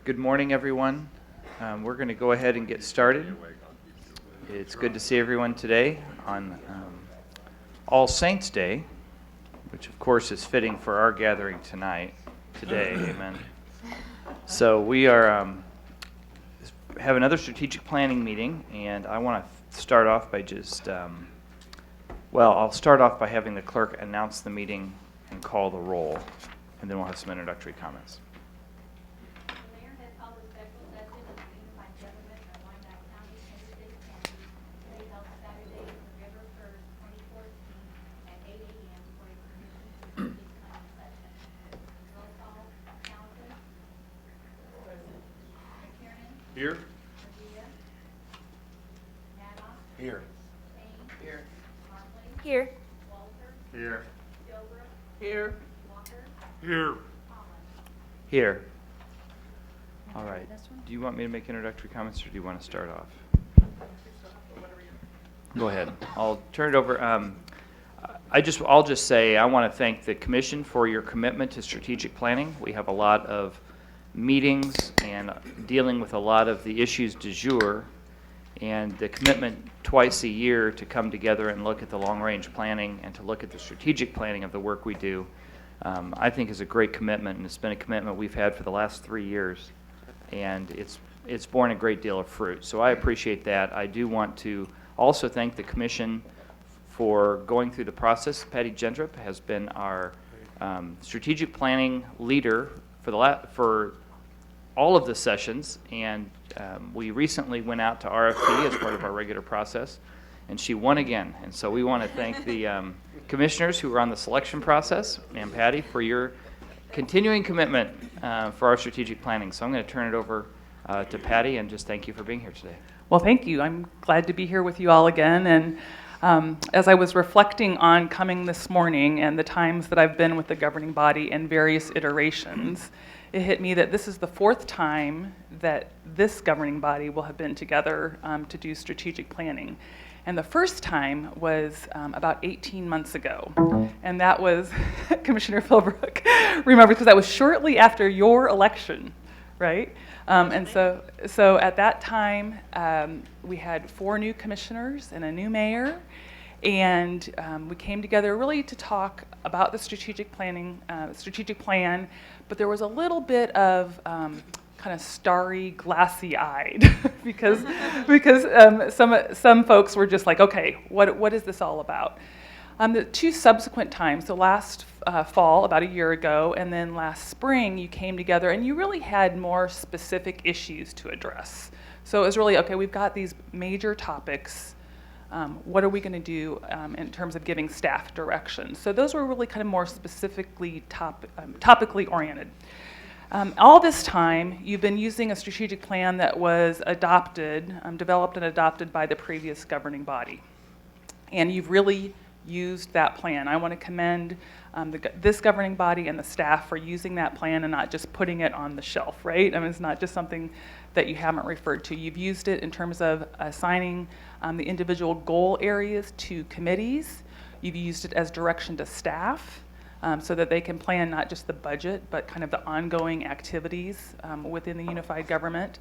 Good morning, everyone. We're going to go ahead and get started. It's good to see everyone today on All Saints Day, which of course is fitting for our gathering today, amen. So we are have another strategic planning meeting, and I want to start off by just, I'll start off by having the clerk announce the meeting and call the roll, and then we'll have some introductory comments. Here. Here. Here. Here. Here. Here. Here. Here. All right. Do you want me to make introductory comments, or do you want to start off? Go ahead. I'll turn it over. I'll just say I want to thank the Commission for your commitment to strategic planning. We have a lot of meetings and dealing with a lot of the issues du jour, and the commitment twice a year to come together and look at the long-range planning and to look at the strategic planning of the work we do, I think is a great commitment, and it's been a commitment we've had for the last 3 years, and it's borne a great deal of fruit. So I appreciate that. I do want to also thank the Commission for going through the process. Patty Gendrup has been our strategic planning leader for all of the sessions, and we recently went out to RFP as part of our regular process, and she won again. And so we want to thank the commissioners who were on the selection process, and Patty, for your continuing commitment for our strategic planning. So I'm going to turn it over to Patty and just thank you for being here today. Well, thank you. I'm glad to be here with you all again. And as I was reflecting on coming this morning and the times that I've been with the governing body in various iterations, it hit me that this is the 4th time that this governing body will have been together to do strategic planning. And the first time was about 18 months ago. And that was, Commissioner Philbrook remembers, because that was shortly after your election, right? And so at that time, we had 4 new commissioners and a new mayor. And we came together really to talk about the strategic plan, but there was a little bit of kind of starry, glassy-eyed because some folks were just like, okay, what is this all about? The 2 subsequent times, so last fall, about a year ago, and then last spring, you came together and you really had more specific issues to address. So it was really, okay, we've got these major topics. What are we going to do in terms of giving staff direction? So those were really kind of more specifically topically oriented. All this time, you've been using a strategic plan that was developed and adopted by the previous governing body. And you've really used that plan. I want to commend this governing body and the staff for using that plan and not just putting it on the shelf, right? I mean, it's not just something that you haven't referred to. You've used it in terms of assigning the individual goal areas to committees. You've used it as direction to staff so that they can plan not just the budget, but kind of the ongoing activities within the unified government.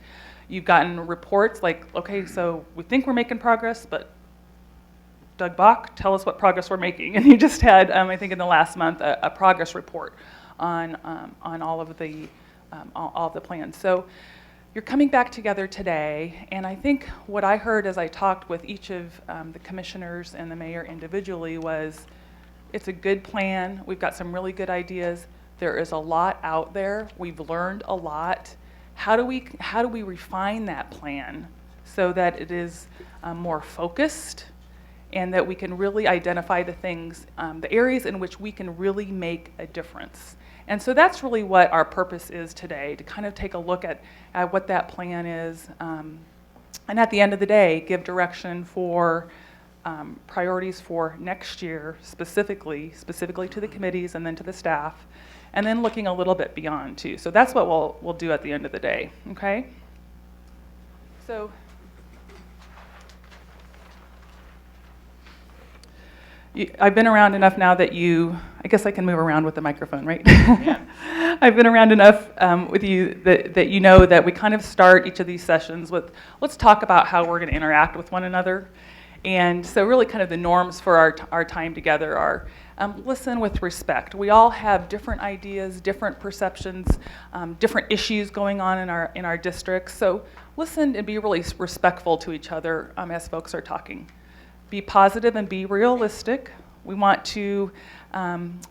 You've gotten reports like, okay, so we think we're making progress, but Doug Bach, tell us what progress we're making. And you just had, I think in the last month, a progress report on all of the plans. So you're coming back together today, and I think what I heard as I talked with each of the commissioners and the mayor individually was, it's a good plan. We've got some really good ideas. There is a lot out there. We've learned a lot. How do we refine that plan so that it is more focused, and that we can really identify the things, the areas in which we can really make a difference? And so that's really what our purpose is today, to kind of take a look at what that plan is, and at the end of the day, give direction for priorities for next year, specifically to the committees and then to the staff, and then looking a little bit beyond too. So that's what we'll do at the end of the day, okay? So I've been around enough now that I guess I can move around with the microphone, right? Yeah. I've been around enough with you that you know that we kind of start each of these sessions with, let's talk about how we're going to interact with one another. And so really kind of the norms for our time together are listen with respect. We all have different ideas, different perceptions, different issues going on in our districts. So listen and be really respectful to each other as folks are talking. Be positive and be realistic. We want to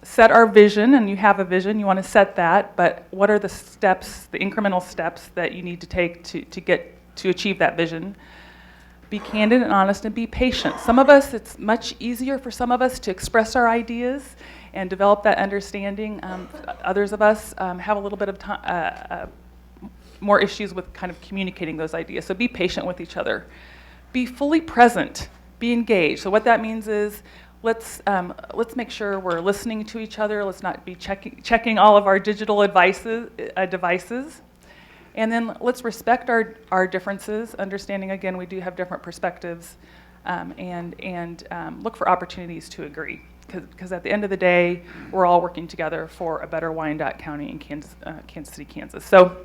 set our vision, and you have a vision, you want to set that, but what are the steps, the incremental steps that you need to take to achieve that vision? Be candid and honest and be patient. Some of us, it's much easier for some of us to express our ideas and develop that understanding. Others of us have a little bit of time, more issues with kind of communicating those ideas. So be patient with each other. Be fully present. Be engaged. So what that means is let's make sure we're listening to each other. Let's not be checking all of our digital devices. And then let's respect our differences, understanding, again, we do have different perspectives, and look for opportunities to agree. Because at the end of the day, we're all working together for a better Wyandotte County and Kansas City, Kansas. So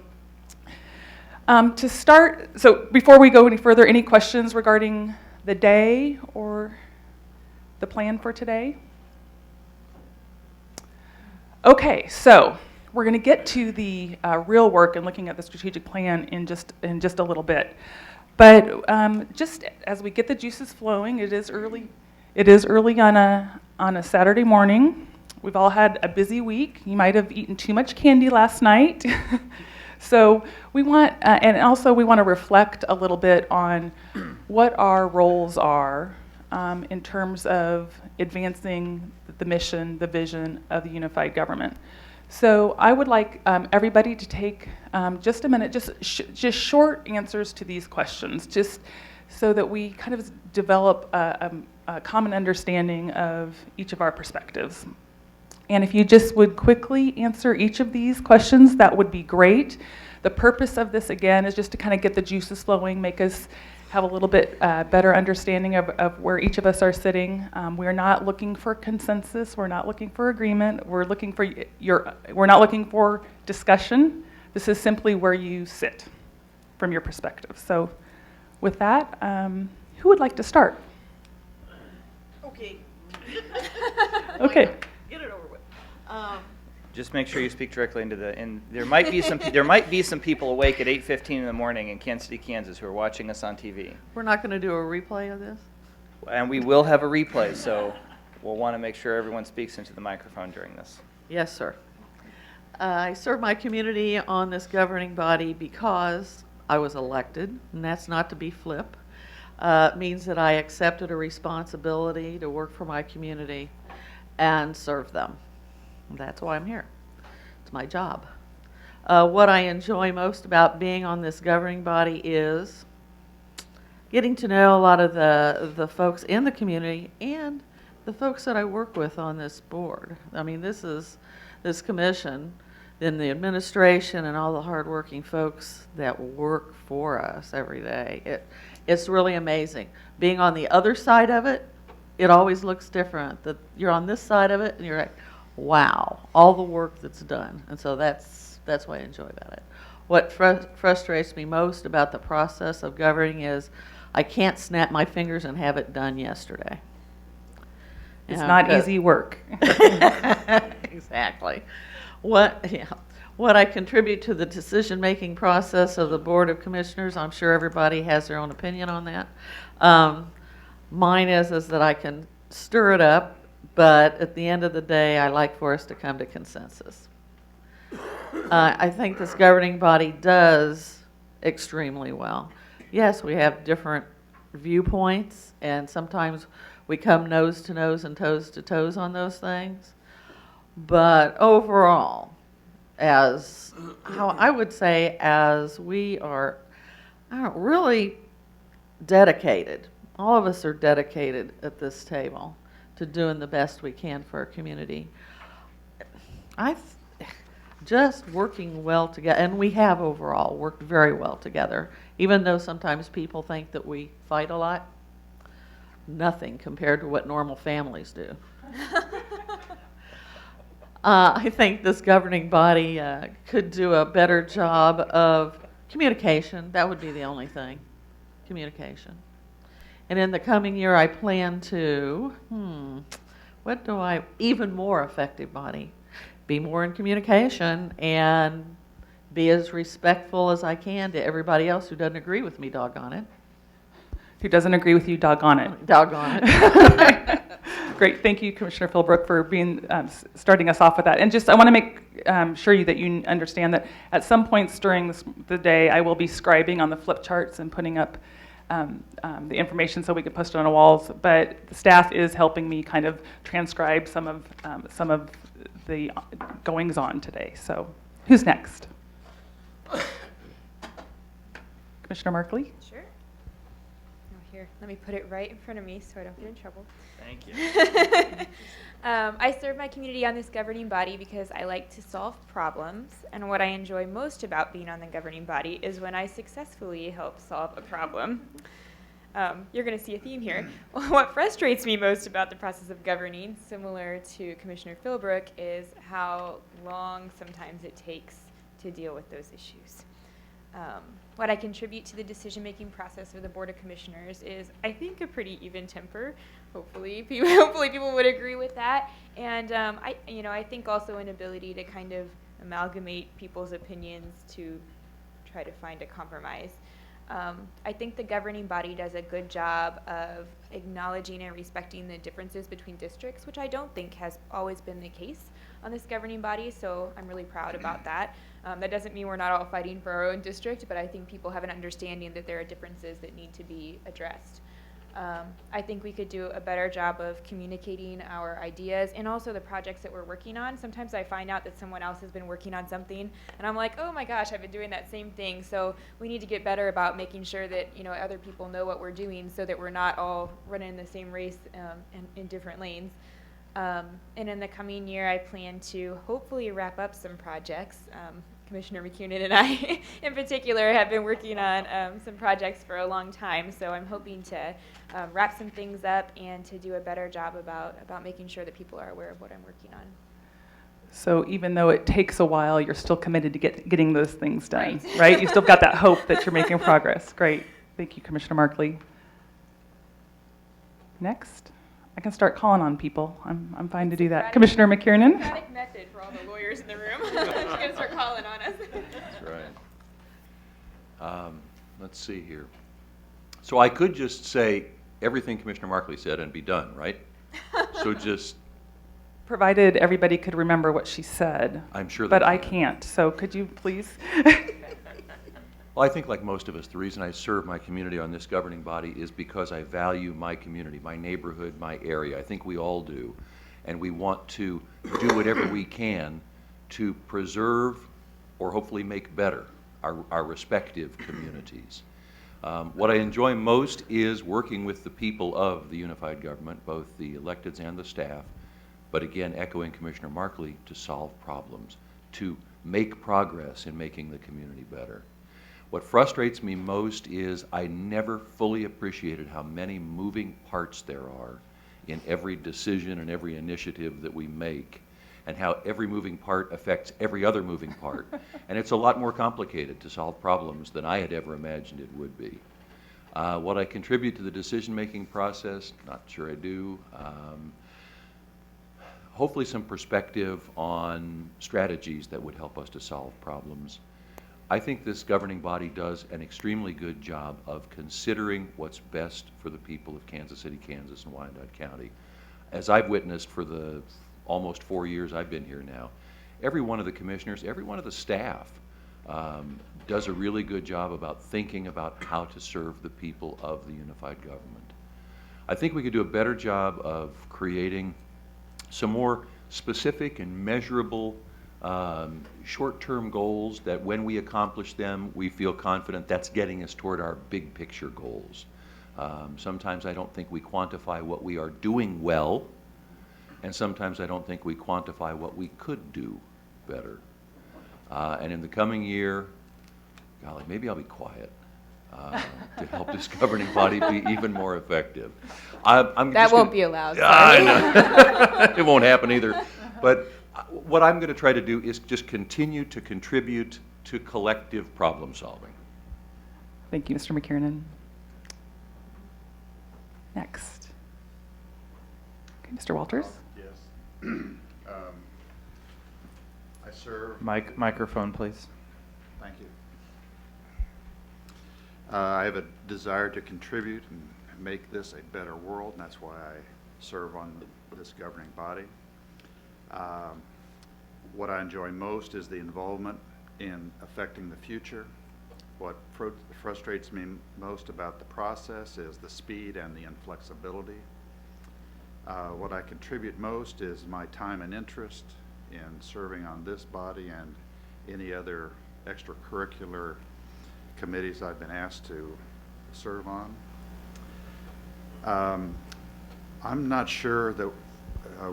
to start, so before we go any further, any questions regarding the day or the plan for today? Okay, so we're going to get to the real work and looking at the strategic plan in just a little bit. But just as we get the juices flowing, it is early. It is early on a Saturday morning. We've all had a busy week. You might have eaten too much candy last night. So we want, and also we want to reflect a little bit on what our roles are in terms of advancing the mission, the vision of the unified government. So I would like everybody to take just a minute, just short answers to these questions, just so that we kind of develop a common understanding of each of our perspectives. And if you just would quickly answer each of these questions, that would be great. The purpose of this, again, is just to kind of get the juices flowing, make us have a little bit better understanding of where each of us are sitting. We're not looking for consensus. We're not looking for agreement. We're not looking for discussion. This is simply where you sit from your perspective. So with that, who would like to start? Okay. Okay. Get it over with. Just make sure you speak directly into the, and there might be some people awake at 8:15 in the morning in Kansas City, Kansas who are watching us on TV. We're not going to do a replay of this? And we will have a replay, so we'll want to make sure everyone speaks into the microphone during this. Yes, sir. I serve my community on this governing body because I was elected, and that's not to be flip. It means that I accepted a responsibility to work for my community and serve them. That's why I'm here. It's my job. What I enjoy most about being on this governing body is getting to know a lot of the folks in the community and the folks that I work with on this board. I mean, this commission, then the administration and all the hardworking folks that work for us every day. It's really amazing. Being on the other side of it, it always looks different. That you're on this side of it and you're like, wow, all the work that's done. And so that's what I enjoy about it. What frustrates me most about the process of governing is I can't snap my fingers and have it done yesterday. It's not easy work. Exactly. What I contribute to the decision-making process of the Board of Commissioners, I'm sure everybody has their own opinion on that. Mine is that I can stir it up, but at the end of the day, I like for us to come to consensus. I think this governing body does extremely well. Yes, we have different viewpoints, and sometimes we come nose to nose and toes to toes on those things. But overall, as we are really dedicated, all of us are dedicated at this table to doing the best we can for our community. Just working well together, and we have overall worked very well together, even though sometimes people think that we fight a lot. Nothing compared to what normal families do. I think this governing body could do a better job of communication. That would be the only thing, communication. And in the coming year, I plan to, even more effective body, be more in communication and be as respectful as I can to everybody else who doesn't agree with me, doggone it. Who doesn't agree with you, doggone it. Doggone it. Great, thank you, Commissioner Philbrook, for starting us off with that. And just, I want to make sure that you understand that at some points during the day, I will be scribing on the flip charts and putting up the information so we can post it on the walls. But the staff is helping me kind of transcribe some of the goings on today. So, who's next? Commissioner Markley? Sure. Oh, here, let me put it right in front of me so I don't get in trouble. Thank you. I serve my community on this governing body because I like to solve problems, and what I enjoy most about being on the governing body is when I successfully help solve a problem. You're going to see a theme here. What frustrates me most about the process of governing, similar to Commissioner Philbrook, is how long sometimes it takes to deal with those issues. What I contribute to the decision-making process of the Board of Commissioners is, I think, a pretty even temper. Hopefully people would agree with that. And I think also an ability to kind of amalgamate people's opinions to try to find a compromise. I think the governing body does a good job of acknowledging and respecting the differences between districts, which I don't think has always been the case on this governing body, so I'm really proud about that. That doesn't mean we're not all fighting for our own district, but I think people have an understanding that there are differences that need to be addressed. I think we could do a better job of communicating our ideas and also the projects that we're working on. Sometimes I find out that someone else has been working on something, and I'm like, oh my gosh, I've been doing that same thing. So we need to get better about making sure that other people know what we're doing, so that we're not all running the same race in different lanes. And in the coming year, I plan to hopefully wrap up some projects. Commissioner McCunin and I, in particular, have been working on some projects for a long time, so I'm hoping to wrap some things up and to do a better job about making sure that people are aware of what I'm working on. So even though it takes a while, you're still committed to getting those things done, right? You still got that hope that you're making progress. Great. Thank you, Commissioner Markley. Next. I can start calling on people. I'm fine to do that. Commissioner McKiernan? Democratic method for all the lawyers in the room. She's going to start calling on us. That's right. Let's see here. So I could just say everything Commissioner Markley said and be done, right? So just... Provided everybody could remember what she said. I'm sure But they I can. can't, so could you please? Well, I think like most of us, the reason I serve my community on this governing body is because I value my community, my neighborhood, my area. I think we all do. And we want to do whatever we can to preserve or hopefully make better our respective communities. What I enjoy most is working with the people of the unified government, both the electeds and the staff, but again, echoing Commissioner Markley, to solve problems, to make progress in making the community better. What frustrates me most is I never fully appreciated how many moving parts there are in every decision and every initiative that we make, and how every moving part affects every other moving part. And it's a lot more complicated to solve problems than I had ever imagined it would be. What I contribute to the decision-making process, not sure I do. Hopefully some perspective on strategies that would help us to solve problems. I think this governing body does an extremely good job of considering what's best for the people of Kansas City, Kansas, and Wyandotte County. As I've witnessed for the almost 4 years I've been here now, every one of the commissioners, every one of the staff does a really good job about thinking about how to serve the people of the unified government. I think we could do a better job of creating some more specific and measurable short-term goals that when we accomplish them, we feel confident that's getting us toward our big picture goals. Sometimes I don't think we quantify what we are doing well, and sometimes I don't think we quantify what we could do better. And in the coming year, golly, maybe I'll be quiet to help this governing body be even more effective. That won't be allowed. I know. It won't happen either. But What I'm going to try to do is just continue to contribute to collective problem solving. Thank you, Mr. McKiernan. Next. Okay, Mr. Walters? Yes. I serve. Microphone, please. Thank you. I have a desire to contribute and make this a better world, and that's why I serve on this governing body. What I enjoy most is the involvement in affecting the future. What frustrates me most about the process is the speed and the inflexibility. What I contribute most is my time and interest in serving on this body and any other extracurricular committees I've been asked to serve on. I'm not sure that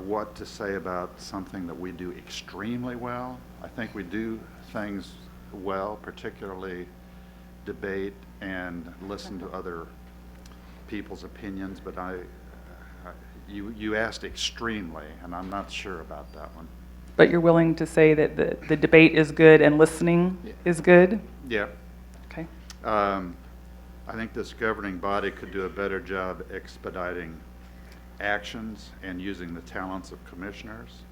what to say about something that we do extremely well. I think we do things well, particularly debate and listen to other people's opinions, but you asked extremely, and I'm not sure about that one. But you're willing to say that the debate is good and listening is good? Yeah. Okay. I think this governing body could do a better job expediting actions and using the talents of commissioners.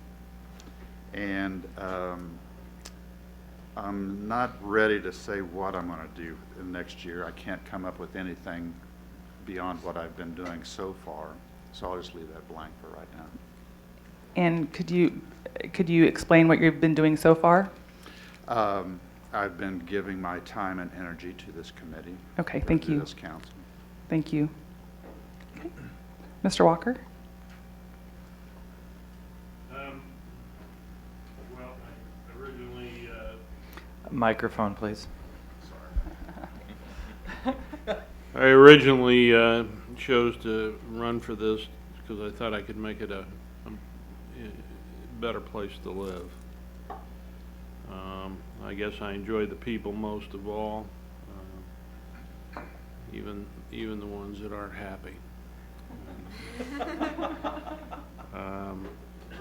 And I'm not ready to say what I'm going to do next year. I can't come up with anything beyond what I've been doing so far, so I'll just leave that blank for right now. And could you explain what you've been doing so far? I've been giving my time and energy to this committee. Okay, thank to you. this council. Thank you. Okay. Mr. Walker? Well, I originally, Microphone, please. chose to run for this because I thought I could make it a better place to live. I guess I enjoy the people most of all, even the ones that aren't happy.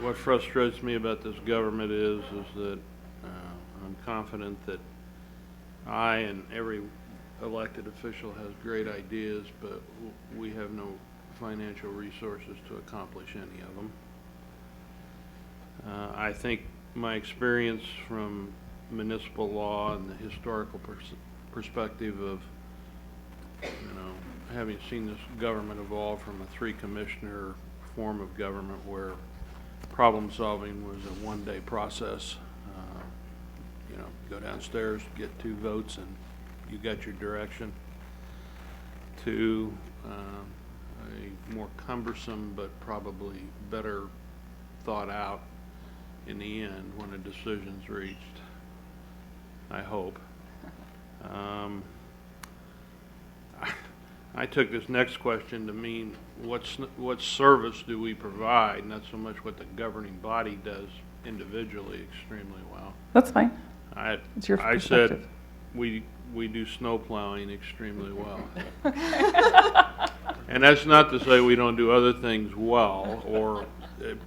What frustrates me about this government is that I'm confident that I and every elected official has great ideas, but we have no financial resources to accomplish any of them. I think my experience from municipal law and the historical perspective of, having seen this government evolve from a 3-commissioner form of government where problem solving was a one-day process. Go downstairs, get 2 votes, and you got your direction, to a more cumbersome but probably better thought out in the end when a decision's reached, I hope. I took this next question to mean what service do we provide, not so much what the governing body does individually extremely well. That's fine. It's your I perspective. said we do snow plowing extremely well. And that's not to say we don't do other things well or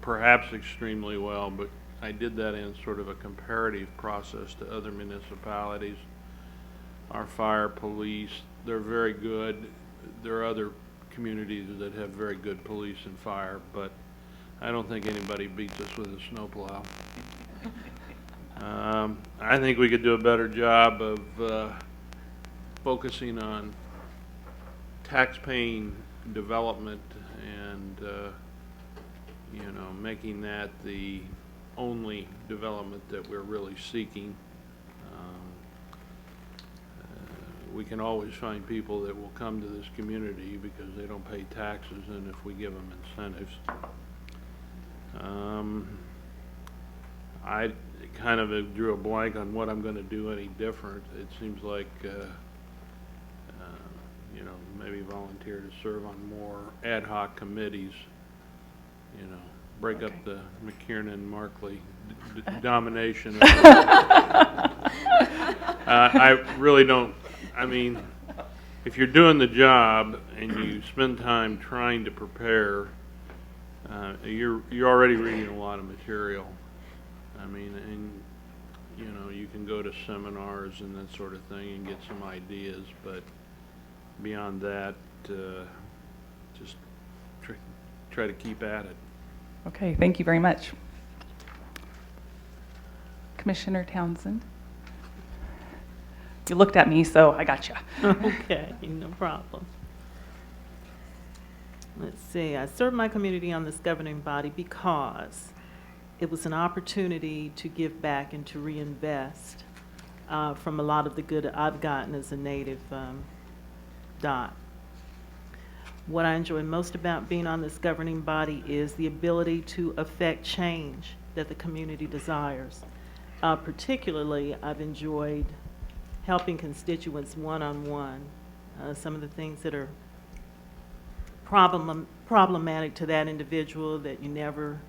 perhaps extremely well, but I did that in sort of a comparative process to other municipalities. Our fire, police, they're very good. There are other communities that have very good police and fire, but I don't think anybody beats us with a snowplow. I think we could do a better job of focusing on tax-paying development and making that the only development that we're really seeking. We can always find people that will come to this community because they don't pay taxes, and if we give them incentives. I kind of drew a blank on what I'm going to do any different. It seems like, maybe volunteer to serve on more ad hoc committees, break up the McKiernan-Markley domination. I really don't, if you're doing the job and you spend time trying to prepare, you're already reading a lot of material. I mean, and, you know, you can go to seminars and that sort of thing and get some ideas, but beyond that, just try to keep at it. Okay, thank you very much. Commissioner Townsend? You looked at me, so I got you. Okay, no problem. Let's see, I serve my community on this governing body because it was an opportunity to give back and to reinvest from a lot of the good I've gotten as a native Dot. What I enjoy most about being on this governing body is the ability to affect change that the community desires. Particularly, I've enjoyed helping constituents one-on-one. Some of the things that are problematic to that individual that you never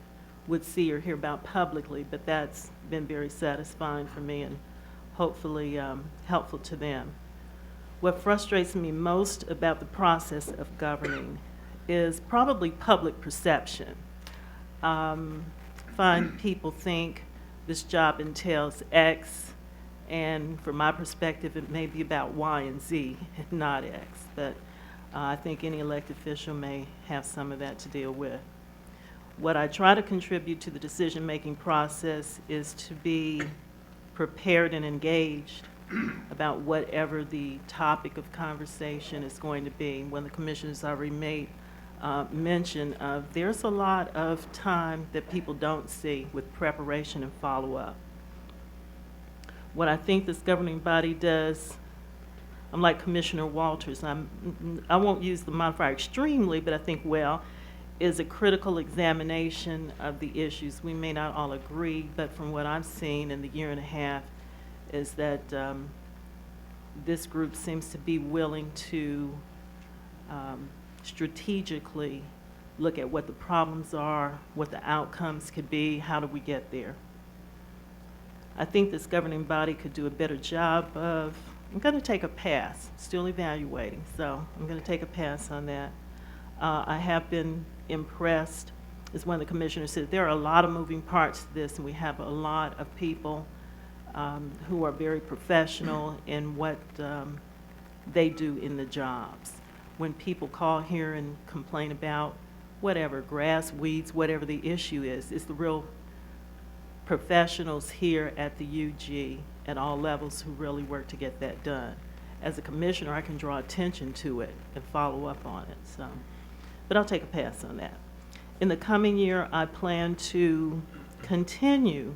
would see or hear about publicly, but that's been very satisfying for me and hopefully helpful to them. What frustrates me most about the process of governing is probably public perception. Find people think this job entails X, and from my perspective, it may be about Y and Z, not X. But I think any elected official may have some of that to deal with. What I try to contribute to the decision-making process is to be prepared and engaged about whatever the topic of conversation is going to be. When the commissioners already made mention of, there's a lot of time that people don't see with preparation and follow-up. What I think this governing body does, I'm like Commissioner Walters. I won't use the modifier extremely, but I think well, is a critical examination of the issues. We may not all agree, but from what I've seen in the year and a half, is that this group seems to be willing to strategically look at what the problems are, what the outcomes could be, how do we get there. I think this governing body could do a better job of, I'm going to take a pass, still evaluating, so I'm going to take a pass on that. I have been impressed, as one of the commissioners said, there are a lot of moving parts to this, and we have a lot of people who are very professional in what they do in the jobs. When people call here and complain about whatever, grass, weeds, whatever the issue is, it's the real professionals here at the UG at all levels who really work to get that done. As a commissioner, I can draw attention to it and follow up on it. So, but I'll take a pass on that. In the coming year, I plan to continue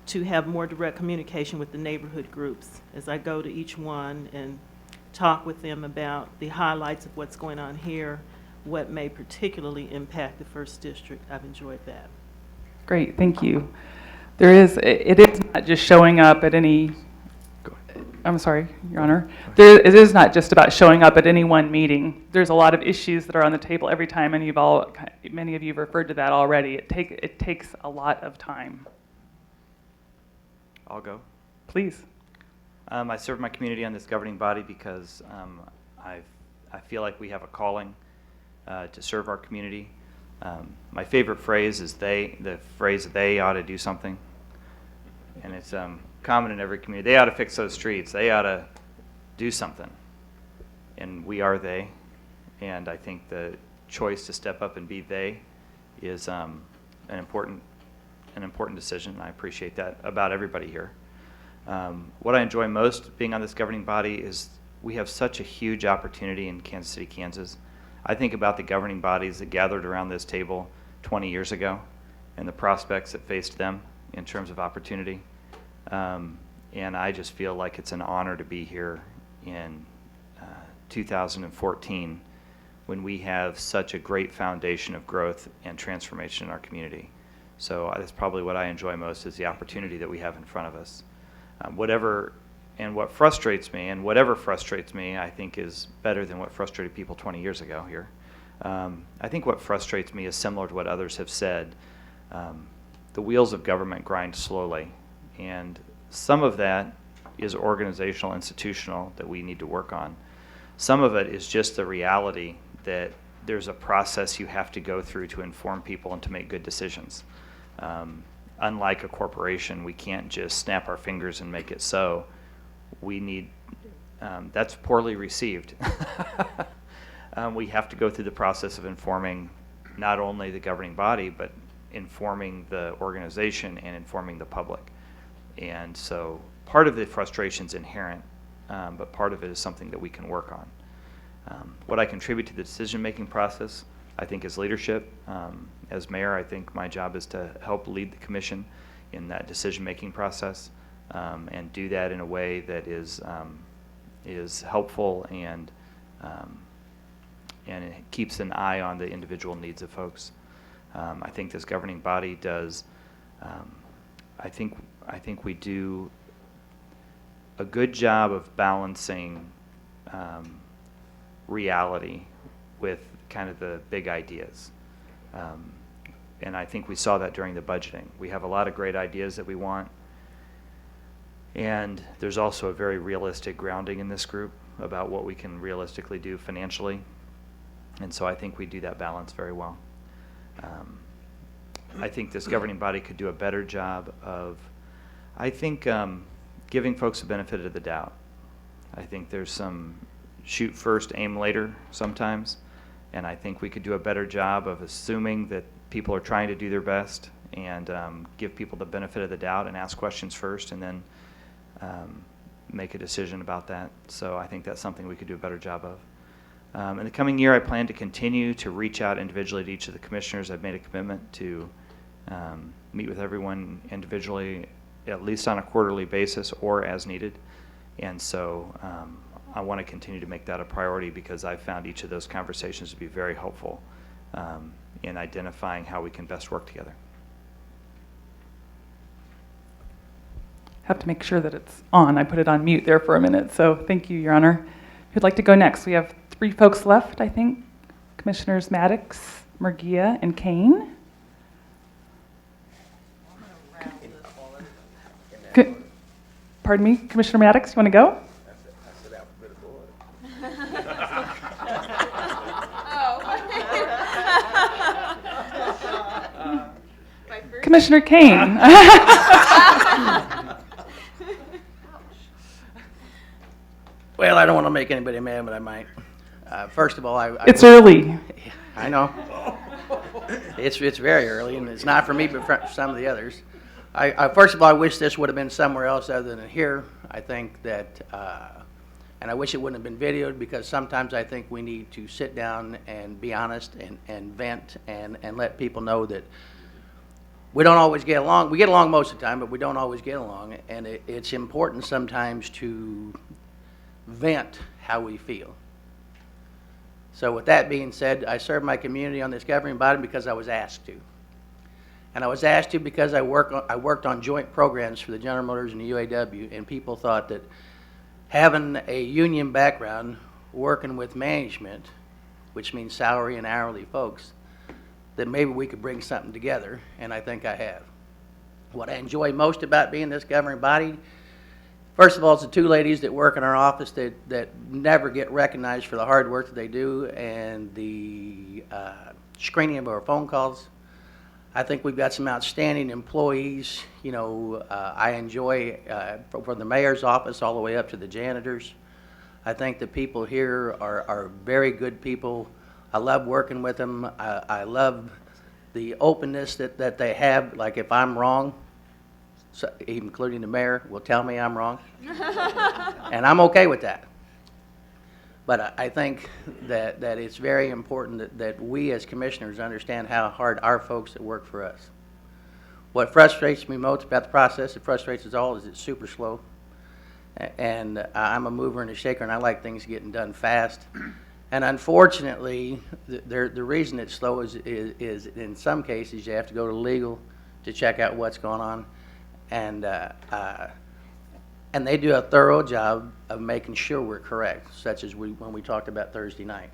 to have more direct communication with the neighborhood groups as I go to each one and talk with them about the highlights of what's going on here, what may particularly impact the First District. I've enjoyed that. Great, thank you. It is not just showing up at any, I'm sorry, Your Honor. It is not just about showing up at any one meeting. There's a lot of issues that are on the table every time, and many of you have referred to that already. It takes a lot of time. I'll go. Please. I serve my community on this governing body because I feel like we have a calling to serve our community. My favorite phrase is the phrase "they ought to do something," and it's common in every community. They ought to fix those streets. They ought to do something, and we are they. And I think the choice to step up and be they is an important decision. I appreciate that about everybody here. What I enjoy most being on this governing body is we have such a huge opportunity in Kansas City, Kansas. I think about the governing bodies that gathered around this table 20 years ago and the prospects that faced them in terms of opportunity. And I just feel like it's an honor to be here in 2014 when we have such a great foundation of growth and transformation in our community. So that's probably what I enjoy most, is the opportunity that we have in front of us. What frustrates me, and whatever frustrates me, I think is better than what frustrated people 20 years ago here. I think what frustrates me is similar to what others have said. The wheels of government grind slowly, and some of that is organizational, institutional, that we need to work on. Some of it is just the reality that there's a process you have to go through to inform people and to make good decisions. unlike a corporation, we can't just snap our fingers and make it so. We need, that's poorly received. We have to go through the process of informing not only the governing body, but informing the organization and informing the public. And so part of the frustration is inherent, but part of it is something that we can work on. What I contribute to the decision-making process, I think, is leadership. As mayor, I think my job is to help lead the commission in that decision-making process, and do that in a way that is helpful and it keeps an eye on the individual needs of folks. I think this governing body does. I think we do a good job of balancing reality with kind of the big ideas. And I think we saw that during the budgeting. We have a lot of great ideas that we want, and there's also a very realistic grounding in this group about what we can realistically do financially. And so I think we do that balance very well. I think this governing body could do a better job of, I think, giving folks the benefit of the doubt. I think there's some shoot first, aim later sometimes, and I think we could do a better job of assuming that people are trying to do their best and give people the benefit of the doubt and ask questions first and then make a decision about that. So I think that's something we could do a better job of. In the coming year, I plan to continue to reach out individually to each of the commissioners. I've made a commitment to meet with everyone individually, at least on a quarterly basis or as needed. And so I want to continue to make that a priority because I've found each of those conversations to be very helpful in identifying how we can best work together. Have to make sure that it's on. I put it on mute there for a minute, so thank you, Your Honor. Who'd like to go next? We have 3 folks left, I think. Commissioners Maddox, Murguia, and Kane. Pardon me, Commissioner Maddox, you want to go? Commissioner Kane. Well, I don't want to make anybody mad, but I might. First of all, It's early. I know. It's very early, and it's not for me, but for some of the others. First of all, I wish this would have been somewhere else other than here. I think that, and I wish it wouldn't have been videoed because sometimes I think we need to sit down and be honest and vent and let people know that we don't always get along. We get along most of the time, but we don't always get along, and it's important sometimes to vent how we feel. So with that being said, I serve my community on this governing body because I was asked to. And I was asked to because I worked on joint programs for the General Motors and the UAW, and people thought that having a union background, working with management, which means salary and hourly folks, that maybe we could bring something together, and I think I have. What I enjoy most about being this governing body, first of all, it's the 2 ladies that work in our office that never get recognized for the hard work that they do and the screening of our phone calls. I think we've got some outstanding employees. You know, I enjoy from the mayor's office all the way up to the janitors. I think the people here are very good people. I love working with them. I love the openness that they have. Like if I'm wrong, so, including the mayor, will tell me I'm wrong. And I'm okay with that. But I think that it's very important that we as commissioners understand how hard our folks that work for us. What frustrates me most about the process, it frustrates us all, is it's super slow. And I'm a mover and a shaker, and I like things getting done fast. And unfortunately, the reason it's slow is in some cases you have to go to legal to check out what's going on. And they do a thorough job of making sure we're correct, such as when we talked about Thursday night.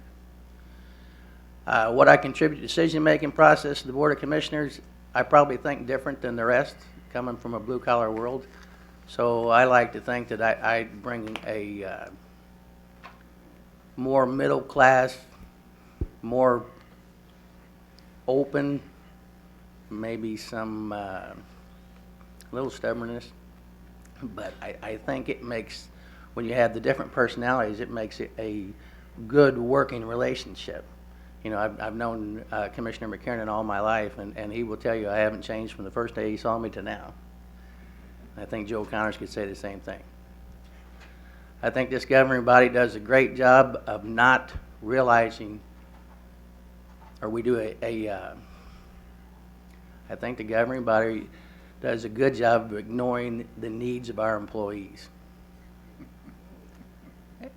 What I contribute to the decision-making process of the Board of Commissioners, I probably think different than the rest, coming from a blue-collar world. So I like to think that I bring a more middle-class, more open, maybe some little stubbornness, but I think it makes, when you have the different personalities, it makes it a good working relationship. You know, I've known Commissioner McKiernan all my life, and he will tell you I haven't changed from the first day he saw me to now. I think Joe Connors could say the same thing. I think this governing body does a great job of not realizing, or we do I think the governing body does a good job of ignoring the needs of our employees.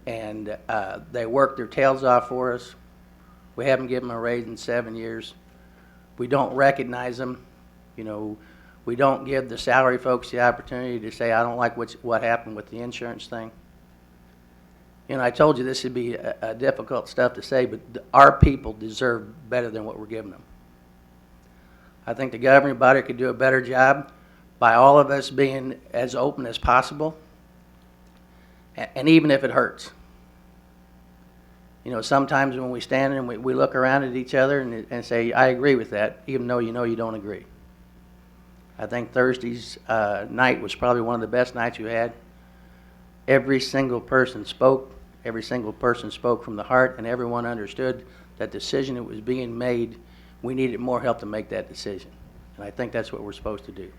And they work their tails off for us. We haven't given them a raise in 7 years. We don't recognize them. You know, we don't give the salary folks the opportunity to say, I don't like what happened with the insurance thing. You know, I told you this would be a difficult stuff to say, but our people deserve better than what we're giving them. I think the governing body could do a better job by all of us being as open as possible, and even if it hurts. You know, sometimes when we stand and we look around at each other and say, I agree with that, even though you know you don't agree. I think Thursday's night was probably one of the best nights you had. Every single person spoke. Every single person spoke from the heart, and everyone understood that decision that was being made, we needed more help to make that decision. And I think that's what we're supposed to do.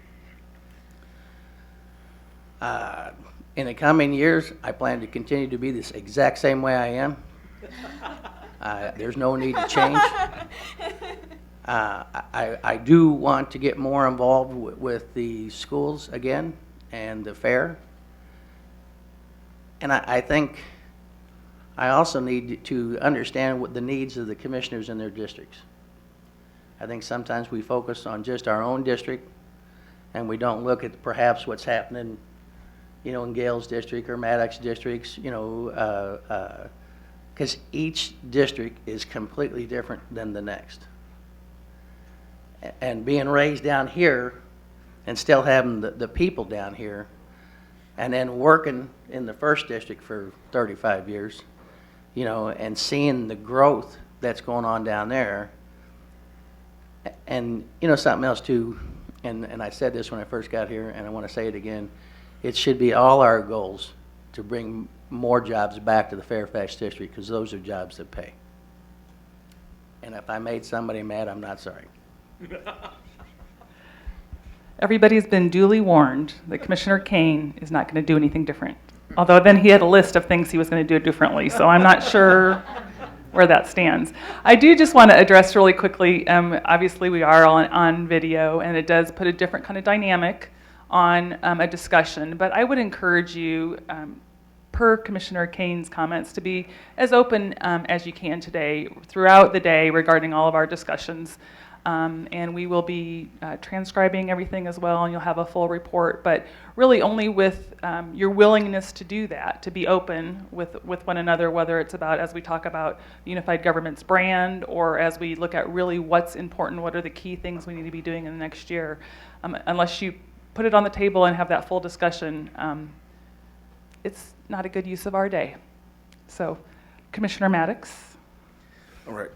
In the coming years, I plan to continue to be this exact same way I am. There's no need to change. I do want to get more involved with the schools again and the fair. And I think I also need to understand what the needs of the commissioners in their districts. I think sometimes we focus on just our own district, and we don't look at perhaps what's happening, you know, in Gale's district or Maddox districts, you know, because each district is completely different than the next. And being raised down here and still having the people down here, and then working in the first district for 35 years, you know, and seeing the growth that's going on down there. And, you know, something else too, and I said this when I first got here, and I want to say it again, it should be all our goals to bring more jobs back to the Fairfax district, because those are jobs that pay. And if I made somebody mad, I'm not sorry. Everybody's been duly warned that Commissioner Kane is not going to do anything different. Although then he had a list of things he was going to do differently, so I'm not sure where that stands. I do just want to address really quickly, obviously we are on video, and it does put a different kind of dynamic on a discussion, but I would encourage you, per Commissioner Kane's comments, to be as open as you can today, throughout the day, regarding all of our discussions. And we will be transcribing everything as well, and you'll have a full report, but really only with your willingness to do that, to be open with one another, whether it's about, as we talk about Unified Government's brand, or as we look at really what's important, what are the key things we need to be doing in the next year. Unless you put it on the table and have that full discussion, it's not a good use of our day. So, Commissioner Maddox. All right.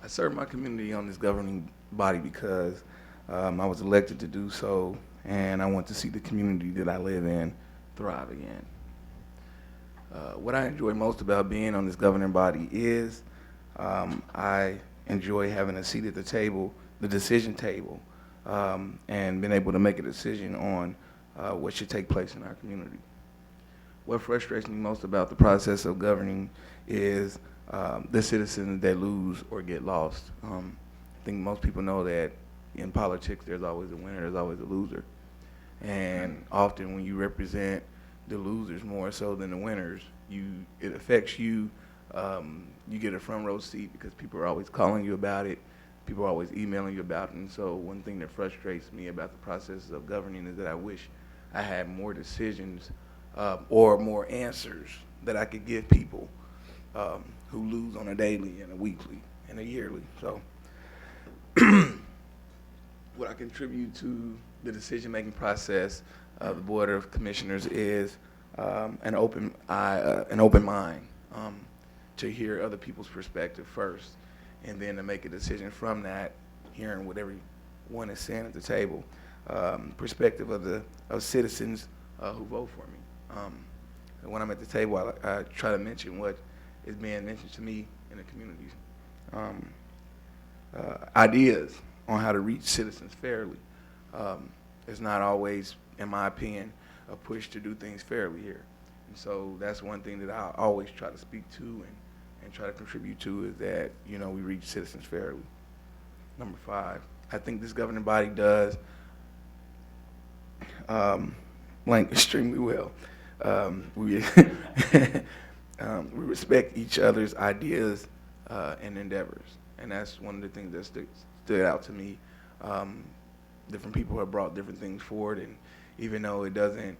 I serve my community on this governing body because I was elected to do so, and I want to see the community that I live in thrive again. What I enjoy most about being on this governing body is I enjoy having a seat at the table, the decision table, and being able to make a decision on what should take place in our community. What frustrates me most about the process of governing is the citizens that lose or get lost. I think most people know that in politics there's always a winner, there's always a loser. And often when you represent the losers more so than the winners, it affects you. You get a front row seat because people are always calling you about it. People are always emailing you about it. And so one thing that frustrates me about the process of governing is that I wish I had more decisions or more answers that I could give people who lose on a daily and a weekly and a yearly. So what I contribute to the decision-making process of the Board of Commissioners is an open mind to hear other people's perspective first, and then to make a decision from that, hearing what everyone is saying at the table. perspective of citizens who vote for me. And when I'm at the table, I try to mention what is being mentioned to me in the communities. Ideas on how to reach citizens fairly. It's not always, in my opinion, a push to do things fairly here. And so that's one thing that I always try to speak to and try to contribute to, is that, you know, we reach citizens fairly. Number 5, I think this governing body does blank extremely well. We we respect each other's ideas and endeavors, and that's one of the things that stood out to me. Different people have brought different things forward, and even though it doesn't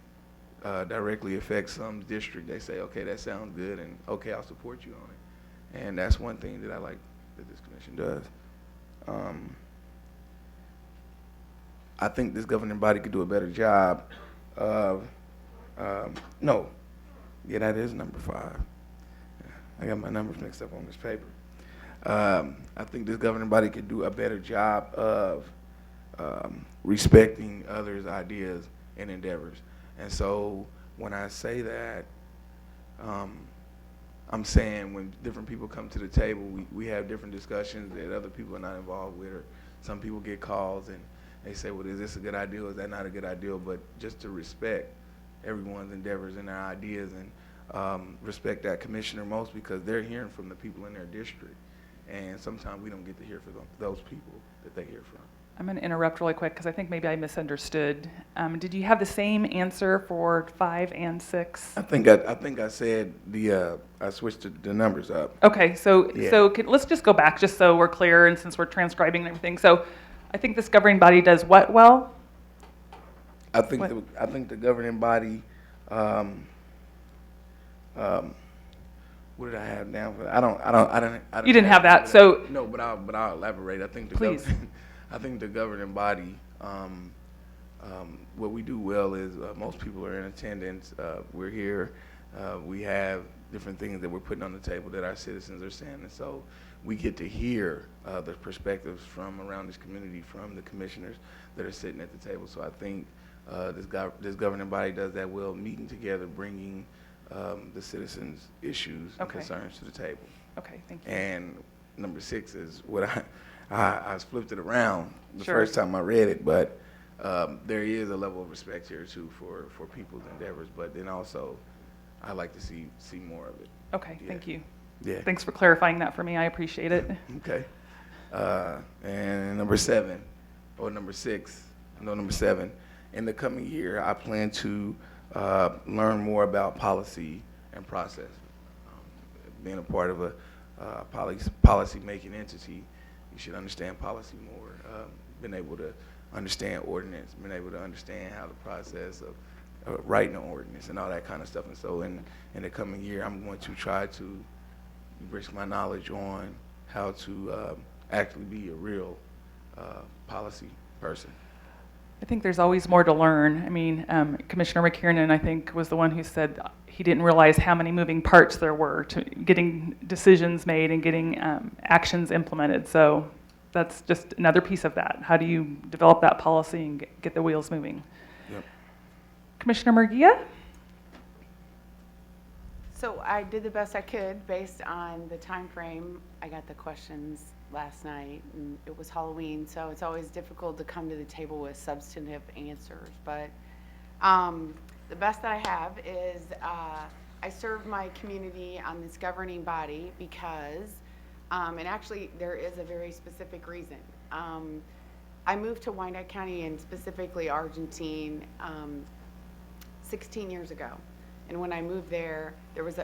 directly affect some district, they say, okay, that sounds good, and okay, I'll support you on it. And that's one thing that I like that this commission does. I think this governing body could do a better job of, that is number 5. I got my numbers mixed up on this paper. I think this governing body could do a better job of respecting others' ideas and endeavors. And so when I say that, I'm saying when different people come to the table, we have different discussions that other people are not involved with, or some people get calls and they say, well, is this a good idea or is that not a good idea? But just to respect everyone's endeavors and their ideas, and respect that commissioner most, because they're hearing from the people in their district. And sometimes we don't get to hear from those people that they hear from. I'm going to interrupt really quick because I think maybe I misunderstood. Did you have the same answer for 5 and 6? I think I said I switched the numbers up. Okay, so Yeah. let's just go back just so we're clear, and since we're transcribing and everything. So I think this governing body does what well? I think the governing body. What did I have down for that? I don't. You didn't have that, so- No, but I'll elaborate. I think Please. I think the governing body. What we do well is most people are in attendance. We're here. We have different things that we're putting on the table that our citizens are saying, and so we get to hear the perspectives from around this community, from the commissioners that are sitting at the table. So I think this governing body does that well, meeting together, bringing the citizens' issues and Okay. concerns to the table. Okay, thank you. And number 6 is what I flipped it around the Sure. first time I read it, but there is a level of respect here too for people's endeavors, but then also I like to see more of it. Okay, Yeah. thank you. Yeah. Thanks for clarifying that for me. I appreciate it. Okay. And number 7, number 7. In the coming year, I plan to learn more about policy and process. Being a part of a policy-making entity, you should understand policy more. Been able to understand ordinance, been able to understand how the process of writing an ordinance and all that kind of stuff. And so in the coming year, I'm going to try to risk my knowledge on how to actually be a real policy person. I think there's always more to learn. I mean, Commissioner McKiernan, I think, was the one who said he didn't realize how many moving parts there were to getting decisions made and getting actions implemented. So that's just another piece of that. How do you develop that policy and get the wheels moving? Yep. Commissioner Murguia? So I did the best I could based on the time frame. I got the questions last night, and it was Halloween, so it's always difficult to come to the table with substantive answers. But the best that I have is I serve my community on this governing body because, and actually there is a very specific reason. I moved to Wyandotte County and specifically Argentine 16 years ago. And when I moved there,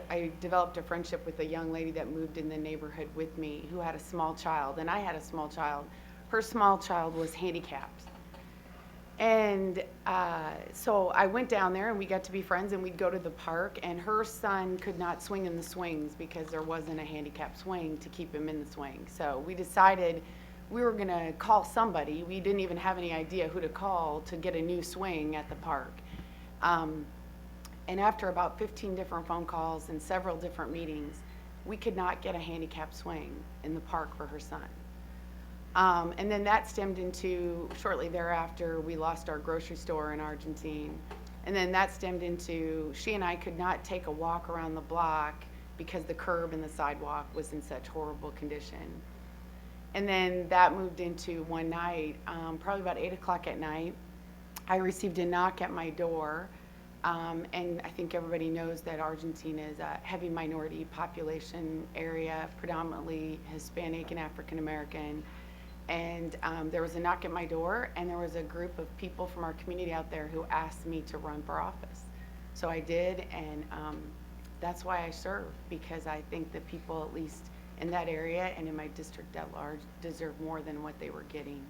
I developed a friendship with a young lady that moved in the neighborhood with me who had a small child, and I had a small child. Her small child was handicapped. And so I went down there and we got to be friends, and we'd go to the park, and her son could not swing in the swings because there wasn't a handicapped swing to keep him in the swing. So we decided we were gonna call somebody. We didn't even have any idea who to call to get a new swing at the park. And after about 15 different phone calls and several different meetings, we could not get a handicapped swing in the park for her son. And then that stemmed into, shortly thereafter, we lost our grocery store in Argentine. And then that stemmed into, she and I could not take a walk around the block because the curb and the sidewalk was in such horrible condition. And then that moved into one night, probably about 8 o'clock at night, I received a knock at my door. And I think everybody knows that Argentina is a heavy minority population area, predominantly Hispanic and African American. And there was a knock at my door, and there was a group of people from our community out there who asked me to run for office. So I did, and that's why I serve, because I think the people, at least in that area and in my district at large, deserve more than what they were getting.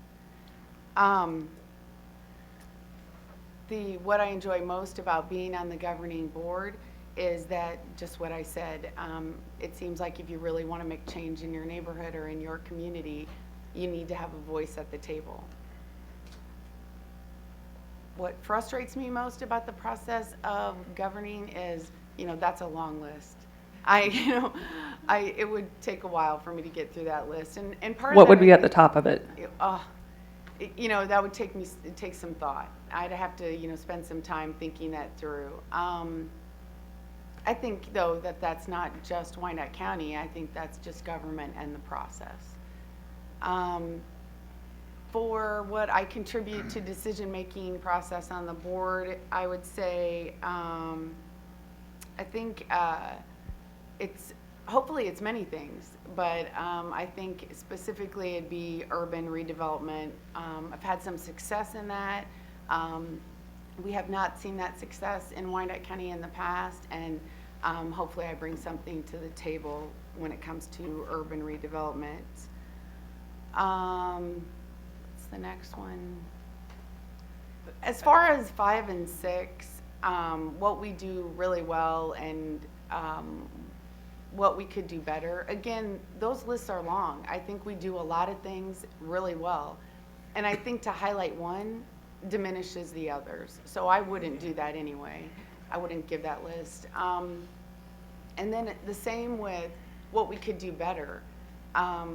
What I enjoy most about being on the governing board is that, just what I said, it seems like if you really want to make change in your neighborhood or in your community, you need to have a voice at the table. What frustrates me most about the process of governing is, that's a long list. It would take a while for me to get through that list, and part of What that would be at the top of it? That would take some thought. I'd have to, spend some time thinking that through. I think, though, that that's not just Wyandotte County. I think that's just government and the process. For what I contribute to decision-making process on the board, I would say, I think hopefully it's many things, but I think specifically it'd be urban redevelopment. I've had some success in that. We have not seen that success in Wyandotte County in the past, and hopefully I bring something to the table when it comes to urban redevelopment. What's the next one? As far as 5 and 6, what we do really well and what we could do better. Again, those lists are long. I think we do a lot of things really well. And I think to highlight one diminishes the others. So I wouldn't do that anyway. I wouldn't give that list. And then the same with what we could do better. I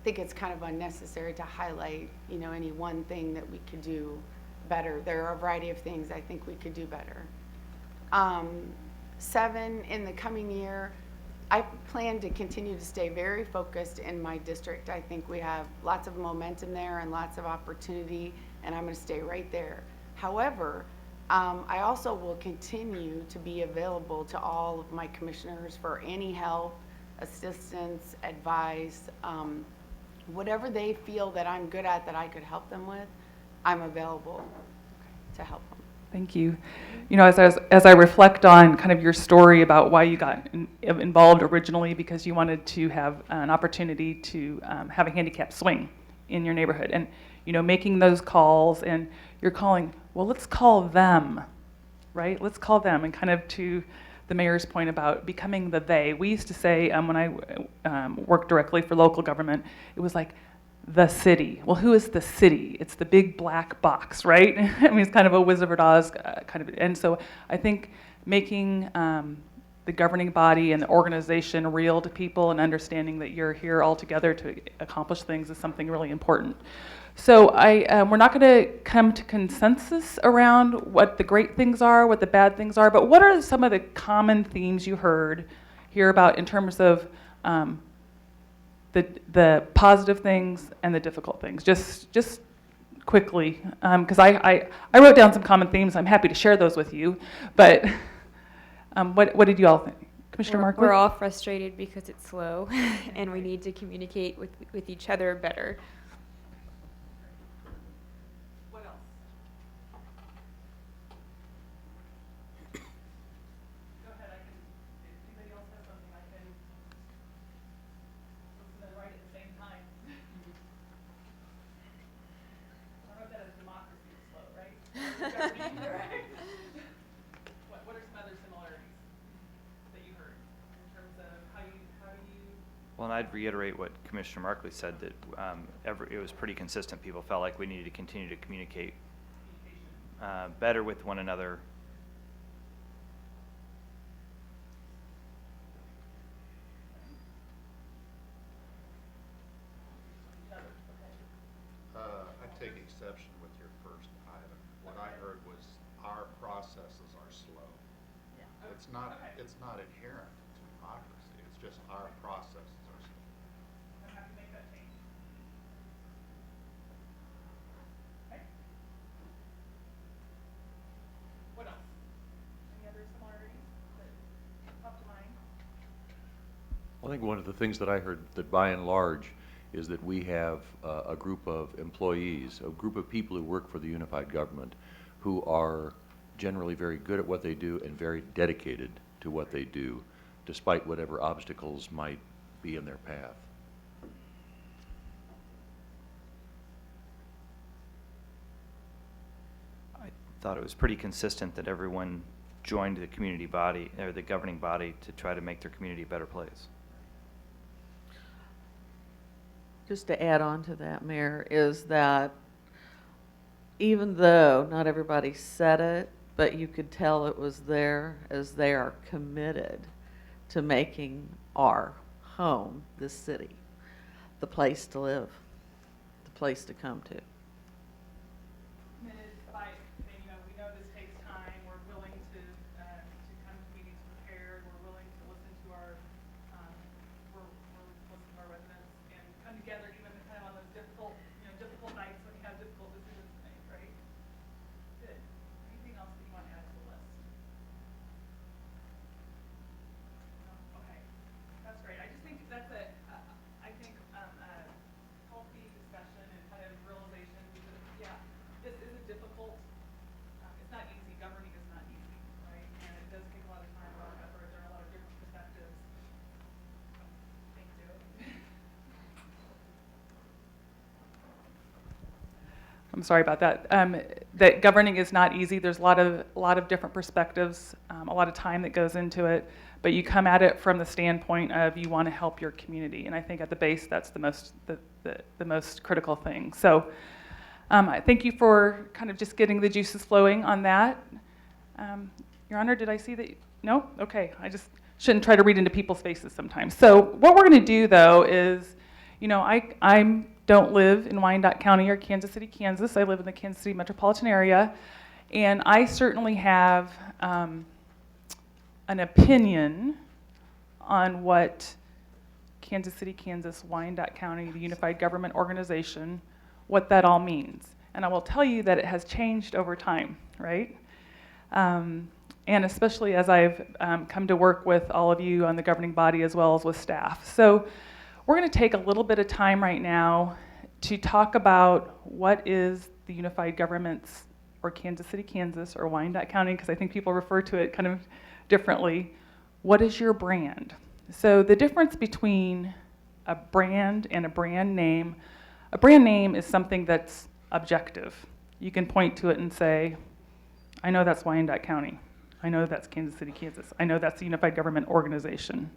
think it's kind of unnecessary to highlight, any one thing that we could do better. There are a variety of things I think we could do better. 7, in the coming year, I plan to continue to stay very focused in my district. I think we have lots of momentum there and lots of opportunity, and I'm going to stay right there. However, I also will continue to be available to all of my commissioners for any help, assistance, advice, whatever they feel that I'm good at that I could help them with, I'm available to help them. Thank you. As I reflect on kind of your story about why you got involved originally, because you wanted to have an opportunity to have a handicap swing in your neighborhood, and making those calls, and you're calling, well, let's call them, right? Let's call them, and kind of to the mayor's point about becoming the they. We used to say when I worked directly for local government, it was like, the city. Well, who is the city? It's the big black box, right? I mean, it's kind of a Wizard of Oz kind of. And so I think making the governing body and the organization real to people and understanding that you're here all together to accomplish things is something really important. So we're not going to come to consensus around what the great things are, what the bad things are, but what are some of the common themes you hear about in terms of the positive things and the difficult things, just quickly, because I wrote down some common themes. I'm happy to share those with you, but what did you all think? Commissioner Markley? We're all frustrated because it's slow, and we need to communicate with each other better. What else? Go ahead, if anybody else has something, I can listen and write at the same time. I wrote that as democracy is slow, right? Right. What are some other similarities that you heard in terms of how do you? Well, and I'd reiterate what Commissioner Markley said, that it was pretty consistent. People felt like we needed to continue to communicate better with one another. take exception with your first item. What I heard was our processes are slow. It's not inherent to democracy, it's just our processes are slow. I'm happy to make that change. Okay. What else? Any other similarities that pop to mind? I think one of the things that I heard that by and large is that we have a group of employees, a group of people who work for the unified government who are generally very good at what they do and very dedicated to what they do, despite whatever obstacles might be in their path. I thought it was pretty consistent that everyone joined the community body, or the governing body, to try to make their community a better place. Just to add on to that, Mayor, is that even though not everybody said it, but you could tell it was there, as they are committed to making our home, this city, the place to live, the place to come to. Committed by, we know this takes time. We're willing to come to meetings prepared. We're willing to listen to our, we're listen to our residents and come together even kind of on those difficult nights when you have difficult decisions to make, right? Good. Anything else that you want to add to the list? No? Okay. That's great. I just think that's a healthy discussion and kind of realization that, yeah, this is a difficult, it's not easy. Governing is not easy, right? And it does take a lot of time, a lot of effort. There are a lot of different perspectives. Thank you. I'm sorry about that. That governing is not easy. There's a lot of different perspectives, a lot of time that goes into it. But you come at it from the standpoint of you want to help your community, and I think at the base that's the most critical thing. So, I thank you for kind of just getting the juices flowing on that. Your Honor, did I see that? No? Okay. I just shouldn't try to read into people's faces sometimes. So what we're going to do though is, I don't live in Wyandotte County or Kansas City, Kansas. I live in the Kansas City metropolitan area, and I certainly have an opinion on what Kansas City, Kansas, Wyandotte County, the Unified Government Organization, what that all means. And I will tell you that it has changed over time, right? And especially as I've come to work with all of you on the governing body as well as with staff. So we're going to take a little bit of time right now to talk about what is the Unified Government's, or Kansas City, Kansas, or Wyandotte County, because I think people refer to it kind of differently. What is your brand? So the difference between a brand and a brand name is something that's objective. You can point to it and say, I know that's Wyandotte County. I know that's Kansas City, Kansas. I know that's the Unified Government Organization.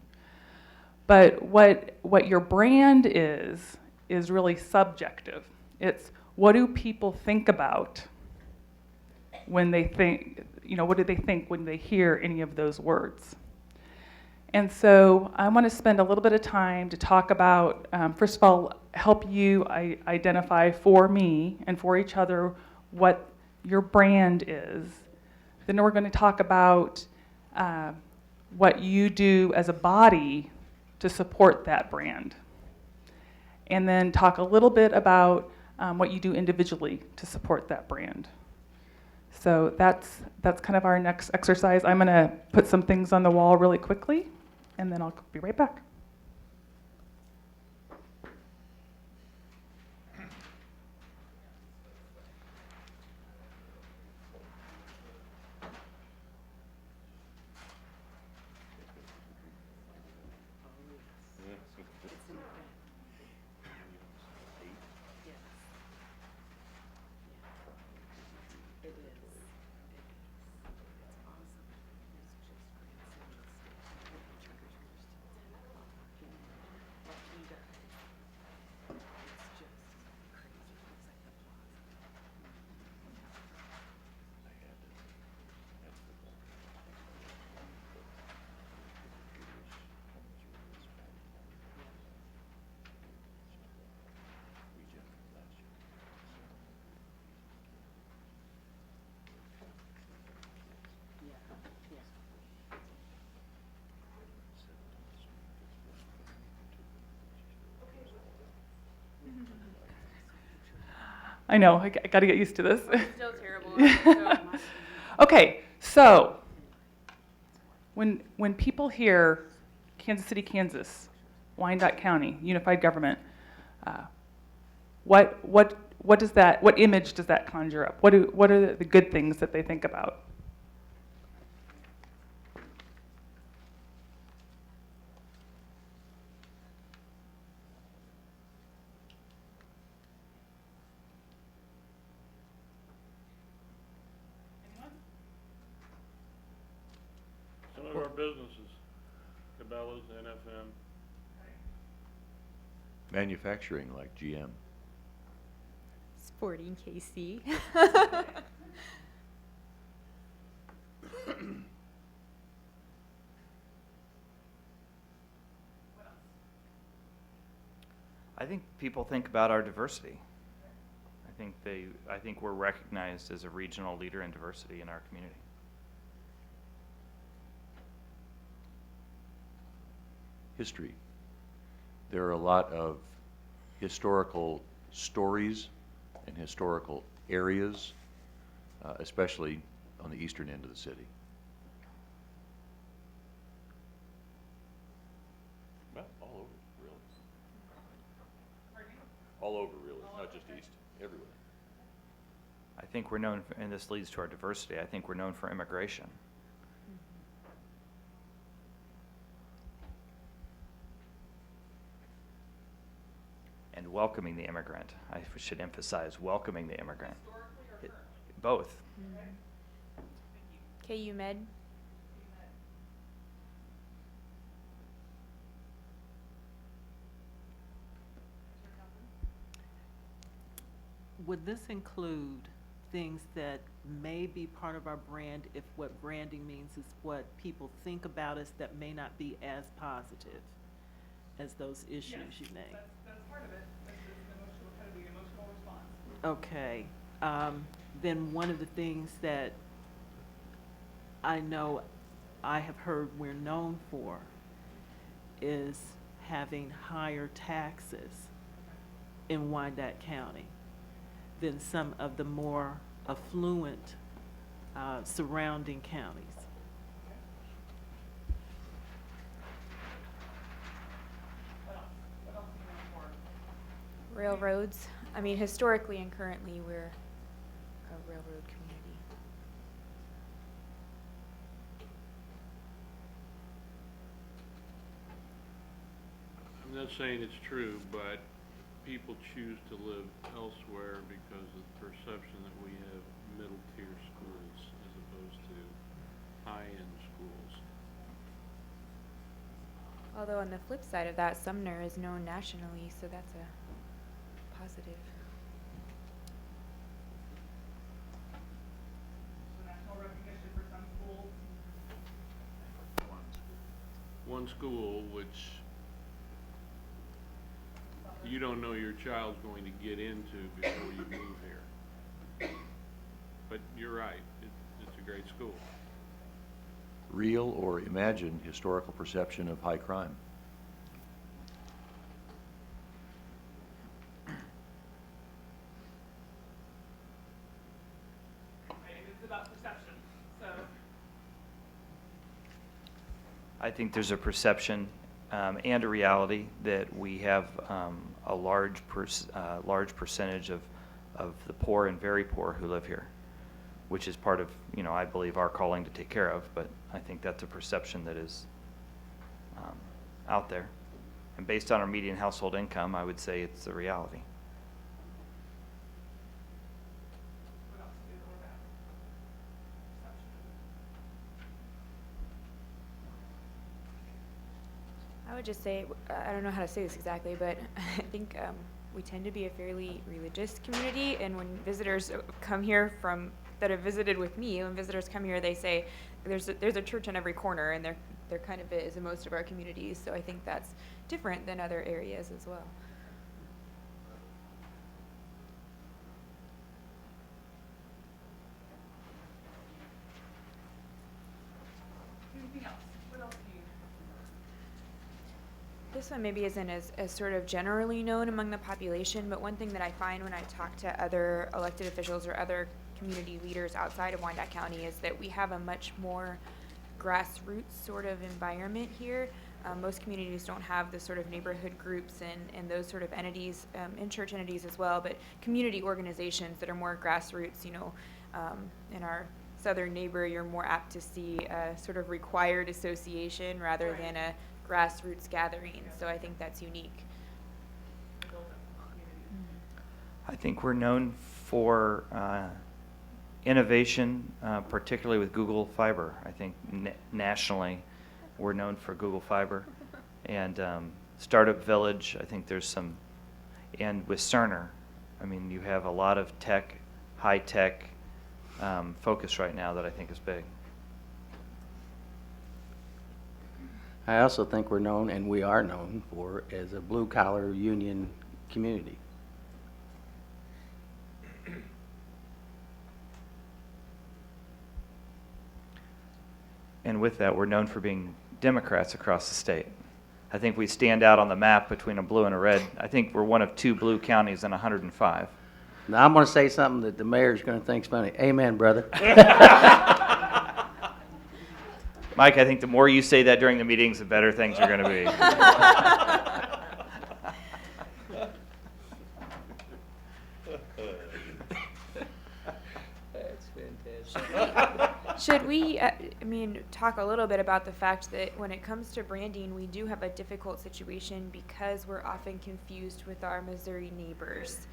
But what your brand is really subjective. It's what do people think about when they think, what do they think when they hear any of those words? And so I want to spend a little bit of time to talk about, first of all, help you identify for me and for each other what your brand is. Then we're going to talk about what you do as a body to support that brand. And then talk a little bit about what you do individually to support that brand. So that's kind of our next exercise. I'm going to put some things on the wall really quickly, and then I'll be right back. I know, I got to get used to this. Still terrible. Okay, so when people hear Kansas City, Kansas, Wyandotte County, unified government, what image does that conjure up? What are the good things that they think about? Some of our businesses, Cabela's, NFM. Manufacturing like GM. Sporting KC. I think people think about our diversity. I think we're recognized as a regional leader in diversity in our community. History. There are a lot of historical stories and historical areas, especially on the eastern end of the city. Well, all over, really. All over, really, not just east, everywhere. I think we're known, and this leads to our diversity, I think we're known for immigration. And welcoming the immigrant. I should emphasize welcoming the immigrant. Both. KU Med. Would this include things that may be part of our brand if what branding means is what people think about us that may not be as positive as those issues you name? That's part of it. That's the emotional response. Okay, then one of the things that I know I have heard we're known for is having higher taxes in Wyandotte County than some of the more affluent surrounding counties. Railroads. I mean, historically and currently, we're a railroad community. I'm not saying it's true, but people choose to live elsewhere because of the perception that we have middle-tier schools as opposed to high-end schools. Although on the flip side of that, Sumner is known nationally, so that's a positive. So national recognition for some schools. One school which you don't know your child's going to get into before you move here. But you're right, it's a great school. Real or imagined historical perception of high crime. It's about perception. So I think there's a perception and a reality that we have a large percentage of the poor and very poor who live here, which is part of, I believe, our calling to take care of, but I think that's a perception that is out there. And based on our median household income, I would say it's the reality. what else is all about? Perception. I would just say, I don't know how to say this exactly, but I think we tend to be a fairly religious community, and when visitors come here that have visited with me, when visitors come here, they say there's a church on every corner, and there kind of is in most of our communities. So I think that's different than other areas as well. Anything else? What else do you? this one maybe isn't as sort of generally known among the population, but one thing that I find when I talk to other elected officials or other community leaders outside of Wyandotte County is that we have a much more grassroots sort of environment here. Most communities don't have the sort of neighborhood groups and those sort of entities, and church entities as well, but community organizations that are more grassroots. You know, in our southern neighbor, you're more apt to see a sort of required association rather than a grassroots gathering. So I think that's unique. I think we're known for innovation, particularly with Google Fiber. I think nationally, we're known for Google Fiber. And Startup Village, I think there's some, and with Cerner, I mean, you have a lot of tech, high-tech focus right now that I think is big. I also think we're known, and we are known for, as a blue-collar union community. And with that, we're known for being Democrats across the state. I think we stand out on the map between a blue and a red. I think we're one of 2 blue counties in 105. Now, I'm going to say something that the mayor's going to think's funny. Amen, brother. Mike, I think the more you say that during the meetings, the better things are going to be. That's fantastic. Should we, talk a little bit about the fact that when it comes to branding, we do have a difficult situation because we're often confused with our Missouri neighbors.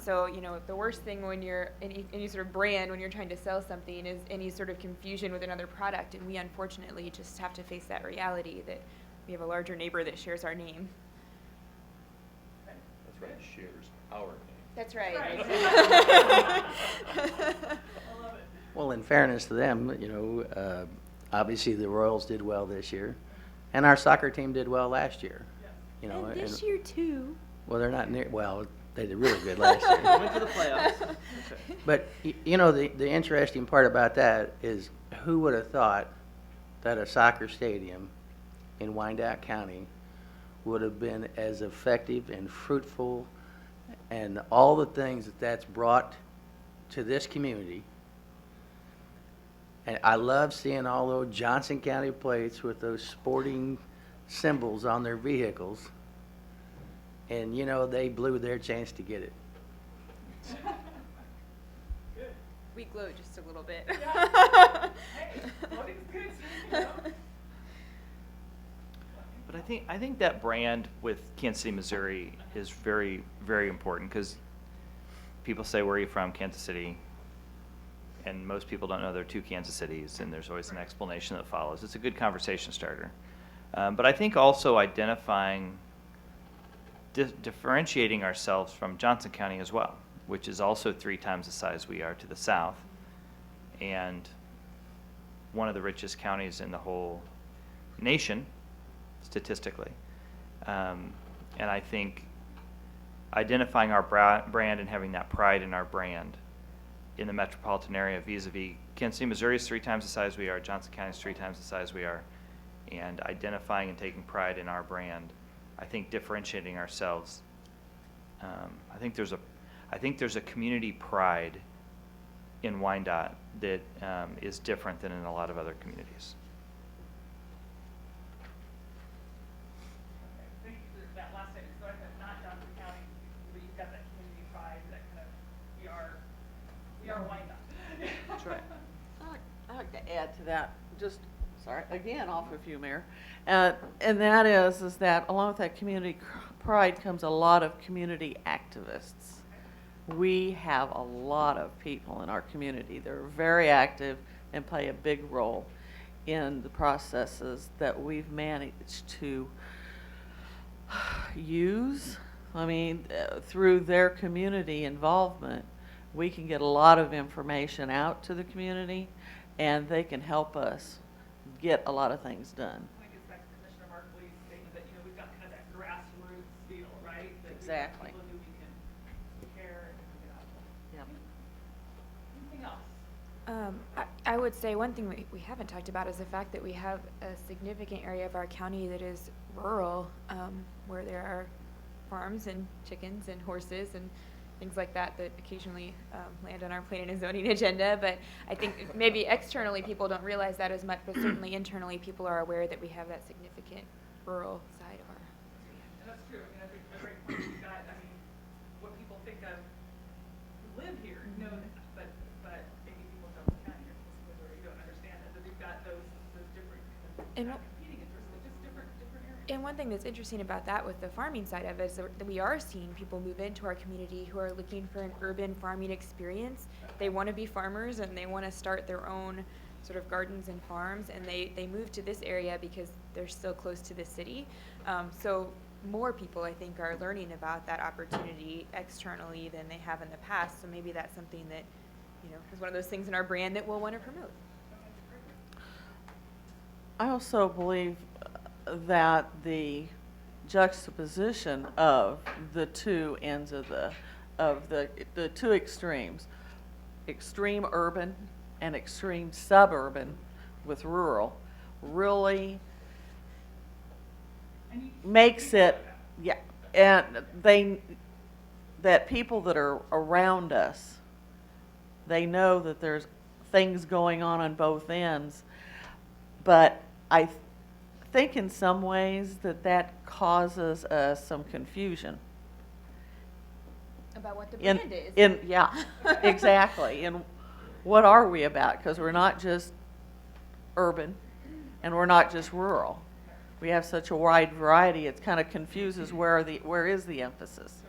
So, you know, the worst thing when you're any sort of brand, when you're trying to sell something, is any sort of confusion with another product. And we unfortunately just have to face that reality that we have a larger neighbor that shares our name. That's right, shares our name. That's right. Well, in fairness to them, you know, obviously the Royals did well this year, and our soccer team did well last year. You know, And this year too. well, they're not near. Well, they did really good last year. Went to the playoffs. But you know, the interesting part about that is, who would have thought that a soccer stadium in Wyandotte County would have been as effective and fruitful, and all the things that that's brought to this community. And I love seeing all those Johnson County plates with those sporting symbols on their vehicles. And, you know, they blew their chance to get it. We glow just a little bit. But I think that brand with Kansas City, Missouri is very, very important, because people say, where are you from? Kansas City. And most people don't know there are 2 Kansas Cities, and there's always an explanation that follows. It's a good conversation starter. But I think also identifying, differentiating ourselves from Johnson County as well, which is also 3 times the size we are to the south, and one of the richest counties in the whole nation, statistically. And I think identifying our brand and having that pride in our brand in the metropolitan area vis-a-vis Kansas City, Missouri is 3 times the size we are, Johnson County is 3 times the size we are, and identifying and taking pride in our brand, I think differentiating ourselves. I think there's a community pride in Wyandotte that is different than in a lot of other communities. Thank you for that last statement. So I said not Johnson County, but you've got that community pride that kind of, we are Wyandotte. That's right. I'd like to add to that, just, sorry, again, off of you, Mayor. And that is that along with that community pride comes a lot of community activists. We have a lot of people in our community that are very active and play a big role in the processes that we've managed to use. I mean, through their community involvement, we can get a lot of information out to the community, and they can help us get a lot of things done. I think it's back to Commissioner Markley's statement that, we've got kind of that grassroots feel, right? That Exactly. People who we can care and get out. Yep. Anything else? I would say one thing we haven't talked about is the fact that we have a significant area of our county that is rural, where there are farms and chickens and horses and things like that that occasionally land on our planning and zoning agenda. But I think maybe externally people don't realize that as much, but certainly internally people are aware that we have that significant rural side of our area. And that's true. I mean, that's a great point you got. I mean, what people think of who live here know that, but maybe people don't count here, or you don't understand that we've got those different And not competing interests, but just different areas. And one thing that's interesting about that with the farming side of it is that we are seeing people move into our community who are looking for an urban farming experience. They want to be farmers and they want to start their own sort of gardens and farms, and they move to this area because they're still close to the city. So more people, I think, are learning about that opportunity externally than they have in the past. So maybe that's something that, is one of those things in our brand that we'll want to promote. I also believe that the juxtaposition of the two ends of the two extremes, extreme urban and extreme suburban with rural, really makes it, yeah, and that people that are around us, they know that there's things going on both ends, but I think in some ways that causes us some confusion. About what the brand is. Yeah, exactly. And what are we about? Because we're not just urban and we're not just rural. We have such a wide variety, it kind of confuses where is the emphasis.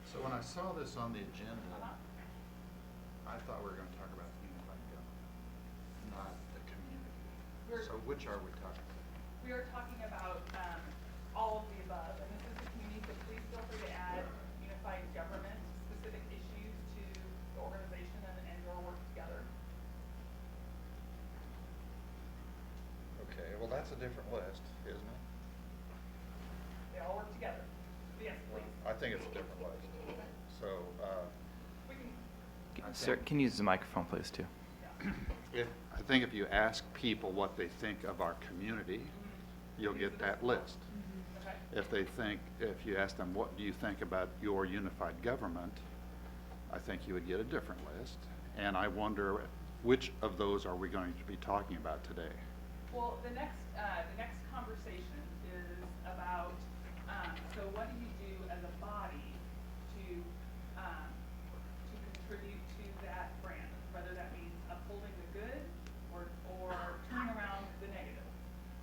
So when I saw this on the agenda, I thought we were going to talk about the unified government, not the community. So which are we talking about? We are talking about all of the above, and this is the community, so please feel free to add unified government, specific issues to the organization and your work together. Okay, well, that's a different list, isn't it? They all work together. Yes, please. I think it's a different list. So, We can, Sir, can you use the microphone, please, too? I think if you ask people what they think of our community, you'll get that list. okay. If you ask them, what do you think about your unified government, I think you would get a different list. And I wonder which of those are we going to be talking about today? Well, the next conversation is about, so what do you do as a body to contribute to that brand, whether that means upholding the good or turning around the negative.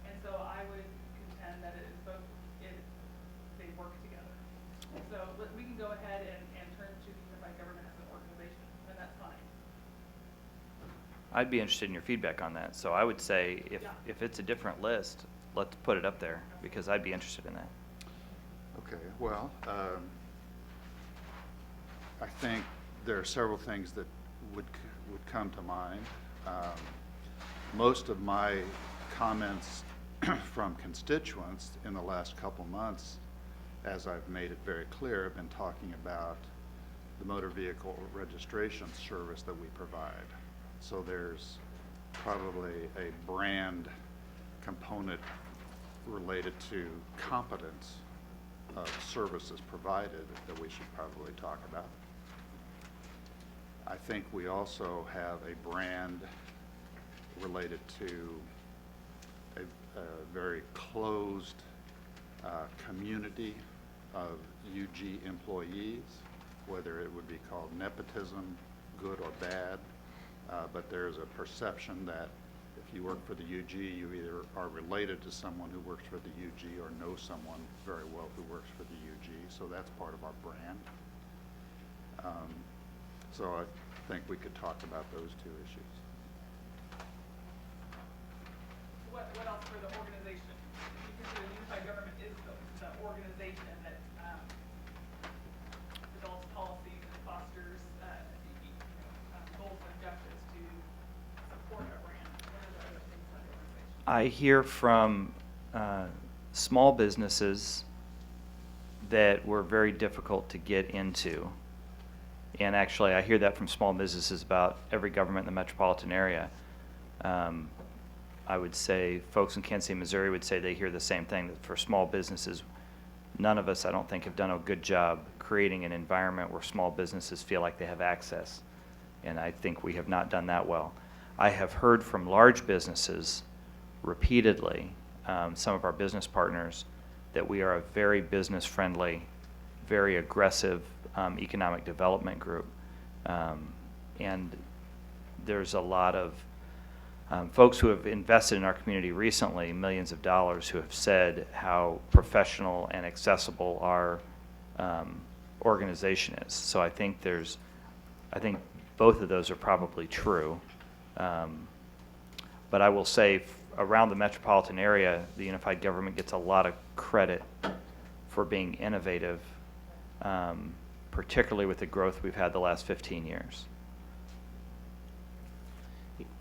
And so I would contend that it is both, they work together. So we can go ahead and turn to the unified government as an organization, and that's fine. I'd be interested in your feedback on that. So I would say if it's a different list, let's put it up there because I'd be interested in that. Okay, well, I think there are several things that would come to mind. Most of my comments from constituents in the last couple months, as I've made it very clear, have been talking about the motor vehicle registration service that we provide. So there's probably a brand component related to competence of services provided that we should probably talk about. I think we also have a brand related to a very closed community of UG employees, whether it would be called nepotism, good or bad, but there's a perception that if you work for the UG, you either are related to someone who works for the UG or know someone very well who works for the UG, so that's part of our brand. So I think we could talk about those two issues. What else for the organization? You consider the unified government is the organization that develops policies and fosters goals and objectives to support our brand. What are the other things like organization? I hear from small businesses that were very difficult to get into. And actually, I hear that from small businesses about every government in the metropolitan area. I would say folks in Kansas City, Missouri would say they hear the same thing, that for small businesses, none of us, I don't think, have done a good job creating an environment where small businesses feel like they have access. And I think we have not done that well. I have heard from large businesses repeatedly, some of our business partners, that we are a very business-friendly, very aggressive economic development group. And there's a lot of folks who have invested in our community recently, millions of dollars, who have said how professional and accessible our organization is. So I think both of those are probably true. But I will say around the metropolitan area, the unified government gets a lot of credit for being innovative, particularly with the growth we've had the last 15 years.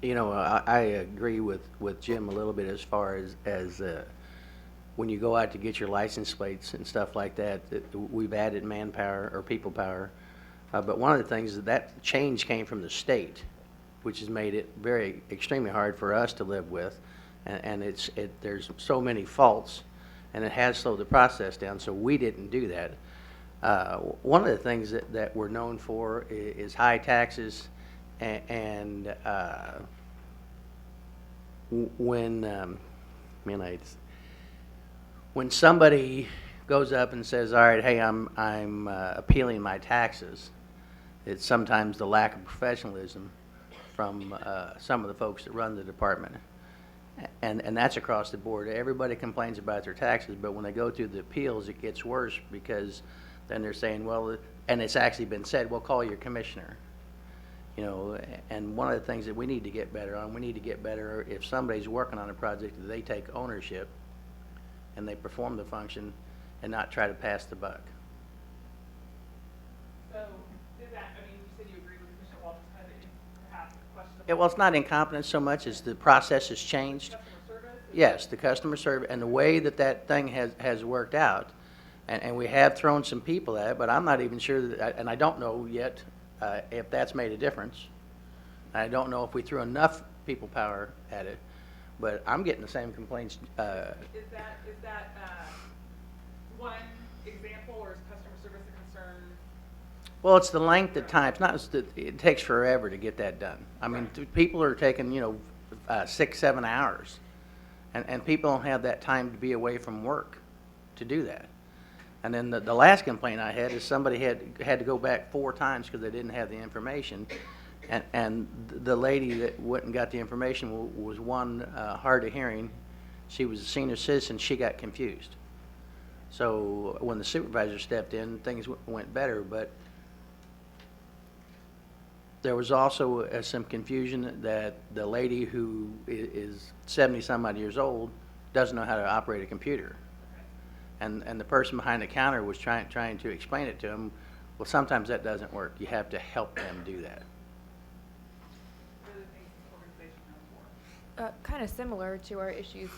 You know, I agree with Jim a little bit as far as when you go out to get your license plates and stuff like that, we've added manpower or people power. But one of the things that change came from the state, which has made it very extremely hard for us to live with. And there's so many faults, and it has slowed the process down, so we didn't do that. One of the things that we're known for is high taxes, and when somebody goes up and says, all right, hey, I'm appealing my taxes, it's sometimes the lack of professionalism from some of the folks that run the department. And that's across the board. Everybody complains about their taxes, but when they go through the appeals, it gets worse, because then they're saying, well, and it's actually been said, well, call your commissioner. You know, and one of the things that we need to get better on, we need to get better if somebody's working on a project, that they take ownership and they perform the function and not try to pass the buck. So, you said you agreed with Commissioner Walters, kind of perhaps questionable. Well, it's not incompetence so much as the process has changed. Customer service? Yes, the customer service and the way that thing has worked out. And we have thrown some people at it, but I'm not even sure that, and I don't know yet if that's made a difference. I don't know if we threw enough people power at it, but I'm getting the same complaints. Is that one example, or is customer service a concern? Well, it's the length of time. It's not. It takes forever to get that done. I mean, people are taking 6, 7 hours, and people don't have that time to be away from work to do that. And then the last complaint I had is somebody had to go back 4 times because they didn't have the information, and the lady that went and got the information was one hard of hearing. She was a senior citizen. She got confused. So when the supervisor stepped in, things went better, but there was also some confusion that the lady who is 70-some-odd years old doesn't know how to operate a computer. And the person behind the counter was trying to explain it to him. Well, sometimes that doesn't work. You have to help them do that. What are the things this organization known for? Kind of similar to our issues,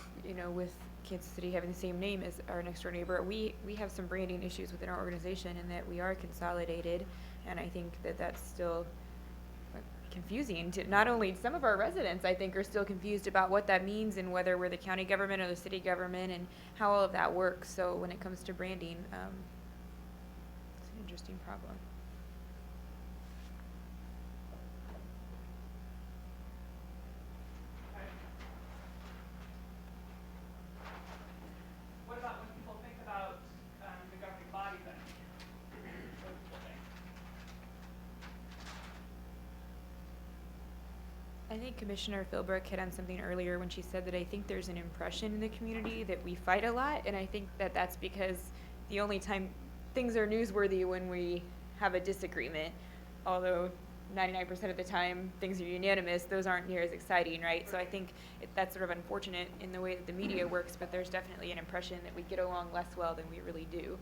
with Kansas City having the same name as our next door neighbor. We have some branding issues within our organization in that we are consolidated, and I think that that's still confusing to not only some of our residents. I think are still confused about what that means and whether we're the county government or the city government and how all of that works. So when it comes to branding, it's an interesting problem. What about when people think about the governing body then? What do people think? I think Commissioner Philbrook hit on something earlier when she said that I think there's an impression in the community that we fight a lot, and I think that that's because the only time things are newsworthy when we have a disagreement, although 99% of the time things are unanimous, those aren't near as exciting, right? So I think that's sort of unfortunate in the way that the media works, but there's definitely an impression that we get along less well than we really do.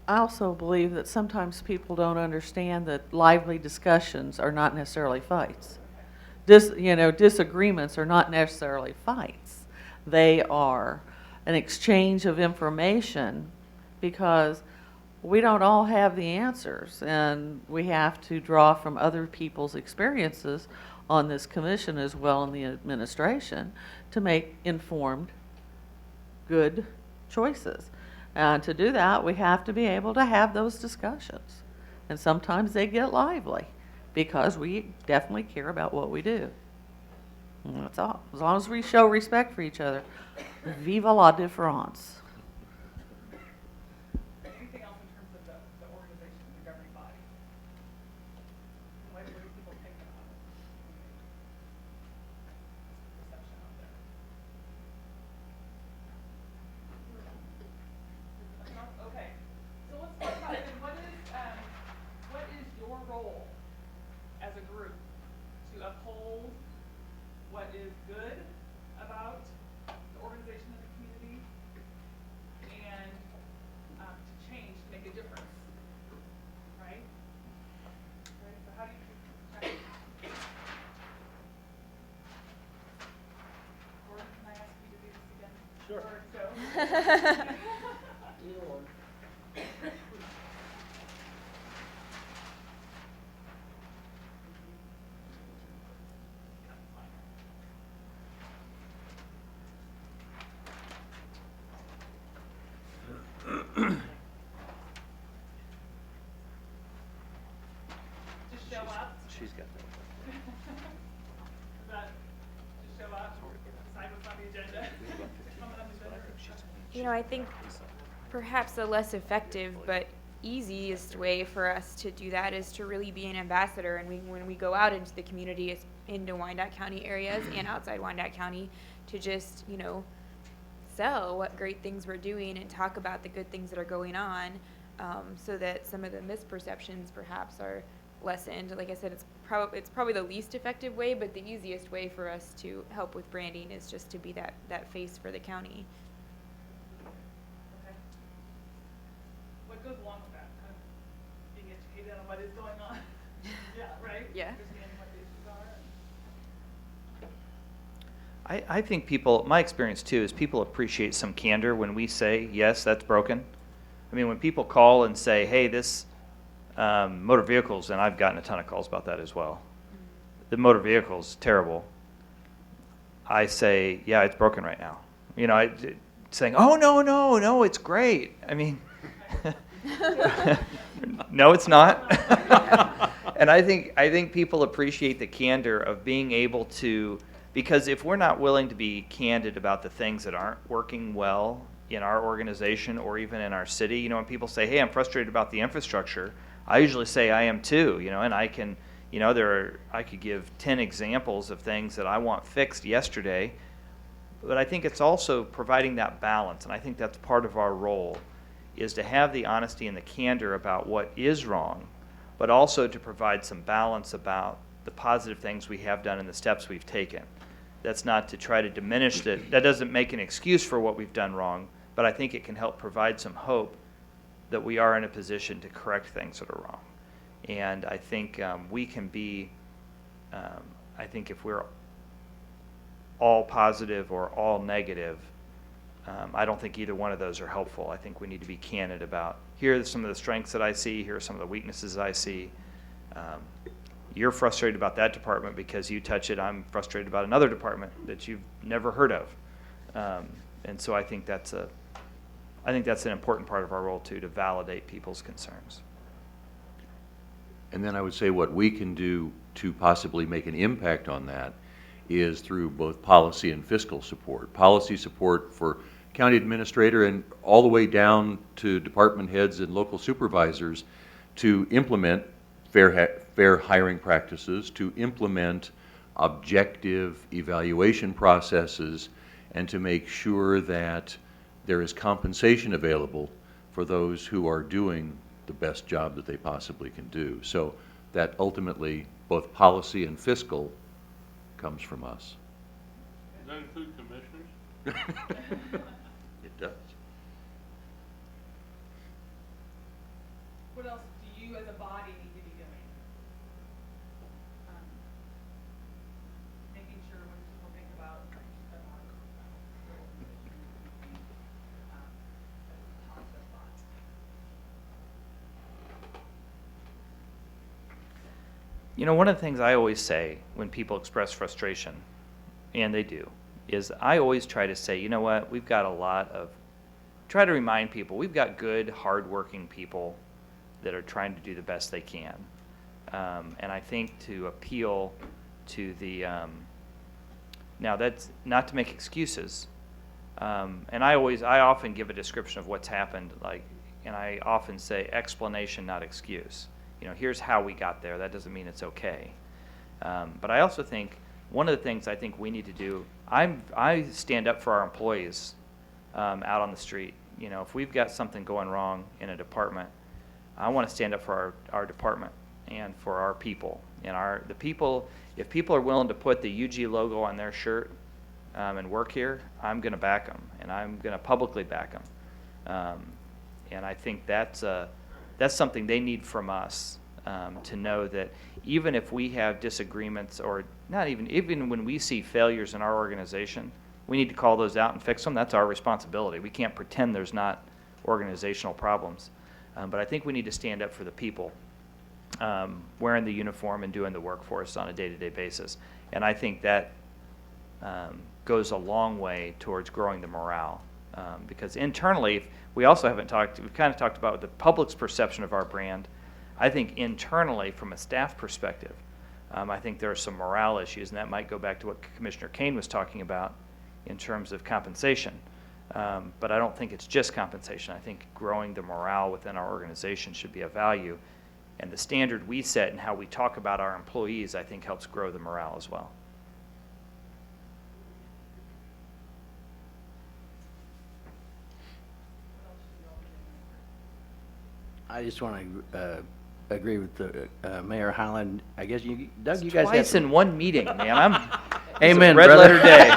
I also believe that sometimes people don't understand that lively discussions are not necessarily fights. Disagreements are not necessarily fights. They are an exchange of information, because we don't all have the answers, and we have to draw from other people's experiences on this commission as well in the administration to make informed, good choices. And to do that, we have to be able to have those discussions. And sometimes they get lively because we definitely care about what we do. And that's all. As long as we show respect for each other. Vive la différence. Anything else in terms of the organization, the governing body? What do people think about it? Perception out there. Okay, so let's talk about it. What is your role as a group to uphold what is good about the organization of the community and to change, to make a difference, right? Right, so how do you, Gordon, can I ask you to do this again? Sure. Or Joe? Just show up? She's got that. Is that, just show up, decide what's on the agenda? Comment on the agenda? You know, I think perhaps the less effective but easiest way for us to do that is to really be an ambassador. And when we go out into the community, into Wyandotte County areas and outside Wyandotte County, to just, you know, sell what great things we're doing and talk about the good things that are going on, so that some of the misperceptions perhaps are lessened. Like I said, it's probably the least effective way, but the easiest way for us to help with branding is just to be that face for the county. Okay. What goes along with that? Kind of being educated on what is going on? Yeah, right? Yeah. Understanding what the issues are. I think people, my experience too, is people appreciate some candor when we say, yes, that's broken. I mean, when people call and say, hey, this motor vehicles, and I've gotten a ton of calls about that as well. The motor vehicle's terrible. I say, yeah, it's broken right now. You know, saying, oh, no, it's great. I mean, no, it's not. And I think people appreciate the candor of being able to, because if we're not willing to be candid about the things that aren't working well in our organization or even in our city, you know, when people say, hey, I'm frustrated about the infrastructure, I usually say I am too, you know, and I can, you know, I could give 10 examples of things that I want fixed yesterday, but I think it's also providing that balance, and I think that's part of our role, is to have the honesty and the candor about what is wrong, but also to provide some balance about the positive things we have done and the steps we've taken. That's not to try to diminish that. That doesn't make an excuse for what we've done wrong, but I think it can help provide some hope that we are in a position to correct things that are wrong. And I think we can be, I think if we're all positive or all negative, I don't think either one of those are helpful. I think we need to be candid about, here are some of the strengths that I see, here are some of the weaknesses I see. You're frustrated about that department because you touch it. I'm frustrated about another department that you've never heard of. And so I think that's an important part of our role too, to validate people's concerns. And then I would say what we can do to possibly make an impact on that is through both policy and fiscal support. Policy support for county administrator and all the way down to department heads and local supervisors to implement fair hiring practices, to implement objective evaluation processes, and to make sure that there is compensation available for those who are doing the best job that they possibly can do. So that ultimately, both policy and fiscal comes from us. Does that include commissioners? It does. What else do you as a body need to be doing? Making sure when people think about You know, one of the things I always say when people express frustration, and they do, is I always try to say, you know what, we've got a lot of, try to remind people, we've got good, hardworking people that are trying to do the best they can. And I think to appeal to the, now that's not to make excuses, and I often give a description of what's happened, like, and I often say explanation, not excuse. You know, here's how we got there. That doesn't mean it's okay. But I also think one of the things I think we need to do, I stand up for our employees out on the street. You know, if we've got something going wrong in a department, I want to stand up for our department and for our people. And the people, if people are willing to put the UG logo on their shirt and work here, I'm going to back them, and I'm going to publicly back them. And I think that's something they need from us, to know that even if we have disagreements, or not even when we see failures in our organization, we need to call those out and fix them. That's our responsibility. We can't pretend there's not organizational problems. But I think we need to stand up for the people wearing the uniform and doing the work for us on a day-to-day basis. And I think that goes a long way towards growing the morale. Because internally, we've kind of talked about the public's perception of our brand. I think internally, from a staff perspective, I think there are some morale issues, and that might go back to what Commissioner Kane was talking about in terms of compensation. But I don't think it's just compensation. I think growing the morale within our organization should be a value. And the standard we set and how we talk about our employees, I think, helps grow the morale as well. I just want to agree with Mayor Holland. I guess Doug, you guys have Twice some... in one meeting, man. Amen, red brother. letter day.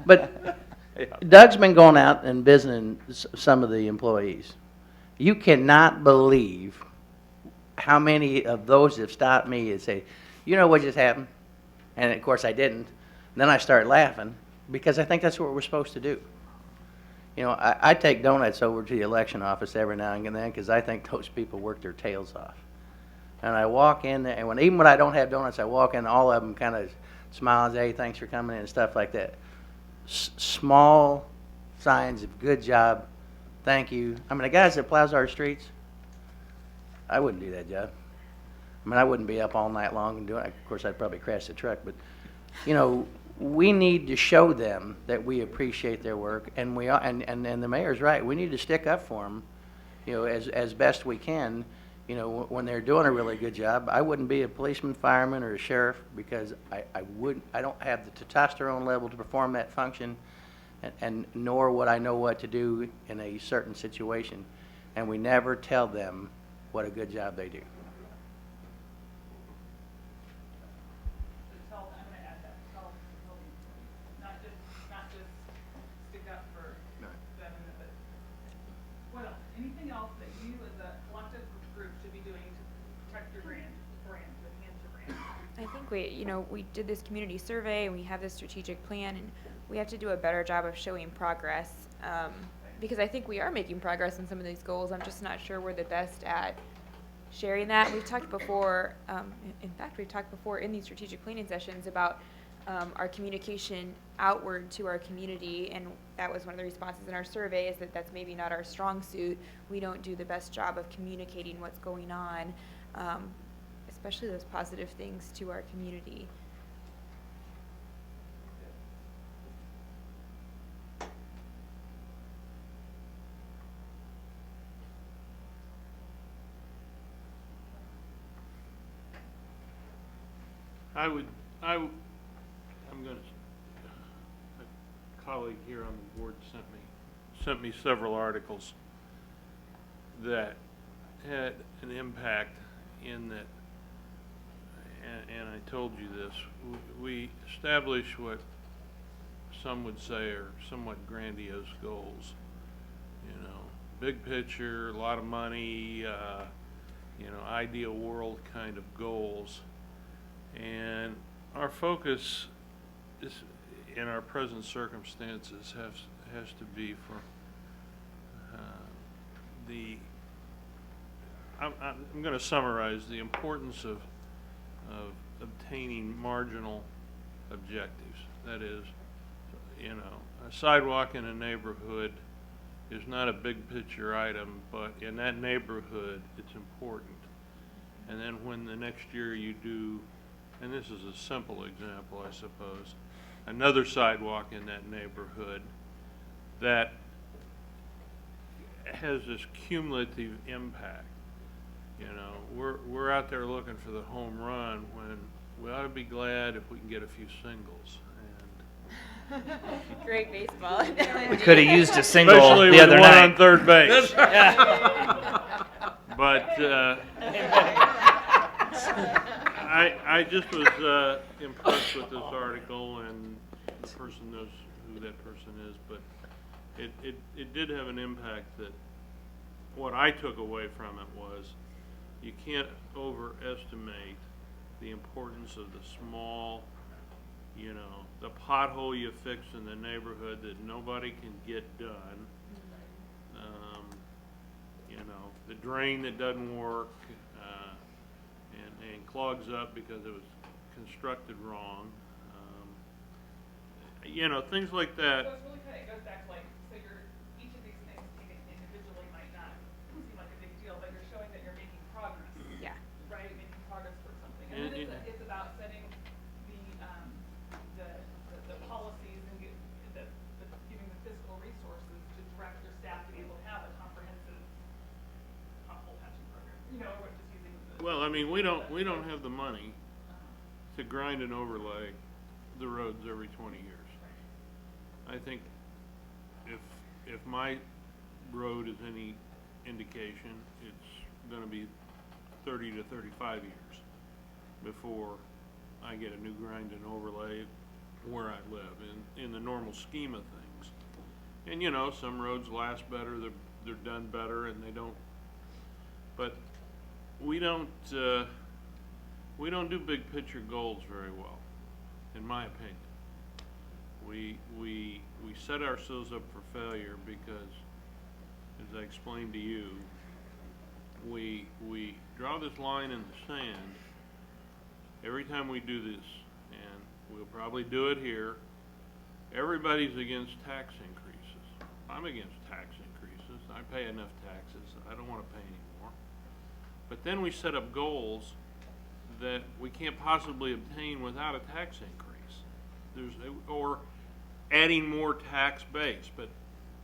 But Doug's been going out and visiting some of the employees. You cannot believe how many of those have stopped me and say, you know what just happened? And of course I didn't. And then I start laughing because I think that's what we're supposed to do. You know, I take donuts over to the election office every now and then because I think those people work their tails off. And I walk in there, and even when I don't have donuts, I walk in, all of them kind of smile and say, hey, thanks for coming in, and stuff like that. Small signs of good job, thank you. I mean, the guys that plows our streets, I wouldn't do that job. I mean, I wouldn't be up all night long and doing it. Of course, I'd probably crash the truck, but, you know, we need to show them that we appreciate their work, and and the mayor's right. We need to stick up for them, you know, as best we can. You know, when they're doing a really good job. I wouldn't be a policeman, fireman, or a sheriff because I don't have the testosterone level to perform that function, and nor would I know what to do in a certain situation. And we never tell them what a good job they do. Anything else that you as a collective group should be doing to protect your brand, to enhance your brand? I think we did this community survey and we have this strategic plan, and we have to do a better job of showing progress, because I think we are making progress in some of these goals. I'm just not sure we're the best at sharing that. We've talked before, in fact, we've talked before in these strategic planning sessions about our communication outward to our community, and that was one of the responses in our survey, is that that's maybe not our strong suit. We don't do the best job of communicating what's going on, especially those positive things to our community. I'm going to, a colleague here on the board sent me several articles that had an impact in that, and I told you this, we establish what some would say are somewhat grandiose goals. You know, big picture, a lot of money, ideal world kind of goals. And our focus is, in our present circumstances, has to be for the I'm going to summarize the importance of obtaining marginal objectives. That is, you know, a sidewalk in a neighborhood is not a big picture item, but in that neighborhood, it's important. And then when the next year you do, and this is a simple example, I suppose, another sidewalk in that neighborhood that has this cumulative impact. You know, we're out there looking for the home run when we ought to be glad if we can get a few singles. Great baseball. We could have used a single Especially the with other one night. on third base. But I just was impressed with this article, and the person knows who that person is, but it did have an impact that what I took away from it was you can't overestimate the importance of the small, you know, the pothole you fix in the neighborhood that nobody can get done. You know, the drain that doesn't work and clogs up because it was constructed wrong. You know, things like So that. it's really kind of, it goes back to like, so you're, each of these things taken individually might not seem like a big deal, but you're showing that you're making progress. Yeah. Right, making progress towards something. And then it's about setting the policies and giving the fiscal resources to direct your staff to be able to have a comprehensive pothole patching program. You know, or just using the. Well, I mean, we don't have the money to grind and overlay the roads every 20 years. I think if my road is any indication, it's going to be 30 to 35 years before I get a new grind and overlay where I live in the normal scheme of things. And you know, some roads last better, they're done better, and they don't. But we don't do big picture goals very well, in my opinion. We set ourselves up for failure because, as I explained to you, we draw this line in the sand every time we do this, and we'll probably do it here. Everybody's against tax increases. I'm against tax increases. I pay enough taxes. I don't want to pay any more. But then we set up goals that we can't possibly obtain without a tax increase. Or adding more tax base. But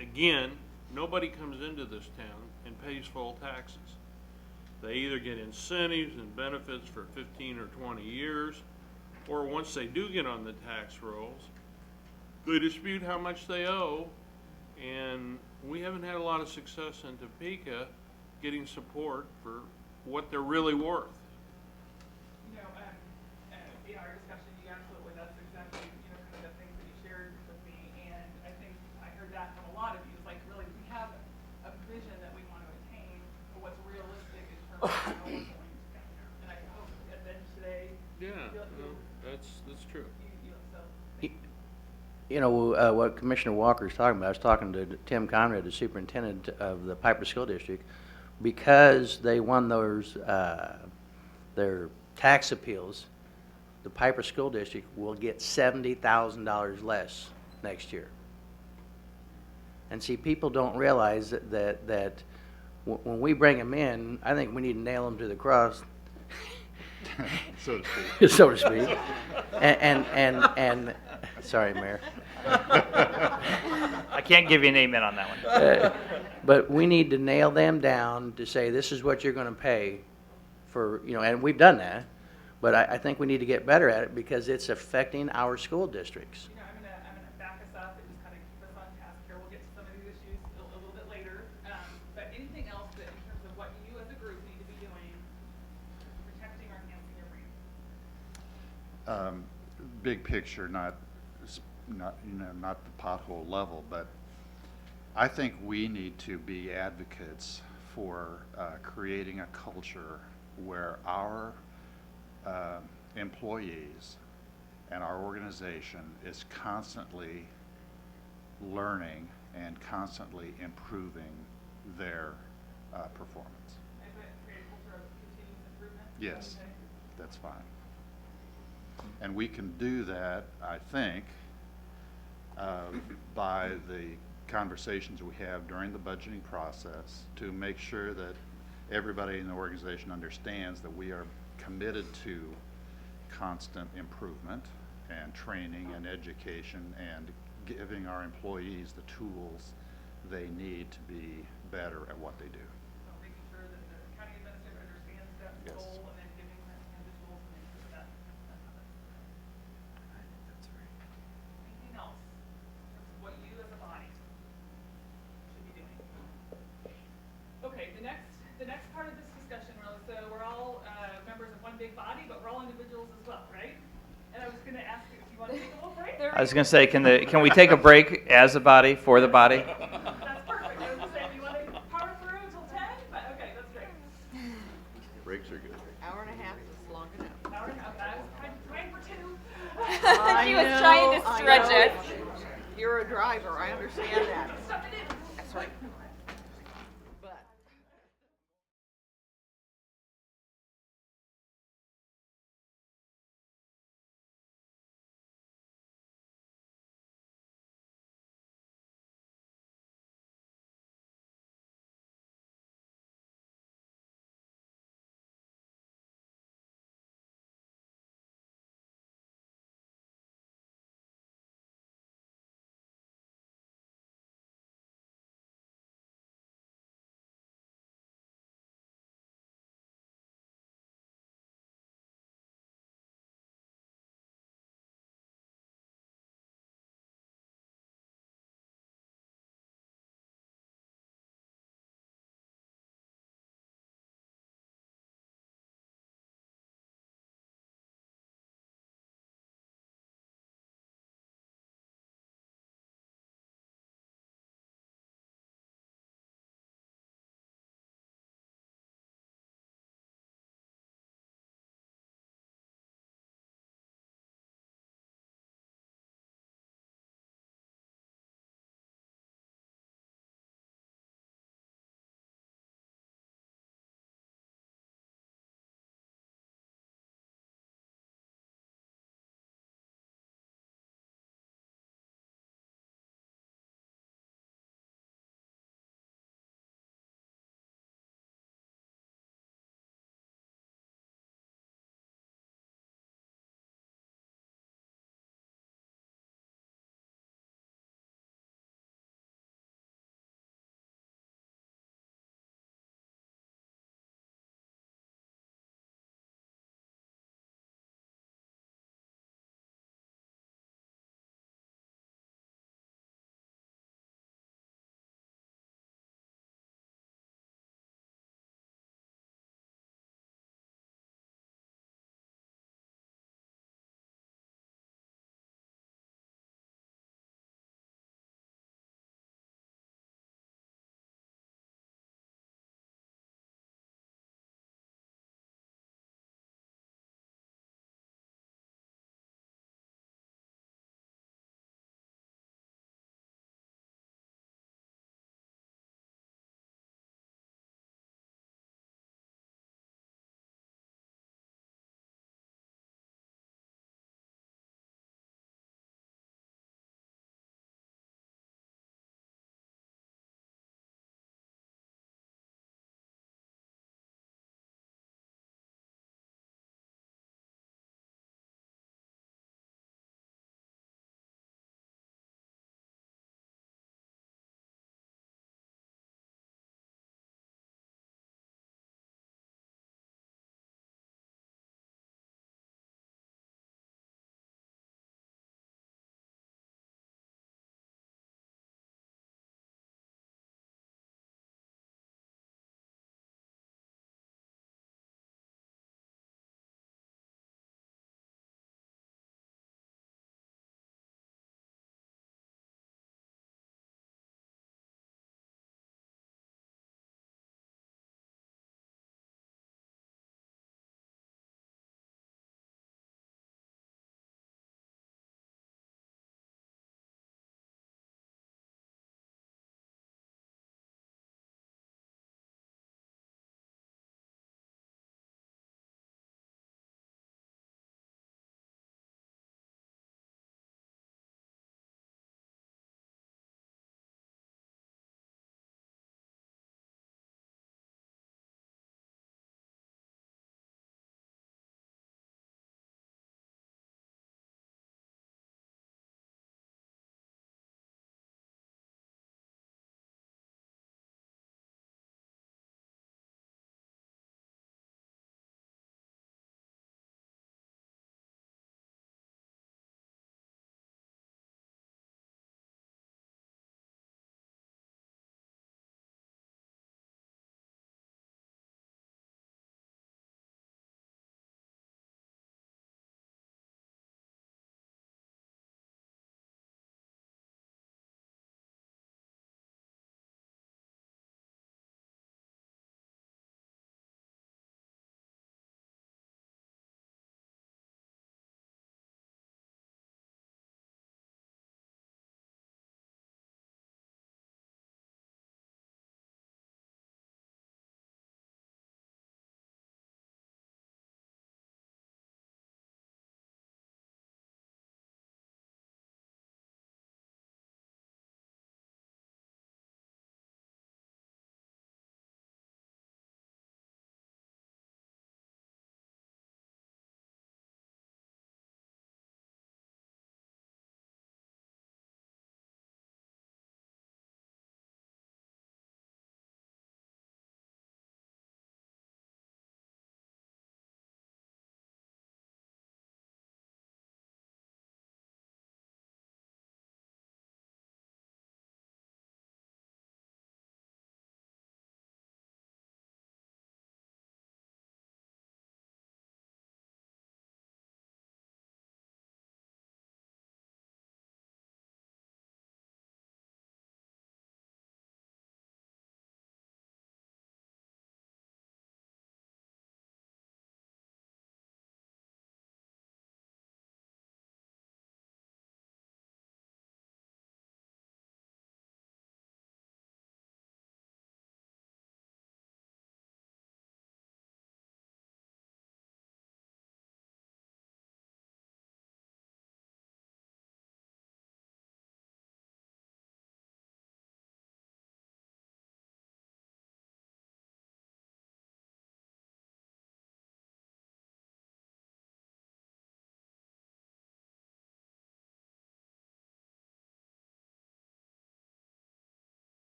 again, nobody comes into this town and pays full taxes. They either get incentives and benefits for 15 or 20 years, or once they do get on the tax rolls, they dispute how much they owe, and we haven't had a lot of success in Topeka getting support for what they're really worth. You know, in our discussion, you absolutely, that's exactly, you know, kind of the things that you shared with me, and I think I heard that from a lot of you. It's like, really, we have a vision that we want to attain, but what's realistic in terms of how we're going to get there. And I hope at the end of today, That's true. so. You know, what Commissioner Walker's talking about, I was talking to Tim Conrad, the superintendent of the Piper School District, because they won those, their tax appeals, the Piper School District will get $70,000 less next year. And see, people don't realize that when we bring them in, I think we need to nail them to the cross, So to speak. so to speak. And sorry, Mayor. I can't give you an amen on that one. But we need to nail them down to say, this is what you're going to pay for, you know, and we've done that. But I think we need to get better at it because it's affecting our school districts. You know, I'm gonna back us up and just kind of keep us on task here. We'll get to some of these issues a little bit later. But anything else that in terms of what you as a group need to be doing, protecting or enhancing your brand? Big picture, not the pothole level, but I think we need to be advocates for creating a culture where our employees and our organization is constantly learning and constantly improving their performance. As it creates Yes, that's fine. And we can do that, I think, by the conversations we have during the budgeting process to make sure that everybody in the organization understands that we are committed to constant improvement and training and education and giving our employees the tools they need to be better at what they do. So making sure that the county administrator understands that Yes. goal and then giving them the tools to make sure that happens. Anything else? This is what you as a body should be doing. Okay, the next part of this discussion, so we're all members of one big body, but we're all individuals as well, right? And I was going to ask you if you want to take a little break. I was going to say, can we take a break as a body, for the body? That's perfect. I was just saying, you want to power through until 10? But okay, that's great. Breaks are good. Hour and a half is long enough. Hour and a half. I was trying for 2. She was trying to stretch it. You're a driver, I understand that. Stuff it in. That's right.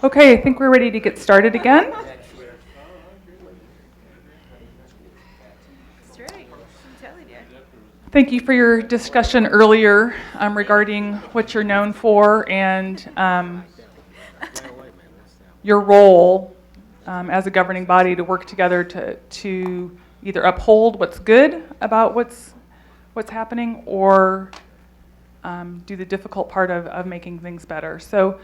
Okay, I think we're ready to get started again. Thank you for your discussion earlier regarding what you're known for and your role as a governing body to work together to either uphold what's good about what's happening or do the difficult part of making things better. So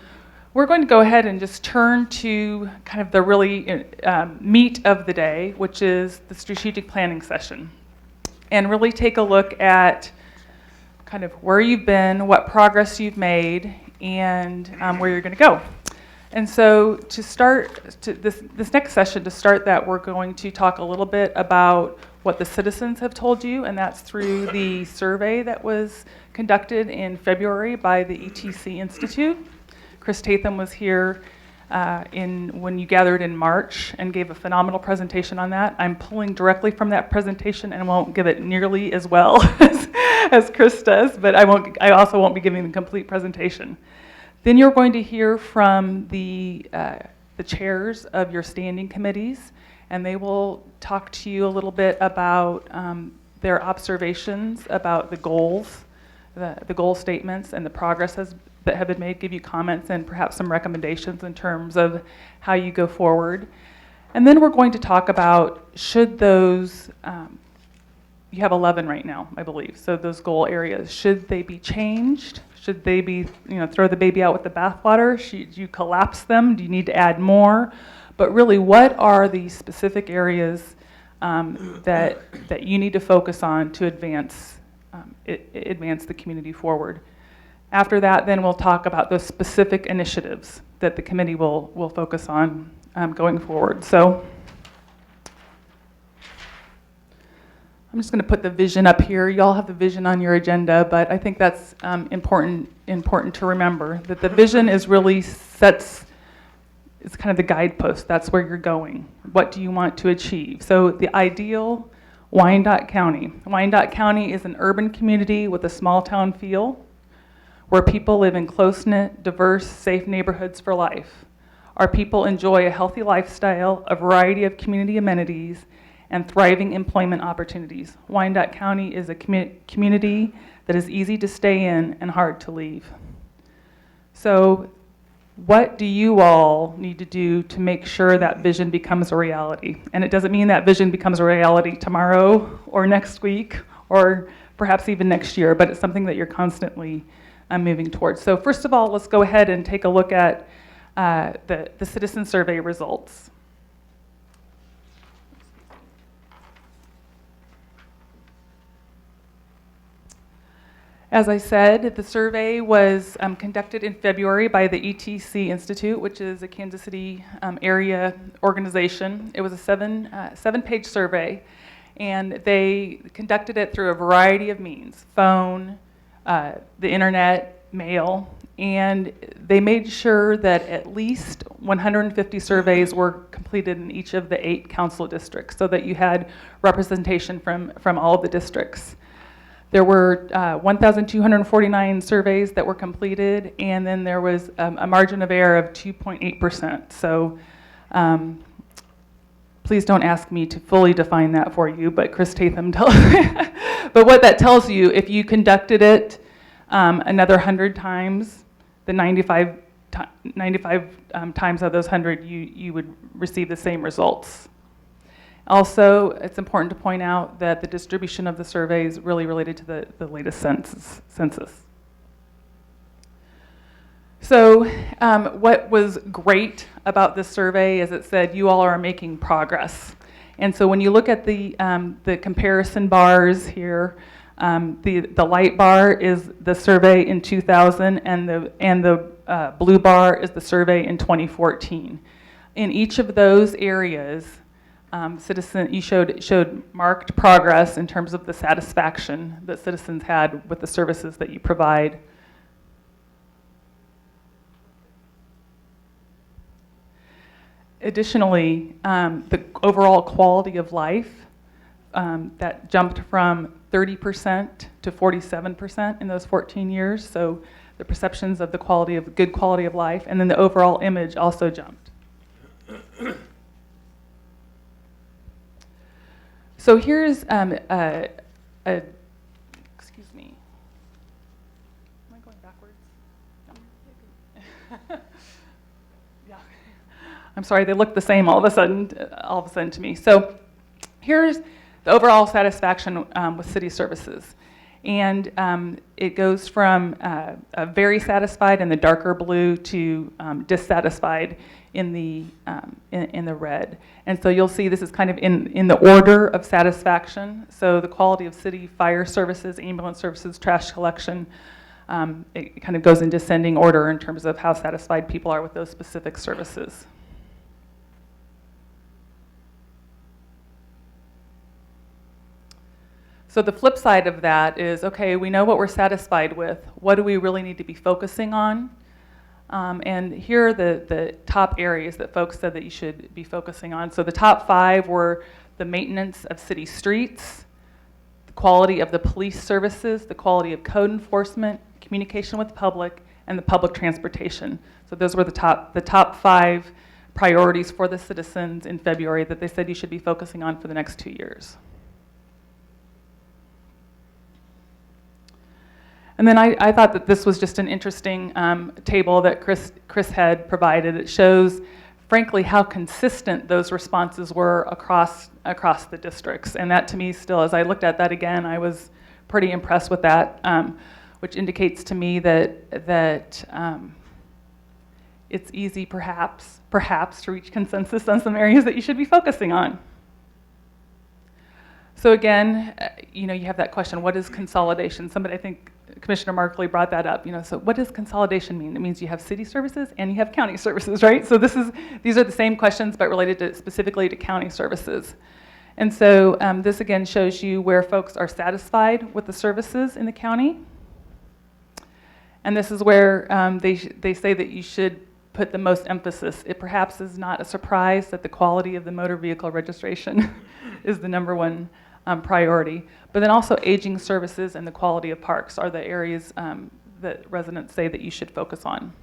we're going to go ahead and just turn to kind of the really meat of the day, which is the strategic planning session, and really take a look at kind of where you've been, what progress you've made, and where you're going to go. And so to start this next session, to start that, we're going to talk a little bit about what the citizens have told you, and that's through the survey that was conducted in February by the ETC Institute. Chris Tatham was here when you gathered in March and gave a phenomenal presentation on that. I'm pulling directly from that presentation and won't give it nearly as well as Chris does, but I also won't be giving the complete presentation. Then you're going to hear from the chairs of your standing committees, and they will talk to you a little bit about their observations about the goals, the goal statements, and the progress that have been made, give you comments and perhaps some recommendations in terms of how you go forward. And then we're going to talk about should those, you have 11 right now, I believe, so those goal areas, should they be changed? Should they be, throw the baby out with the bathwater? Should you collapse them? Do you need to add more? But really, what are the specific areas that you need to focus on to advance the community forward? After that, then we'll talk about those specific initiatives that the committee will focus on going forward. So I'm just going to put the vision up here. You all have the vision on your agenda, but I think that's important to remember that the vision is really it's kind of the guidepost. That's where you're going. What do you want to achieve? So the ideal Wyandotte County. Wyandotte County is an urban community with a small town feel, where people live in close-knit, diverse, safe neighborhoods for life. Our people enjoy a healthy lifestyle, a variety of community amenities, and thriving employment opportunities. Wyandotte County is a community that is easy to stay in and hard to leave. So what do you all need to do to make sure that vision becomes a reality? And it doesn't mean that vision becomes a reality tomorrow or next week or perhaps even next year, but it's something that you're constantly moving towards. So first of all, let's go ahead and take a look at the citizen survey results. As I said, the survey was conducted in February by the ETC Institute, which is a Kansas City area organization. It was a seven-page survey, and they conducted it through a variety of means: phone, the internet, mail, and they made sure that at least 150 surveys were completed in each of the 8 council districts, so that you had representation from all of the districts. There were 1,249 surveys that were completed, and then there was a margin of error of 2.8%. So please don't ask me to fully define that for you, but Chris Tatham tells But what that tells you, if you conducted it another 100 times, the 95 times of those 100, you would receive the same results. Also, it's important to point out that the distribution of the survey is really related to the latest census. So what was great about this survey is it said you all are making progress. And so when you look at the comparison bars here, the light bar is the survey in 2000, and the blue bar is the survey in 2014. In each of those areas, you showed marked progress in terms of the satisfaction that citizens had with the services that you provide. Additionally, the overall quality of life that jumped from 30% to 47% in those 14 years. So the perceptions of the good quality of life, and then the overall image also jumped. So here's excuse me. Am I going backwards? No. Yeah. I'm sorry, they look the same all of a sudden to me. So here's the overall satisfaction with city services. And it goes from very satisfied in the darker blue to dissatisfied in the red. And so you'll see this is kind of in the order of satisfaction. So the quality of city fire services, ambulance services, trash collection, it kind of goes in descending order in terms of how satisfied people are with those specific services. So the flip side of that is, okay, we know what we're satisfied with. What do we really need to be focusing on? And here are the top areas that folks said that you should be focusing on. So the top 5 were the maintenance of city streets, the quality of the police services, the quality of code enforcement, communication with the public, and the public transportation. So those were the top 5 priorities for the citizens in February that they said you should be focusing on for the next 2 years. And then I thought that this was just an interesting table that Chris had provided. It shows, frankly, how consistent those responses were across the districts. And that, to me, still, as I looked at that again, I was pretty impressed with that, which indicates to me that it's easy, perhaps, to reach consensus on some areas that you should be focusing on. So again, you have that question: what is consolidation? Somebody, I think, Commissioner Markley brought that up. So what does consolidation mean? It means you have city services and you have county services, right? So these are the same questions, but related specifically to county services. And so this again shows you where folks are satisfied with the services in the county. And this is where they say that you should put the most emphasis. It perhaps is not a surprise that the quality of the motor vehicle registration is the #1 priority. But then also aging services and the quality of parks are the areas that residents say that you should focus on.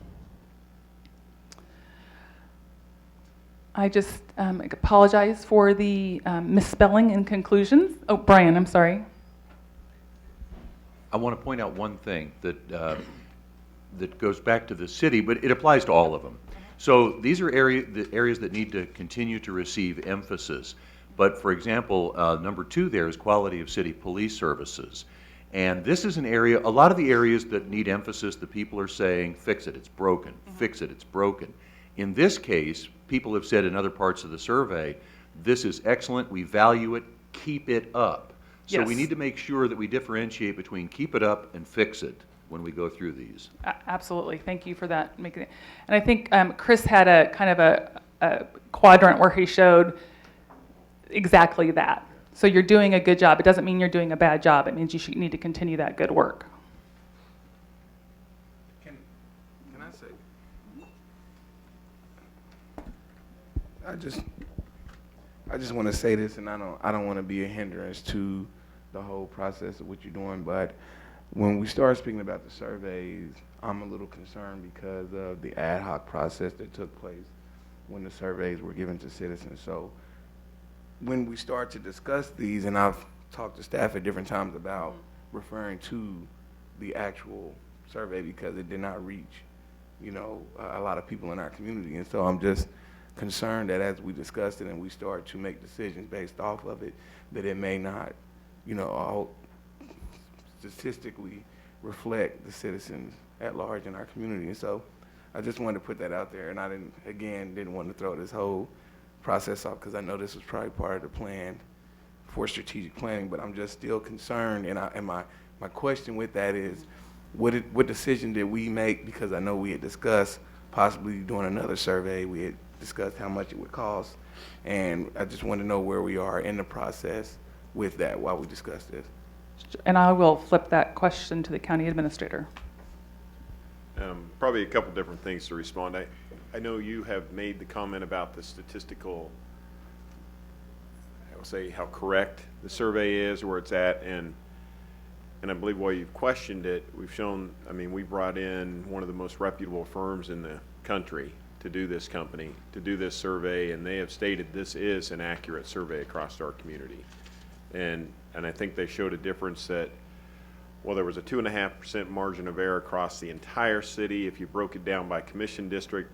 I just apologize for the misspelling in conclusions. Oh, Brian, I'm sorry. I want to point out one thing that goes back to the city, but it applies to all of them. So these are the areas that need to continue to receive emphasis. But for example, #2 there is quality of city police services. And this is an area, a lot of the areas that need emphasis, the people are saying, fix it, it's broken, fix it, it's broken. In this case, people have said in other parts of the survey, this is excellent, we value it, keep it up. So Yes. we need to make sure that we differentiate between keep it up and fix it when we go through these. Absolutely, thank you for that. And I think Chris had a kind of a quadrant where he showed exactly that. So you're doing a good job. It doesn't mean you're doing a bad job. It means you need to continue that good work. Can I say? I just want to say this, and I don't want to be a hindrance to the whole process of what you're doing, but when we start speaking about the surveys, I'm a little concerned because of the ad hoc process that took place when the surveys were given to citizens. So when we start to discuss these, and I've talked to staff at different times about referring to the actual survey because it did not reach, a lot of people in our community. And so I'm just concerned that as we discuss it and we start to make decisions based off of it, that it may not, all statistically reflect the citizens at large in our community. And so I just wanted to put that out there, and I didn't want to throw this whole process off because I know this was probably part of the plan for strategic planning, but I'm just still concerned, and my question with that is, what decision did we make? Because I know we had discussed possibly doing another survey. We had discussed how much it would cost, and I just want to know where we are in the process with that while we discuss this. And I will flip that question to the county administrator. Probably a couple different things to respond. I know you have made the comment about the statistical, say how correct the survey is, where it's at, and I believe while you've questioned it, we've shown, I mean, we brought in one of the most reputable firms in the country to do this survey, and they have stated this is an accurate survey across our community. And I think they showed a difference that, well, there was a 2.5% margin of error across the entire city. If you broke it down by commission district,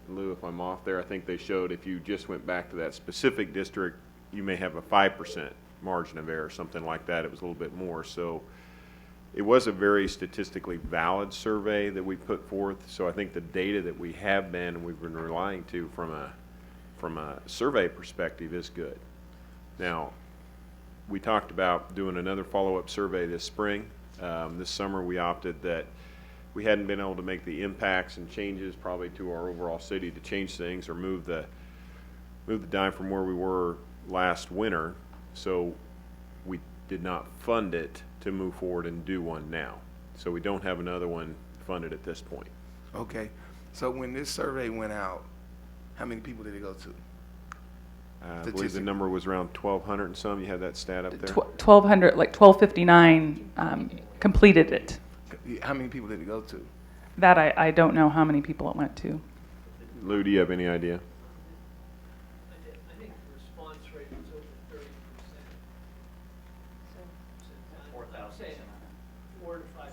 Lou, if I'm off there, I think they showed if you just went back to that specific district, you may have a 5% margin of error, something like that. It was a little bit more. So it was a very statistically valid survey that we put forth. So I think the data that we have been and we've been relying to from a survey perspective is good. Now, we talked about doing another follow-up survey this spring. This summer we opted that we hadn't been able to make the impacts and changes probably to our overall city to change things or move the dime from where we were last winter. So we did not fund it to move forward and do one now. So we don't have another one funded at this point. Okay. So when this survey went out, how many people did it go to? I believe the number was around 1,200 and some. You have that stat up there? 1,200, like 1,259 completed it. How many people did it go to? That I don't know how many people it went to. Lou, do you have any idea? I think the response rate was over 30%. 4,000.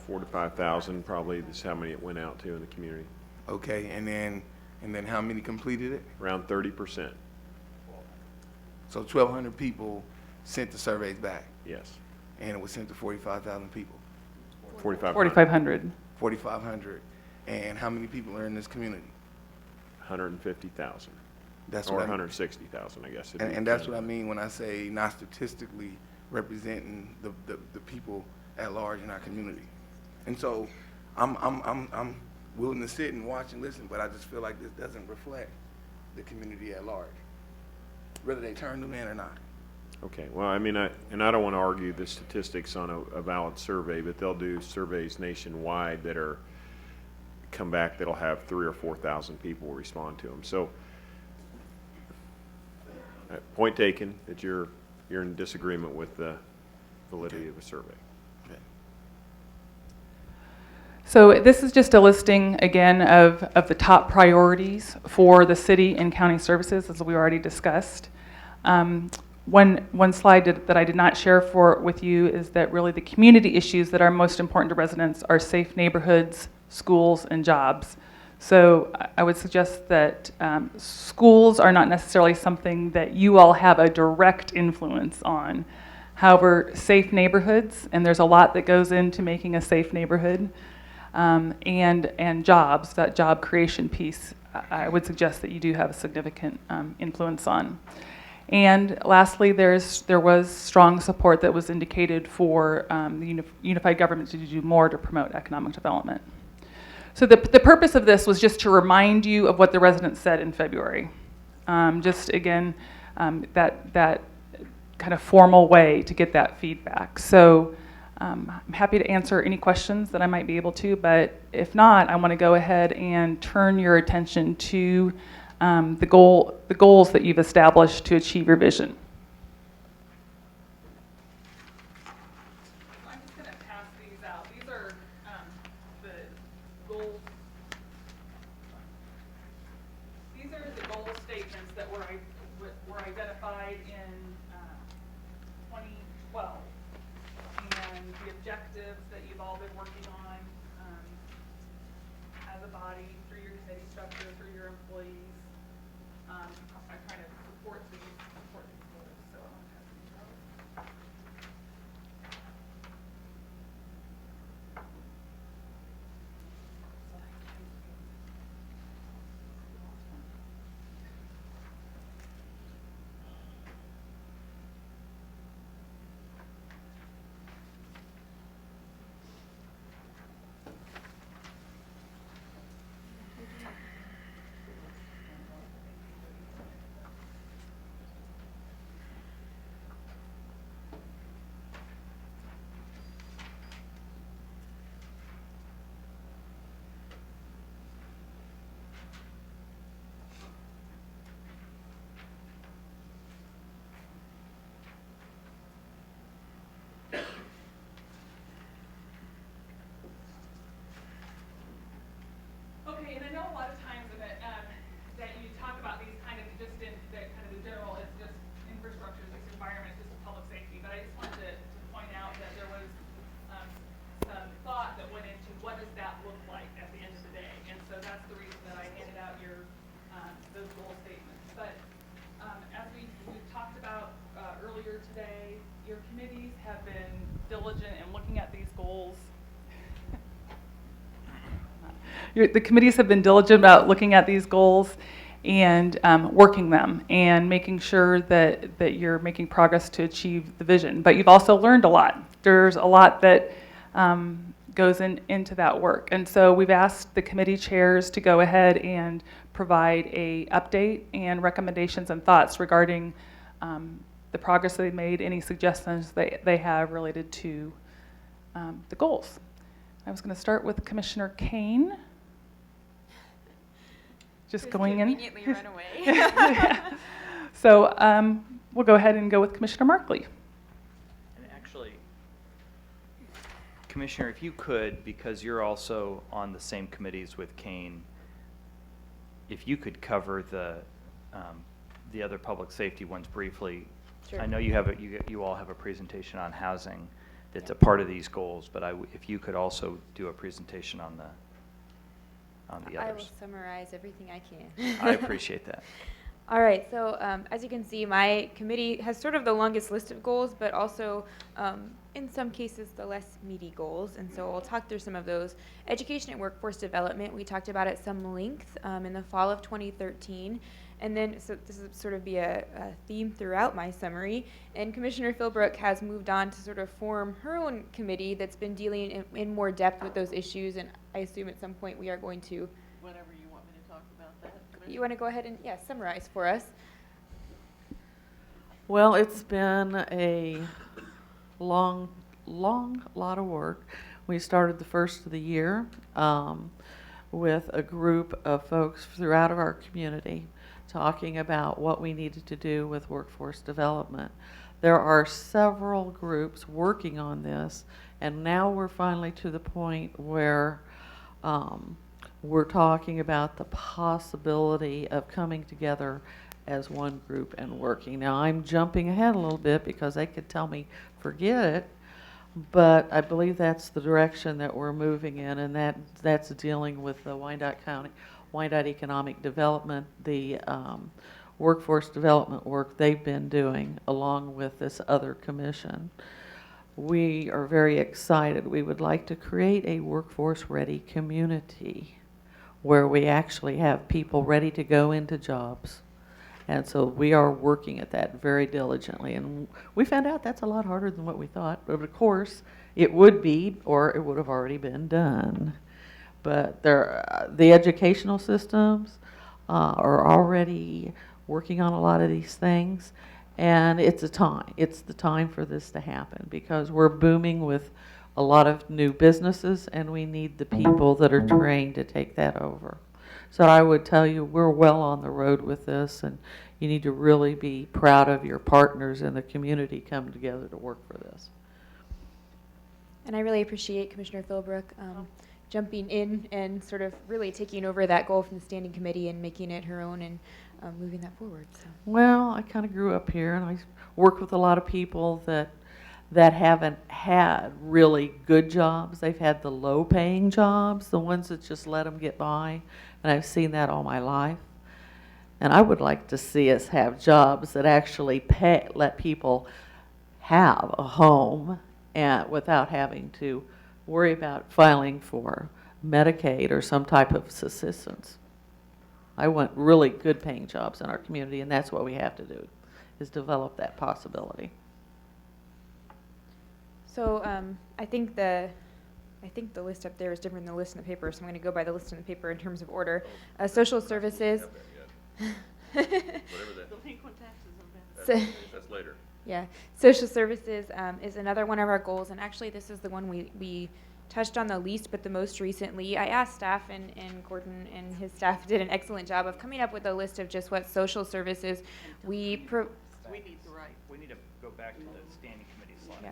4,000 to 5,000 probably is how many it went out to in the community. Okay, and then how many completed it? Around 30%. So 1,200 people sent the surveys back, Yes. and it was sent to 45,000 people. 4,500. 4,500. And how many people are in this community? 150,000. That's Or what I 160,000, I guess. and that's what I mean when I say not statistically representing the people at large in our community. And so I'm willing to sit and watch and listen, but I just feel like this doesn't reflect the community at large, whether they turn them in or not. Okay, well, I mean, I don't want to argue the statistics on a valid survey, but they'll do surveys nationwide that are come back that'll have 3,000 or 4,000 people respond to them. So, point taken that you're in disagreement with the validity of a survey. So this is just a listing, again, of the top priorities for the city and county services, as we already discussed. One slide that I did not share with you is that really the community issues that are most important to residents are safe neighborhoods, schools, and jobs. So I would suggest that schools are not necessarily something that you all have a direct influence on. However, safe neighborhoods, and there's a lot that goes into making a safe neighborhood, and jobs, that job creation piece, I would suggest that you do have a significant influence on. And lastly, there was strong support that was indicated for the unified government to do more to promote economic development. So the purpose of this was just to remind you of what the residents said in February. Just again, that kind of formal way to get that feedback. So I'm happy to answer any questions that I might be able to, but if not, I want to go ahead and turn your attention to the goals that you've established to achieve your vision. I'm just going to pass these out. These are the goals. These are the goal statements that were identified in 2012, and the objectives that you've all been working on as a body through your committee structure, through your employees. I'm trying to support these goals, so I'm going to pass these out. Okay, and I know a lot of times that, that you talk about these kind of just in the kind of the general, it's just infrastructure, just environment, just public safety, but I just wanted to point out that there was some thought that went into what does that look like at the end of the day, and so that's the reason that I handed out your those goal statements. But as we've talked about earlier today, your committees have been diligent in looking at these goals. The committees have been diligent about looking at these goals and working them and making sure that you're making progress to achieve the vision. But you've also learned a lot. There's a lot that goes into that work. And so we've asked the committee chairs to go ahead and provide a update and recommendations and thoughts regarding the progress they've made, any suggestions they have related to the goals. I was going to start with Commissioner Kane. Just going in. Conveniently run away. So we'll go ahead and go with Commissioner Markley. And actually, Commissioner, if you could, because you're also on the same committees with Kane, if you could cover the other public safety ones briefly. Sure. I know you have you all have a presentation on housing that's a part of these goals, but if you could also do a presentation on the I will others. summarize everything I can. I appreciate that. All right, so as you can see, my committee has sort of the longest list of goals, but also in some cases the less meaty goals, and so I'll talk through some of those. Education and workforce development, we talked about at some length in the fall of 2013, and then, so this will sort of be a theme throughout my summary, and Commissioner Philbrook has moved on to sort of form her own committee that's been dealing in more depth with those issues, and I assume at some point we are going to. Whenever you want me to talk about that. You want to go ahead and, yeah, summarize for us? Well, it's been a long lot of work. We started the first of the year with a group of folks throughout our community talking about what we needed to do with workforce development. There are several groups working on this, and now we're finally to the point where we're talking about the possibility of coming together as one group and working. Now, I'm jumping ahead a little bit because they could tell me, forget it, but I believe that's the direction that we're moving in, and that's dealing with the Wyandotte Economic Development, the workforce development work they've been doing along with this other commission. We are very excited. We would like to create a workforce-ready community where we actually have people ready to go into jobs. And so we are working at that very diligently. And we found out that's a lot harder than what we thought. But of course, it would be, or it would have already been done. But the educational systems are already working on a lot of these things. And it's the time for this to happen because we're booming with a lot of new businesses and we need the people that are trained to take that over. So I would tell you we're well on the road with this, and you need to really be proud of your partners in the community coming together to work for this. And I really appreciate Commissioner Philbrook jumping in and sort of really taking over that goal from the standing committee and making it her own and moving that forward. So. Well, I kind of grew up here, and I work with a lot of people that haven't had really good jobs. They've had the low-paying jobs, the ones that just let them get by, and I've seen that all my life. And I would like to see us have jobs that actually let people have a home and without having to worry about filing for Medicaid or some type of assistance. I want really good paying jobs in our community, and that's what we have to do, is develop that possibility. So I think the list up there is different than the list in the paper, so I'm going to go by the list in the paper in terms of order. Social services. Whatever that, Delinquent taxes So, that's later. yeah, social services is another one of our goals, and actually this is the one we touched on the least, but the most recently. I asked staff, and Gordon and his staff did an excellent job of coming up with a list of just what social services we We need to write. We need to go back to the standing committee slides. Yeah.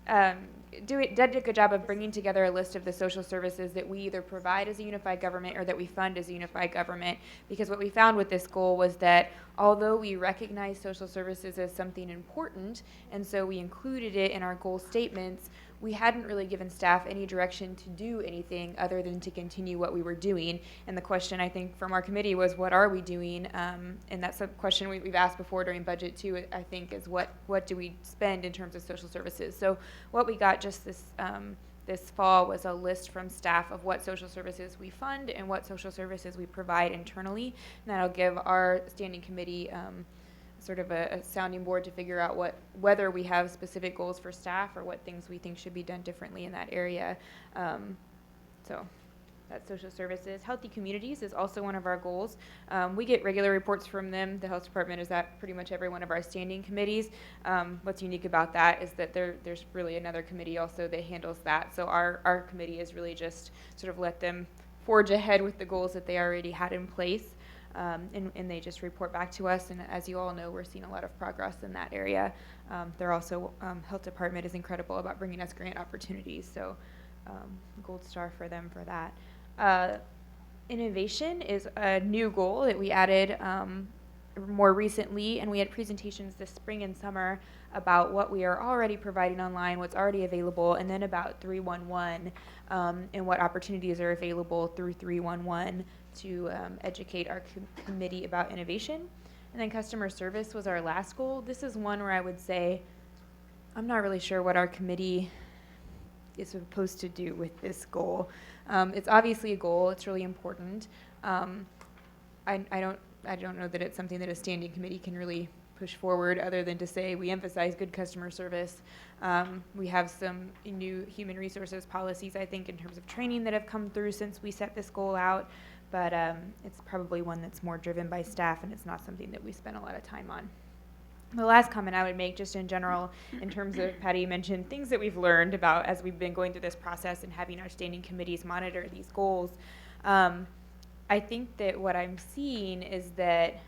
did a good job of bringing together a list of the social services that we either provide as a unified government or that we fund as a unified government. Because what we found with this goal was that although we recognize social services as something important, and so we included it in our goal statements, we hadn't really given staff any direction to do anything other than to continue what we were doing. And the question, I think, from our committee was, what are we doing? And that's a question we've asked before during budget too, I think, is what do we spend in terms of social services? So what we got just this fall was a list from staff of what social services we fund and what social services we provide internally. And that'll give our standing committee sort of a sounding board to figure out whether we have specific goals for staff or what things we think should be done differently in that area. So that's social services. Healthy communities is also one of our goals. We get regular reports from them. The health department is at pretty much every one of our standing committees. What's unique about that is that there's really another committee also that handles that. So our committee is really just sort of let them forge ahead with the goals that they already had in place. And they just report back to us, and as you all know, we're seeing a lot of progress in that area. They're also, health department is incredible about bringing us grant opportunities, so gold star for them for that. Innovation is a new goal that we added more recently, and we had presentations this spring and summer about what we are already providing online, what's already available, and then about 311 and what opportunities are available through 311 to educate our committee about innovation. And then customer service was our last goal. This is one where I would say I'm not really sure what our committee is supposed to do with this goal. It's obviously a goal. It's really important. I don't know that it's something that a standing committee can really push forward other than to say we emphasize good customer service. We have some new human resources policies, I think, in terms of training that have come through since we set this goal out, but it's probably one that's more driven by staff, and it's not something that we spend a lot of time on. The last comment I would make, just in general, in terms of, Patty mentioned things that we've learned about as we've been going through this process and having our standing committees monitor these goals. I think that what I'm seeing is that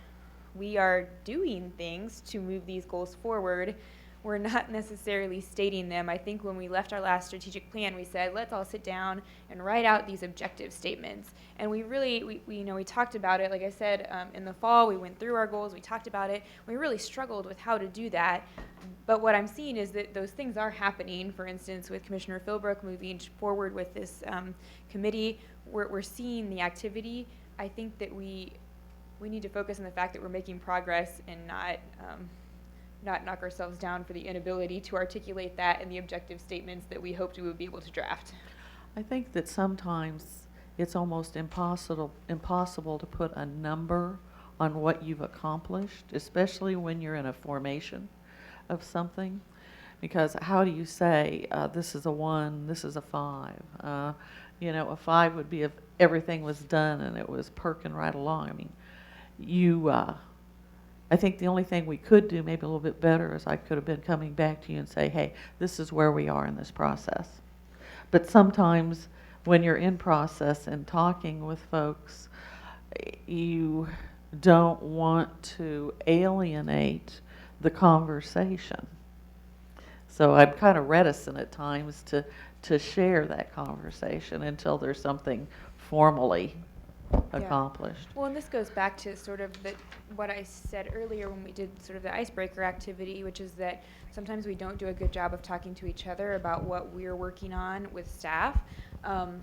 we are doing things to move these goals forward. We're not necessarily stating them. I think when we left our last strategic plan, we said, let's all sit down and write out these objective statements. And we really, we talked about it. Like I said, in the fall, we went through our goals. We talked about it. We really struggled with how to do that. But what I'm seeing is that those things are happening. For instance, with Commissioner Philbrook moving forward with this committee, we're seeing the activity. I think that we need to focus on the fact that we're making progress and not knock ourselves down for the inability to articulate that in the objective statements that we hoped we would be able to draft. I think that sometimes it's almost impossible to put a number on what you've accomplished, especially when you're in a formation of something. Because how do you say, this is a 1, this is a 5? A 5 would be if everything was done and it was perking right along. I mean, I think the only thing we could do maybe a little bit better is I could have been coming back to you and say, hey, this is where we are in this process. But sometimes when you're in process and talking with folks, you don't want to alienate the conversation. So I'm kind of reticent at times to share that conversation until there's something formally accomplished. Well, and this goes back to sort of what I said earlier when we did sort of the icebreaker activity, which is that sometimes we don't do a good job of talking to each other about what we're working on with staff.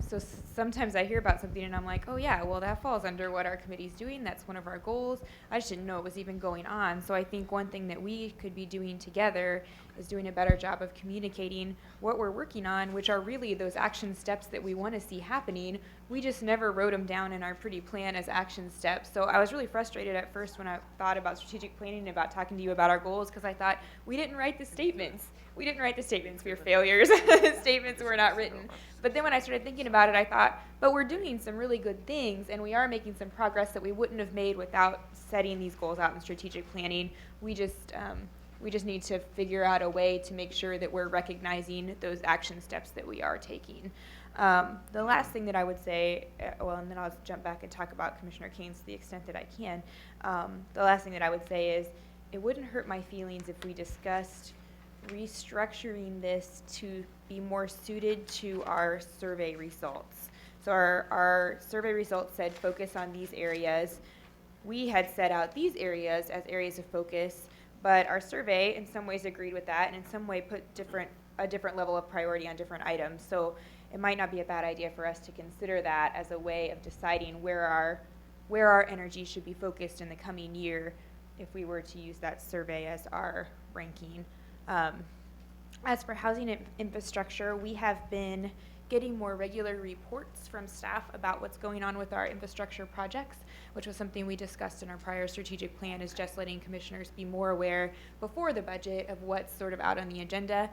So sometimes I hear about something and I'm like, oh yeah, well that falls under what our committee's doing. That's one of our goals. I just didn't know it was even going on. So I think one thing that we could be doing together is doing a better job of communicating what we're working on, which are really those action steps that we want to see happening. We just never wrote them down in our pretty plan as action steps. So I was really frustrated at first when I thought about strategic planning and about talking to you about our goals, because I thought we didn't write the statements. We were failures. The statements were not written. But then when I started thinking about it, I thought, but we're doing some really good things, and we are making some progress that we wouldn't have made without setting these goals out in strategic planning. We just need to figure out a way to make sure that we're recognizing those action steps that we are taking. The last thing that I would say, and then I'll jump back and talk about Commissioner Keynes to the extent that I can. The last thing that I would say is it wouldn't hurt my feelings if we discussed restructuring this to be more suited to our survey results. So our survey results said focus on these areas. We had set out these areas as areas of focus, but our survey in some ways agreed with that and in some way put a different level of priority on different items. So it might not be a bad idea for us to consider that as a way of deciding where our energy should be focused in the coming year if we were to use that survey as our ranking. As for housing infrastructure, we have been getting more regular reports from staff about what's going on with our infrastructure projects, which was something we discussed in our prior strategic plan, is just letting commissioners be more aware before the budget of what's sort of out on the agenda.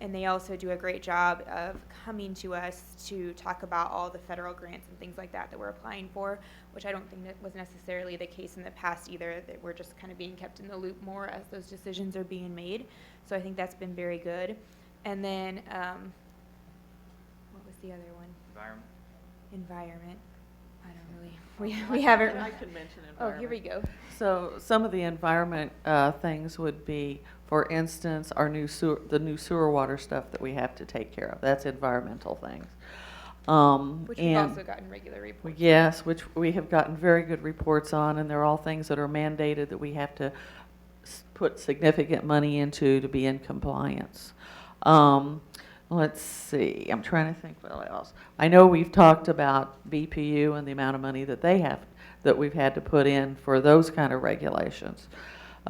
And they also do a great job of coming to us to talk about all the federal grants and things like that that we're applying for, which I don't think that was necessarily the case in the past either, that we're just kind of being kept in the loop more as those decisions are being made. So I think that's been very good. And then, what was the other one? Environment. I don't really, we haven't. I can mention Oh, environment. here we go. So some of the environment things would be, for instance, the new sewer water stuff that we have to take care of. That's environmental things. Which we've and also gotten regular reports. Yes, which we have gotten very good reports on, and they're all things that are mandated that we have to put significant money into to be in compliance. Let's see, I'm trying to think what else. I know we've talked about BPU and the amount of money that we've had to put in for those kind of regulations.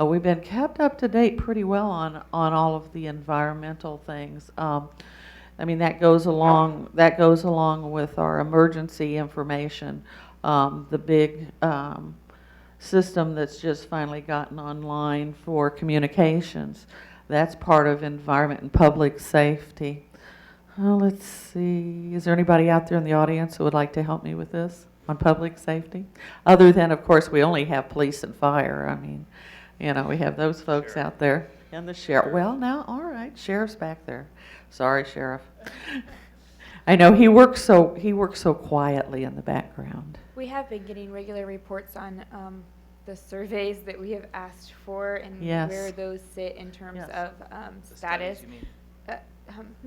We've been kept up to date pretty well on all of the environmental things. I mean, that goes along with our emergency information, the big system that's just finally gotten online for communications. That's part of environment and public safety. Let's see, is there anybody out there in the audience who would like to help me with this on public safety? Other than, of course, we only have police and fire. I mean, you know, we have those folks out there. And the sheriff. Well, now, all right, sheriff's back there. Sorry, sheriff. I know he works so quietly in the background. We have been getting regular reports on the surveys that we have asked for and Yes. where those sit in terms Yes. of The status. studies, you mean?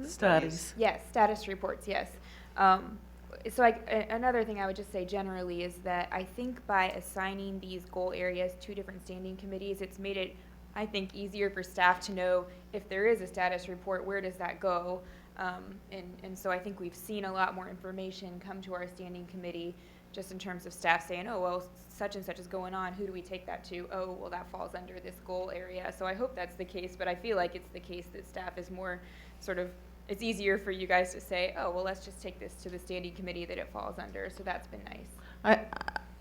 Studies. Yes, status reports, yes. So another thing I would just say generally is that I think by assigning these goal areas to different standing committees, it's made it, I think, easier for staff to know if there is a status report, where does that go? And so I think we've seen a lot more information come to our standing committee just in terms of staff saying, oh, well, such and such is going on. Who do we take that to? Oh, well, that falls under this goal area. So I hope that's the case, but I feel like it's the case that staff is more sort of, it's easier for you guys to say, oh, well, let's just take this to the standing committee that it falls under. So that's been nice.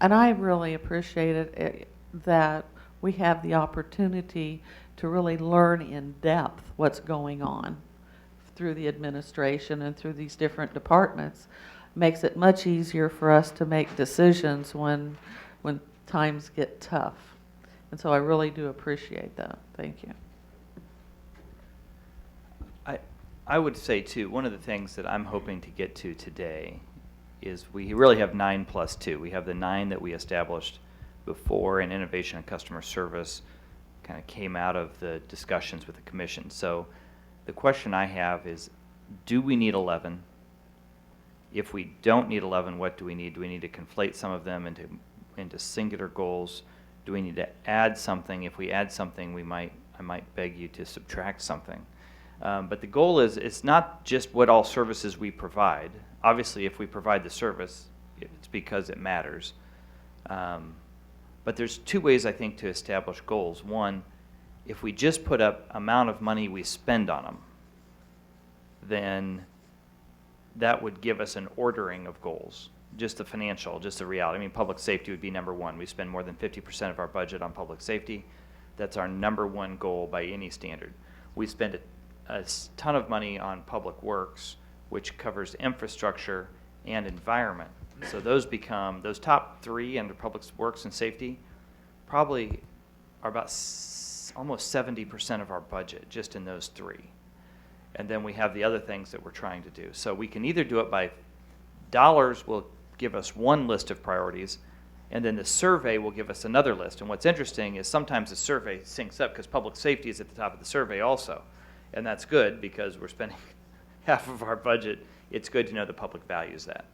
I really appreciated it, that we have the opportunity to really learn in depth what's going on through the administration and through these different departments. Makes it much easier for us to make decisions when times get tough. And so I really do appreciate that. Thank you. I would say, too, one of the things that I'm hoping to get to today is we really have 9+2. We have the 9 that we established before, and innovation and customer service kind of came out of the discussions with the commission. So the question I have is, do we need 11? If we don't need 11, what do we need? Do we need to conflate some of them into singular goals? Do we need to add something? If we add something, I might beg you to subtract something. But the goal is, it's not just what all services we provide. Obviously, if we provide the service, it's because it matters. But there's 2 ways, I think, to establish goals. One, if we just put up amount of money we spend on them, then that would give us an ordering of goals, just the financial, just the reality. I mean, public safety would be number 1. We spend more than 50% of our budget on public safety. That's our number 1 goal by any standard. We spend a ton of money on public works, which covers infrastructure and environment. So those top 3 under public works and safety probably are about almost 70% of our budget just in those 3. And then we have the other things that we're trying to do. So we can either do it by dollars will give us one list of priorities, And then the survey will give us another list. And what's interesting is sometimes the survey syncs up because public safety is at the top of the survey also. And that's good because we're spending half of our budget. It's good to know the public values that.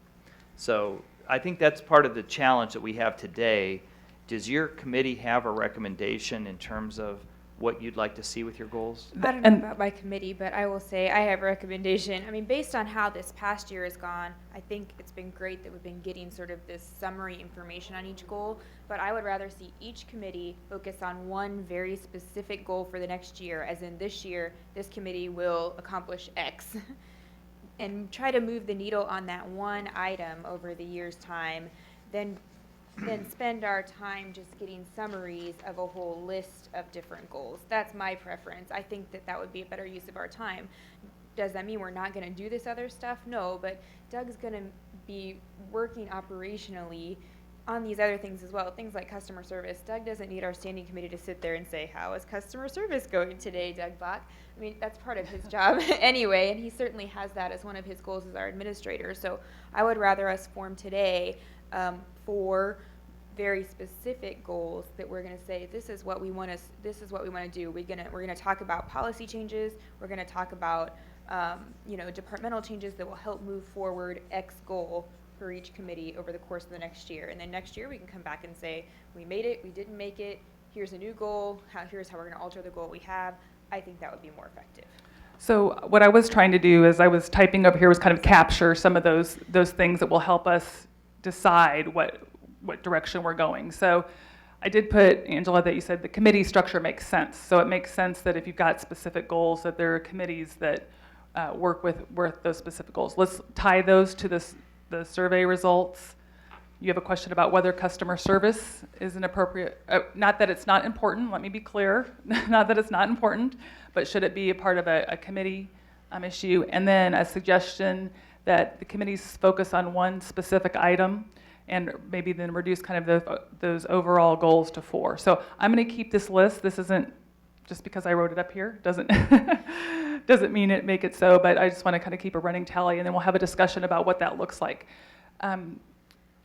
So I think that's part of the challenge that we have today. Does your committee have a recommendation in terms of what you'd like to see with your goals? I don't know about my committee, but I will say I have a recommendation. I mean, based on how this past year has gone, I think it's been great that we've been getting sort of this summary information on each goal, but I would rather see each committee focus on one very specific goal for the next year, as in this year, this committee will accomplish X, and try to move the needle on that one item over the year's time, then spend our time just getting summaries of a whole list of different goals. That's my preference. I think that that would be a better use of our time. Does that mean we're not going to do this other stuff? No, but Doug's going to be working operationally on these other things as well, things like customer service. Doug doesn't need our standing committee to sit there and say, how is customer service going today, Doug Bach? I mean, that's part of his job anyway, and he certainly has that as one of his goals as our administrator. So I would rather us form today for very specific goals that we're going to say, this is what we want to do. We're going to talk about policy changes. We're going to talk about departmental changes that will help move forward X goal for each committee over the course of the next year. And then next year we can come back and say, we made it, we didn't make it, here's a new goal, here's how we're going to alter the goal we have. I think that would be more effective. So what I was trying to do as I was typing up here was kind of capture some of those things that will help us decide what direction we're going. So I did put, Angela, that you said the committee structure makes sense. So it makes sense that if you've got specific goals, that there are committees that work with those specific goals. Let's tie those to the survey results. You have a question about whether customer service is an appropriate, not that it's not important, let me be clear, not that it's not important, but should it be a part of a committee issue? And then a suggestion that the committees focus on one specific item and maybe then reduce kind of those overall goals to 4. So I'm going to keep this list. This isn't just because I wrote it up here, doesn't mean make it so, but I just want to kind of keep a running tally, and then we'll have a discussion about what that looks like.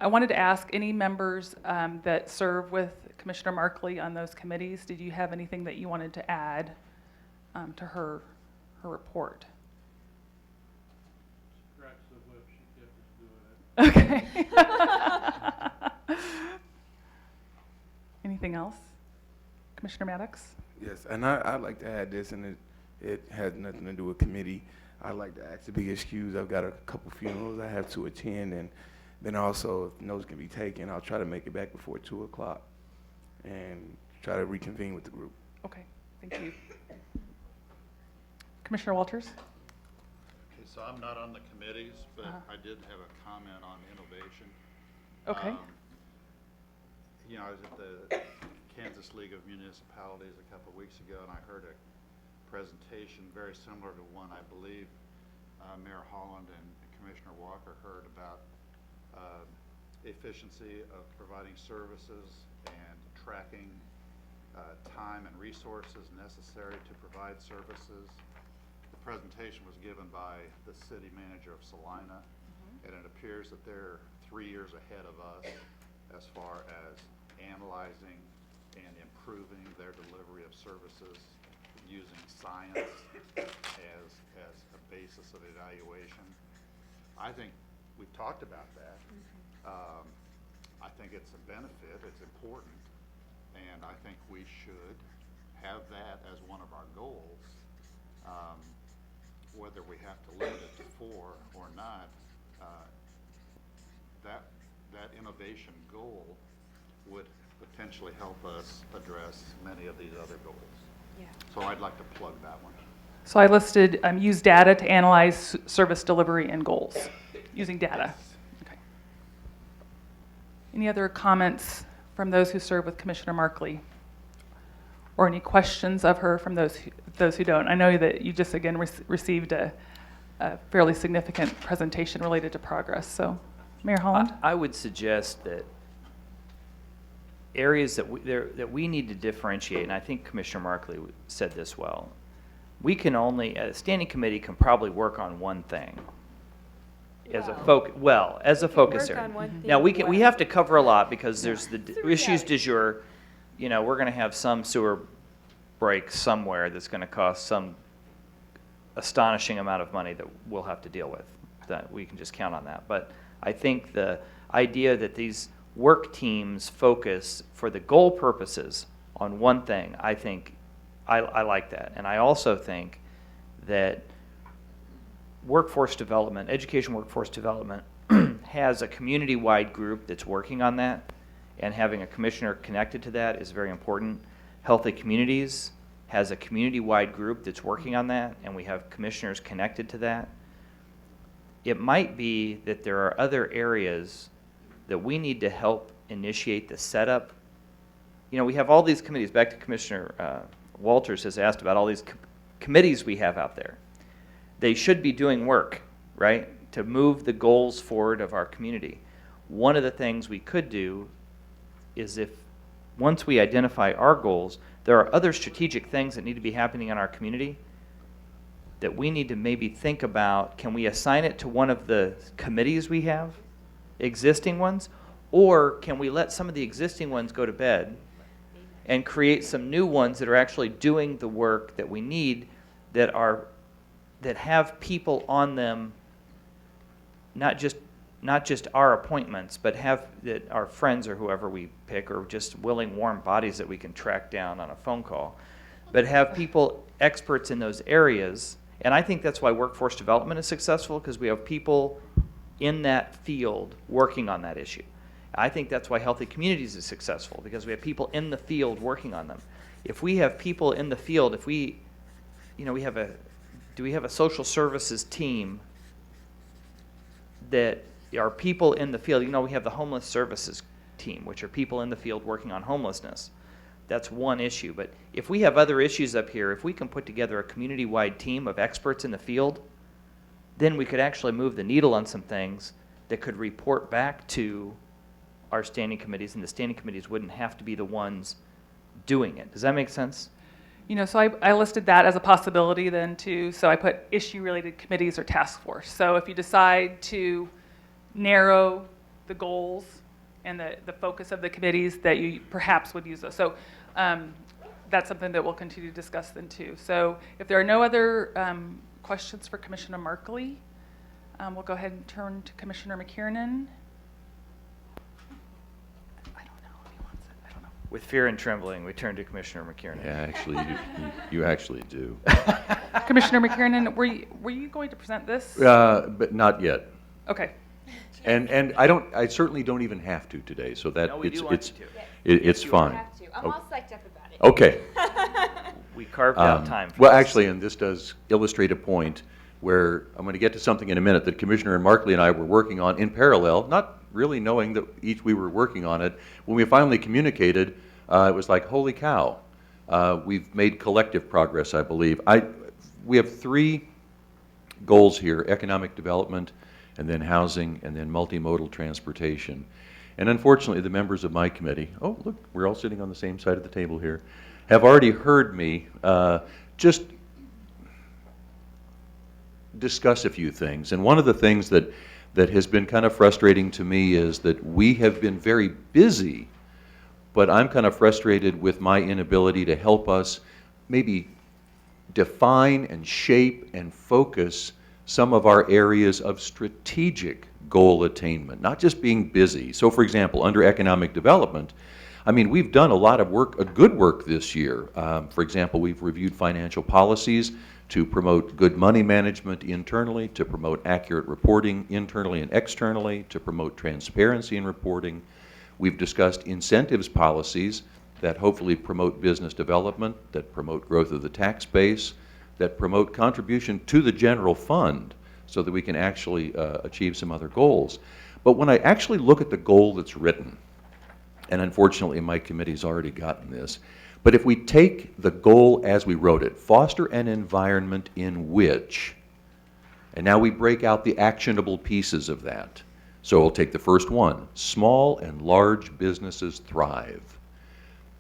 I wanted to ask any members that serve with Commissioner Markley on those committees, did you have anything that you wanted to add to her report? Scratch the whip, she kept us doing it. Okay. Anything else? Commissioner Maddox? Yes, and I'd like to add this, and it has nothing to do with committee. I'd like to ask to be excused. I've got a couple funerals I have to attend, and then also, if notes can be taken, I'll try to make it back before 2 o'clock and try to reconvene with the group. Okay, thank you. Commissioner Walters? Okay, so I'm not on the committees, but I did have a comment on innovation. Okay. I was at the Kansas League of Municipalities a couple of weeks ago, and I heard a presentation very similar to one I believe Mayor Holland and Commissioner Walker heard about efficiency of providing services and tracking time and resources necessary to provide services. The presentation was given by the city manager of Salina, and it appears that they're 3 years ahead of us as far as analyzing and improving their delivery of services using science as a basis of evaluation. I think we've talked about that. I think it's a benefit, it's important, and I think we should have that as one of our goals. Whether we have to limit it to 4 or not, that innovation goal would potentially help us address many of these other goals. Yeah. So I'd like to plug that one. So I listed use data to analyze service delivery and goals, using data. Okay. Any other comments from those who serve with Commissioner Markley? Or any questions of her from those who don't? I know that you just again received a fairly significant presentation related to progress. So, Mayor Holland? I would suggest that areas that we need to differentiate, and I think Commissioner Markley said this well, we can only, a standing committee can probably work on one thing. as a focus work area. on one Now, thing we well. have to cover a lot because there's the It's a issues reality. du jour. You know, we're going to have some sewer break somewhere that's going to cost some astonishing amount of money that we'll have to deal with. That we can just count on that. But I think the idea that these work teams focus for the goal purposes on one thing, I think I like that. And I also think that workforce development, education workforce development, has a community-wide group that's working on that, and having a commissioner connected to that is very important. Healthy Communities has a community-wide group that's working on that, and we have commissioners connected to that. It might be that there are other areas that we need to help initiate the setup. You know, we have all these committees. Back to Commissioner Walters has asked about all these committees we have out there. They should be doing work, right, to move the goals forward of our community. One of the things we could do is once we identify our goals, there are other strategic things that need to be happening in our community that we need to maybe think about. Can we assign it to one of the committees we have, existing ones, or can we let some of the existing ones go to bed and create some new ones that are actually doing the work that we need, that have people on them, not just our appointments, but have that our friends or whoever we pick, or just willing, warm bodies that we can track down on a phone call, but have people experts in those areas. And I think that's why workforce development is successful, because we have people in that field working on that issue. I think that's why Healthy Communities is successful, because we have people in the field working on them. If we have people in the field, do we have a social services team that are people in the field? You know, we have the homeless services team, which are people in the field working on homelessness. That's one issue. But if we have other issues up here, if we can put together a community-wide team of experts in the field, then we could actually move the needle on some things that could report back to our standing committees, and the standing committees wouldn't have to be the ones doing it. Does that make sense? You know, so I listed that as a possibility then too. So I put issue-related committees or task force. So if you decide to narrow the goals and the focus of the committees, that you perhaps would use those. So that's something that we'll continue to discuss then too. So if there are no other questions for Commissioner Markley, we'll go ahead and turn to Commissioner McKiernan. With fear and trembling, we turn to Commissioner McKiernan. Yeah, actually, you actually do. Commissioner McKiernan, were you going to present this? But not yet. Okay. And I certainly don't even have to today, so that No, we it's do want you to. it's You fine. have to. I'm all psyched up about it. Okay. We carved out time for Well, this. actually, and this does illustrate a point where I'm going to get to something in a minute that Commissioner Markley and I were working on in parallel, not really knowing that each we were working on it. When we finally communicated, it was like, holy cow, we've made collective progress, I believe. We have 3 goals here: economic development, and then housing, and then multimodal transportation. And unfortunately, the members of my committee, oh, look, we're all sitting on the same side of the table here, have already heard me just discuss a few things. And one of the things that has been kind of frustrating to me is that we have been very busy, but I'm kind of frustrated with my inability to help us maybe define and shape and focus some of our areas of strategic goal attainment, not just being busy. So for example, under economic development, I mean, we've done a lot of work, good work this year. For example, we've reviewed financial policies to promote good money management internally, to promote accurate reporting internally and externally, to promote transparency in reporting. We've discussed incentives policies that hopefully promote business development, that promote growth of the tax base, that promote contribution to the general fund so that we can actually achieve some other goals. But when I actually look at the goal that's written, and unfortunately my committee's already gotten this, but if we take the goal as we wrote it, foster an environment in which, and now we break out the actionable pieces of that. So we'll take the first one: small and large businesses thrive.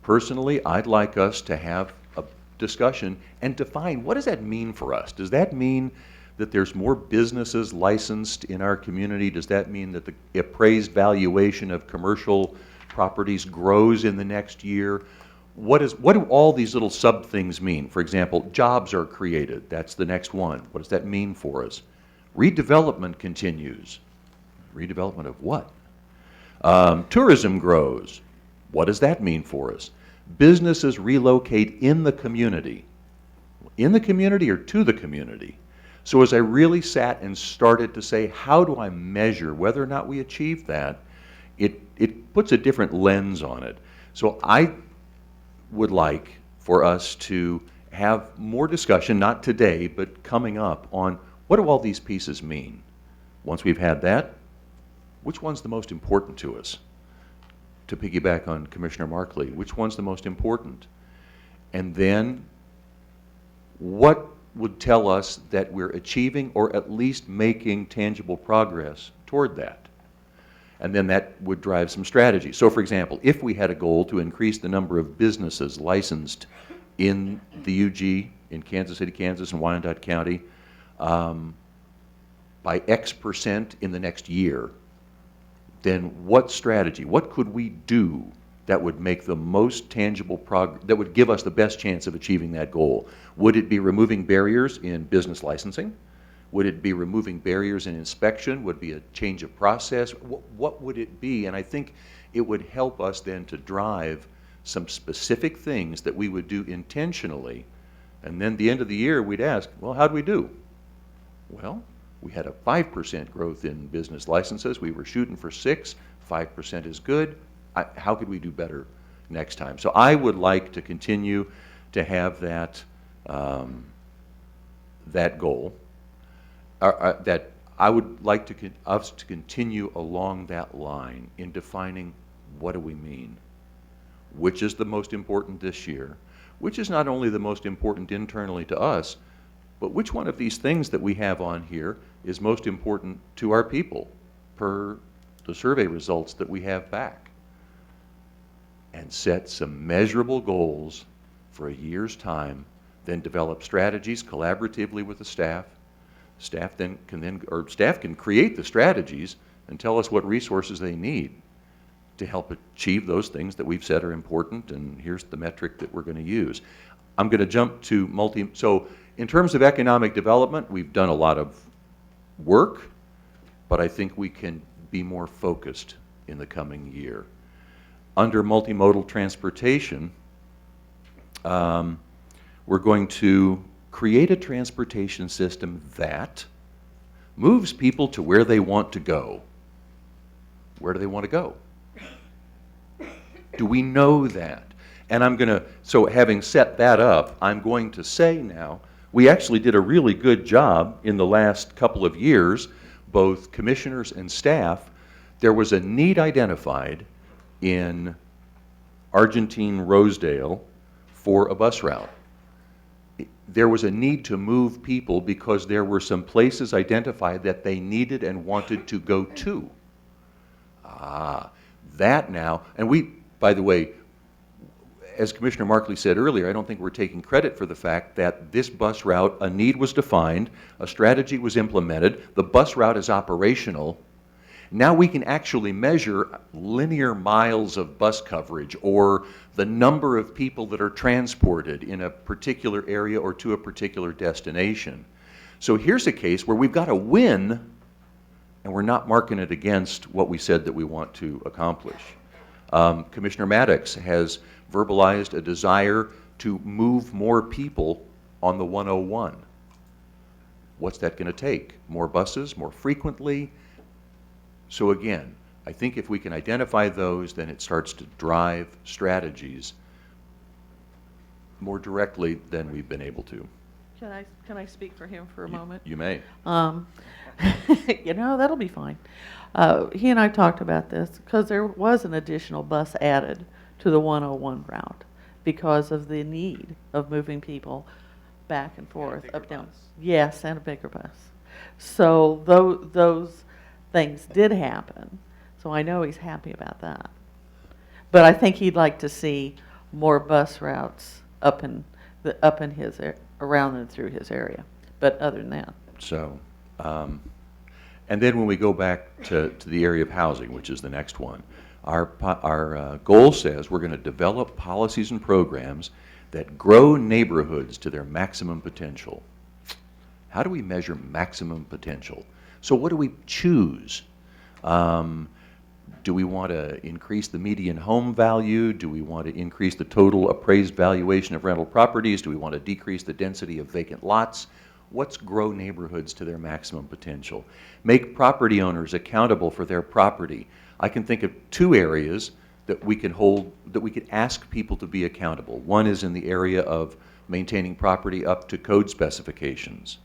Personally, I'd like us to have a discussion and define, what does that mean for us? Does that mean that there's more businesses licensed in our community? Does that mean that the appraised valuation of commercial properties grows in the next year? What do all these little sub things mean? For example, jobs are created. That's the next one. What does that mean for us? Redevelopment continues. Redevelopment of what? Tourism grows. What does that mean for us? Businesses relocate in the community. In the community or to the community? So as I really sat and started to say, how do I measure whether or not we achieve that, it puts a different lens on it. So I would like for us to have more discussion, not today, but coming up, on what do all these pieces mean? Once we've had that, which one's the most important to us? To piggyback on Commissioner Markley, which one's the most important? And then, what would tell us that we're achieving or at least making tangible progress toward that? And then that would drive some strategy. So for example, if we had a goal to increase the number of businesses licensed in the UG, in Kansas City, Kansas, and Wyandotte County, by X% in the next year, then what strategy, what could we do that would make the most tangible progress, that would give us the best chance of achieving that goal? Would it be removing barriers in business licensing? Would it be removing barriers in inspection? Would it be a change of process? What would it be? And I think it would help us then to drive some specific things that we would do intentionally. And then at the end of the year, we'd ask, well, how'd we do? Well, we had a 5% growth in business licenses. We were shooting for 6. 5% is good. How could we do better next time? So I would like to continue to have that, that goal. That I would like us to continue along that line in defining what do we mean, which is the most important this year, which is not only the most important internally to us, but which one of these things that we have on here is most important to our people per the survey results that we have back, and set some measurable goals for a year's time, then develop strategies collaboratively with the staff. Staff can create the strategies and tell us what resources they need to help achieve those things that we've said are important, and here's the metric that we're going to use. I'm going to jump to so in terms of economic development, we've done a lot of work, but I think we can be more focused in the coming year. Under multimodal transportation, we're going to create a transportation system that moves people to where they want to go. Where do they want to go? Do we know that? And so having set that up, I'm going to say now, we actually did a really good job in the last couple of years, both commissioners and staff. There was a need identified in Argentine Rosedale for a bus route. There was a need to move people because there were some places identified that they needed and wanted to go to. That now, and we, by the way, as Commissioner Markley said earlier, I don't think we're taking credit for the fact that this bus route, a need was defined, a strategy was implemented, the bus route is operational. Now we can actually measure linear miles of bus coverage or the number of people that are transported in a particular area or to a particular destination. So here's a case where we've got a win and we're not marking it against what we said that we want to accomplish. Commissioner Maddox has verbalized a desire to move more people on the 101. What's that going to take? More buses, more frequently? So again, I think if we can identify those, then it starts to drive strategies more directly than we've been able to. Can I speak for him for a moment? You may. You know, that'll be fine. He and I talked about this because there was an additional bus added to the 101 route because of the need of moving people back and forth, up, down. Yes, and a bigger bus. So those things did happen. So I know he's happy about that. But I think he'd like to see more bus routes up in his around and through his area. But other than that, So, and then when we go back to the area of housing, which is the next one, our goal says we're going to develop policies and programs that grow neighborhoods to their maximum potential. How do we measure maximum potential? So what do we choose? Do we want to increase the median home value? Do we want to increase the total appraised valuation of rental properties? Do we want to decrease the density of vacant lots? What's grow neighborhoods to their maximum potential? Make property owners accountable for their property. I can think of two areas that we can ask people to be accountable. One is in the area of maintaining property up to code specifications.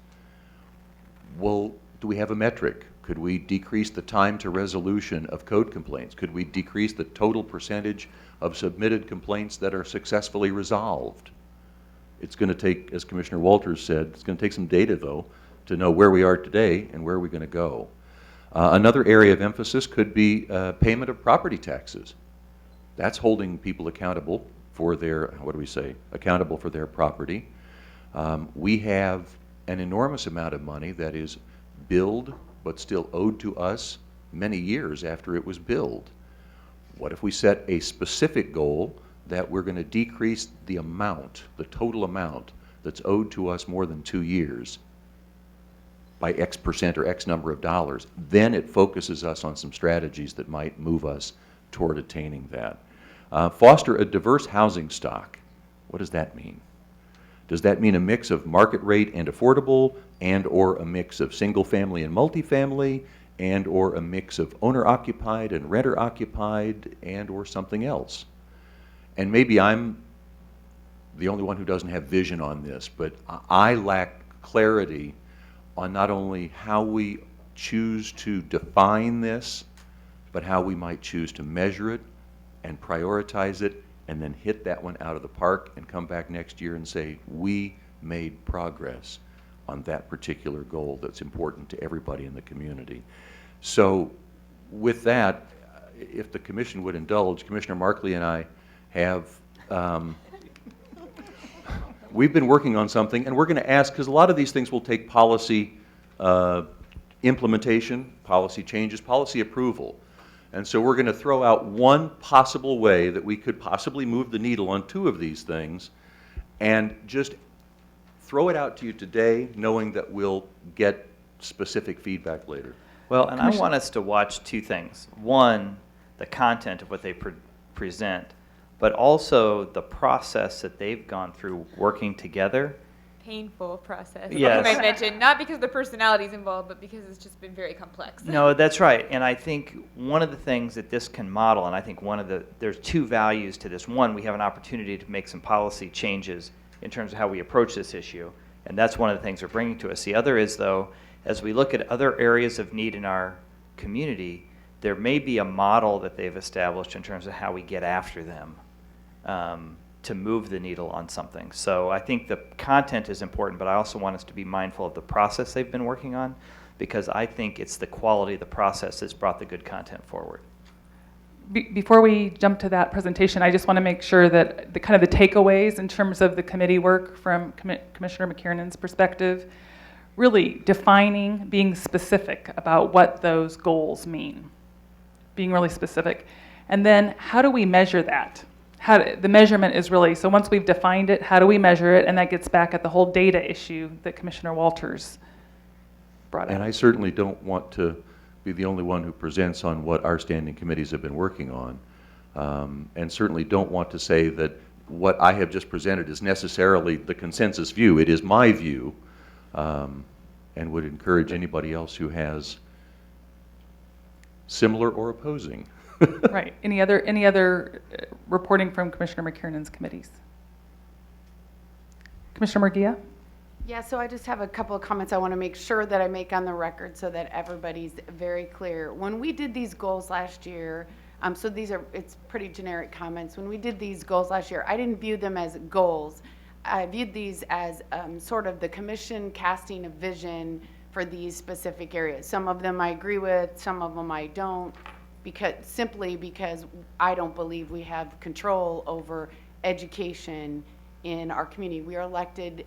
Well, do we have a metric? Could we decrease the time to resolution of code complaints? Could we decrease the total percentage of submitted complaints that are successfully resolved? It's going to take, as Commissioner Walters said, it's going to take some data, though, to know where we are today and where we're going to go. Another area of emphasis could be payment of property taxes. That's holding people accountable for their, accountable for their property. We have an enormous amount of money that is billed but still owed to us many years after it was billed. What if we set a specific goal that we're going to decrease the amount, the total amount that's owed to us more than 2 years by X% or X number of dollars? Then it focuses us on some strategies that might move us toward attaining that. Foster a diverse housing stock. What does that mean? Does that mean a mix of market rate and affordable, and or a mix of single family and multifamily, and or a mix of owner occupied and renter occupied, and or something else? And maybe I'm the only one who doesn't have vision on this, but I lack clarity on not only how we choose to define this, but how we might choose to measure it and prioritize it, and then hit that one out of the park and come back next year and say, we made progress on that particular goal that's important to everybody in the community. So with that, if the commission would indulge, Commissioner Markley and I have, we've been working on something, and we're going to ask, because a lot of these things will take policy implementation, policy changes, policy approval. And so we're going to throw out one possible way that we could possibly move the needle on 2 of these things, and just throw it out to you today, knowing that we'll get specific feedback later. Well, and I want us to watch 2 things. One, the content of what they present, but also the process that they've gone through working together. Painful process. Yes. Like I mentioned, not because the personality's involved, but because it's just been very complex. No, that's right. And I think one of the things that this can model, and I think there's 2 values to this. One, we have an opportunity to make some policy changes in terms of how we approach this issue, and that's one of the things they're bringing to us. The other is, though, as we look at other areas of need in our community, there may be a model that they've established in terms of how we get after them to move the needle on something. So I think the content is important, but I also want us to be mindful of the process they've been working on, because I think it's the quality of the process that's brought the good content forward. Before we jump to that presentation, I just want to make sure that the kind of the takeaways in terms of the committee work from Commissioner McKiernan's perspective, really defining, being specific about what those goals mean, being really specific. And then how do we measure that? The measurement is really, so once we've defined it, how do we measure it? And that gets back at the whole data issue that Commissioner Walters brought up. And I certainly don't want to be the only one who presents on what our standing committees have been working on, and certainly don't want to say that what I have just presented is necessarily the consensus view. It is my view, and would encourage anybody else who has similar or opposing. Right. Any other reporting from Commissioner McKiernan's committees? Commissioner Murguia? Yeah, so I just have a couple of comments I want to make sure that I make on the record so that everybody's very clear. When we did these goals last year, so it's pretty generic comments. When we did these goals last year, I didn't view them as goals. I viewed these as sort of the commission casting a vision for these specific areas. Some of them I agree with, some of them I don't, simply because I don't believe we have control over education in our community. We are elected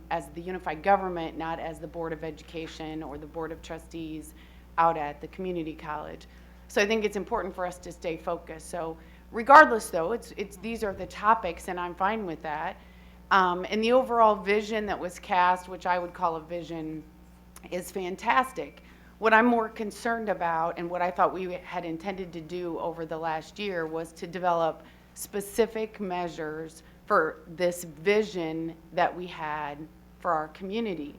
as the unified government, not as the Board of Education or the Board of Trustees out at the community college. So I think it's important for us to stay focused. So regardless, though, these are the topics, and I'm fine with that. And the overall vision that was cast, which I would call a vision, is fantastic. What I'm more concerned about, and what I thought we had intended to do over the last year, was to develop specific measures for this vision that we had for our community.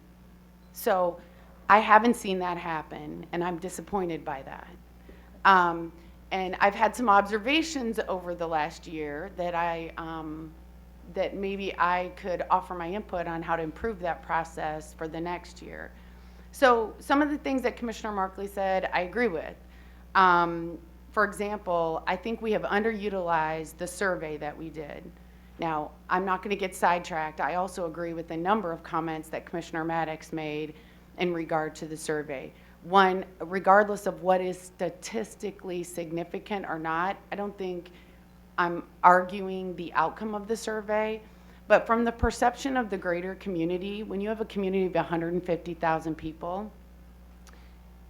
So I haven't seen that happen, and I'm disappointed by that. And I've had some observations over the last year that that maybe I could offer my input on how to improve that process for the next year. So some of the things that Commissioner Markley said, I agree with. For example, I think we have underutilized the survey that we did. Now, I'm not going to get sidetracked. I also agree with a number of comments that Commissioner Maddox made in regard to the survey. One, regardless of what is statistically significant or not, I don't think I'm arguing the outcome of the survey, but from the perception of the greater community, when you have a community of 150,000 people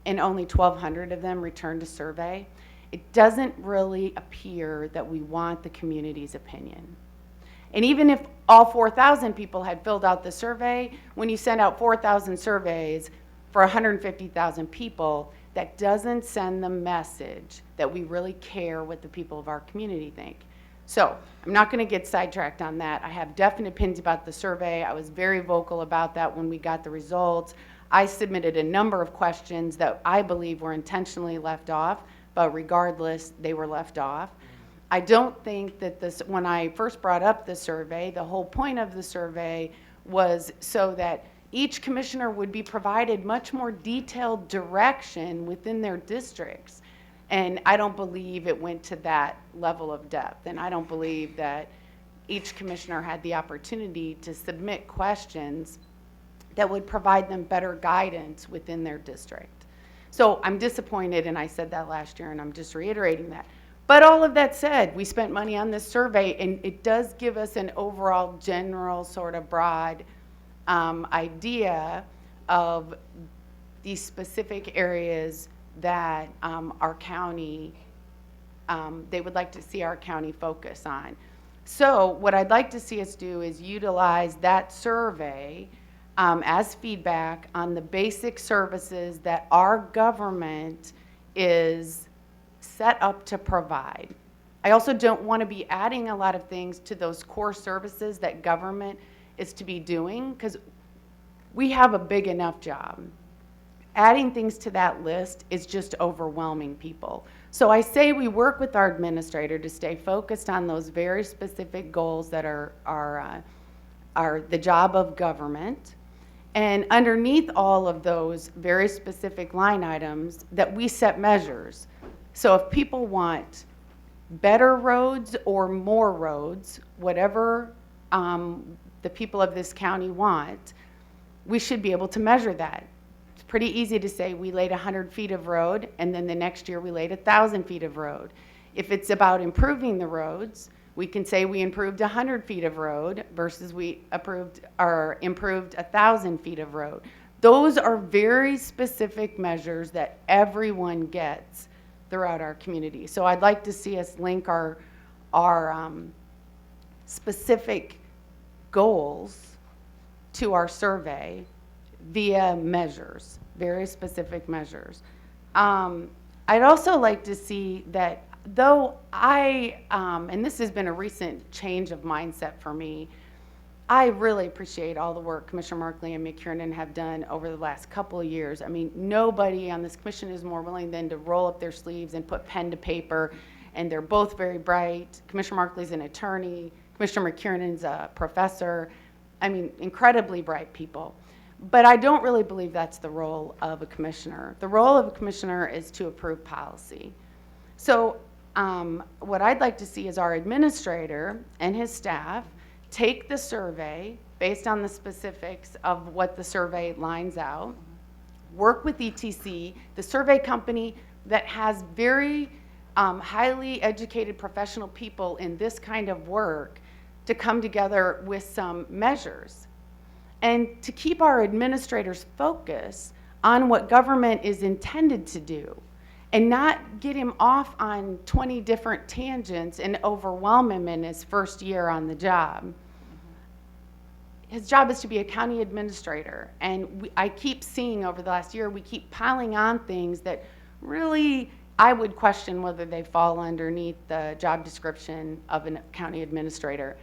and only 1,200 of them return to survey, it doesn't really appear that we want the community's opinion. And even if all 4,000 people had filled out the survey, when you send out 4,000 surveys for 150,000 people, that doesn't send the message that we really care what the people of our community think. So I'm not going to get sidetracked on that. I have definite opinions about the survey. I was very vocal about that when we got the results. I submitted a number of questions that I believe were intentionally left off, but regardless, they were left off. I don't think that this, when I first brought up the survey, the whole point of the survey was so that each commissioner would be provided much more detailed direction within their districts. And I don't believe it went to that level of depth. And I don't believe that each commissioner had the opportunity to submit questions that would provide them better guidance within their district. So I'm disappointed, and I said that last year, and I'm just reiterating that. But all of that said, we spent money on this survey, and it does give us an overall general sort of broad idea of these specific areas that our county, they would like to see our county focus on. So what I'd like to see us do is utilize that survey as feedback on the basic services that our government is set up to provide. I also don't want to be adding a lot of things to those core services that government is to be doing, because we have a big enough job. Adding things to that list is just overwhelming people. So I say we work with our administrator to stay focused on those very specific goals that are the job of government. And underneath all of those very specific line items, that we set measures. So if people want better roads or more roads, whatever the people of this county want, we should be able to measure that. It's pretty easy to say we laid 100 feet of road, and then the next year we laid 1,000 feet of road. If it's about improving the roads, we can say we improved 100 feet of road versus we improved 1,000 feet of road. Those are very specific measures that everyone gets throughout our community. So I'd like to see us link our specific goals to our survey via measures, very specific measures. I'd also like to see that, though and this has been a recent change of mindset for me, I really appreciate all the work Commissioner Markley and McKiernan have done over the last couple of years. I mean, nobody on this commission is more willing than to roll up their sleeves and put pen to paper, and they're both very bright. Commissioner Markley's an attorney, Commissioner McKiernan's a professor. I mean, incredibly bright people. But I don't really believe that's the role of a commissioner. The role of a commissioner is to approve policy. So what I'd like to see is our administrator and his staff take the survey based on the specifics of what the survey lines out, work with ETC, the survey company that has very highly educated professional people in this kind of work, to come together with some measures and to keep our administrators focused on what government is intended to do and not get him off on 20 different tangents and overwhelm him in his first year on the job. His job is to be a county administrator, and I keep seeing over the last year, we keep piling on things that really I would question whether they fall underneath the job description of a county administrator.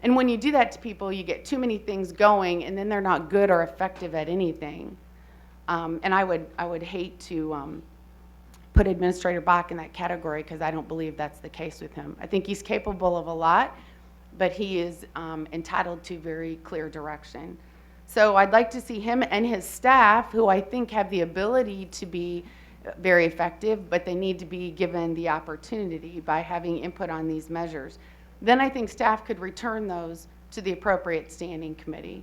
And when you do that to people, you get too many things going, and then they're not good or effective at anything. And I would hate to put Administrator Bach in that category, because I don't believe that's the case with him. I think he's capable of a lot, but he is entitled to very clear direction. So I'd like to see him and his staff, who I think have the ability to be very effective, but they need to be given the opportunity by having input on these measures. Then I think staff could return those to the appropriate standing committee.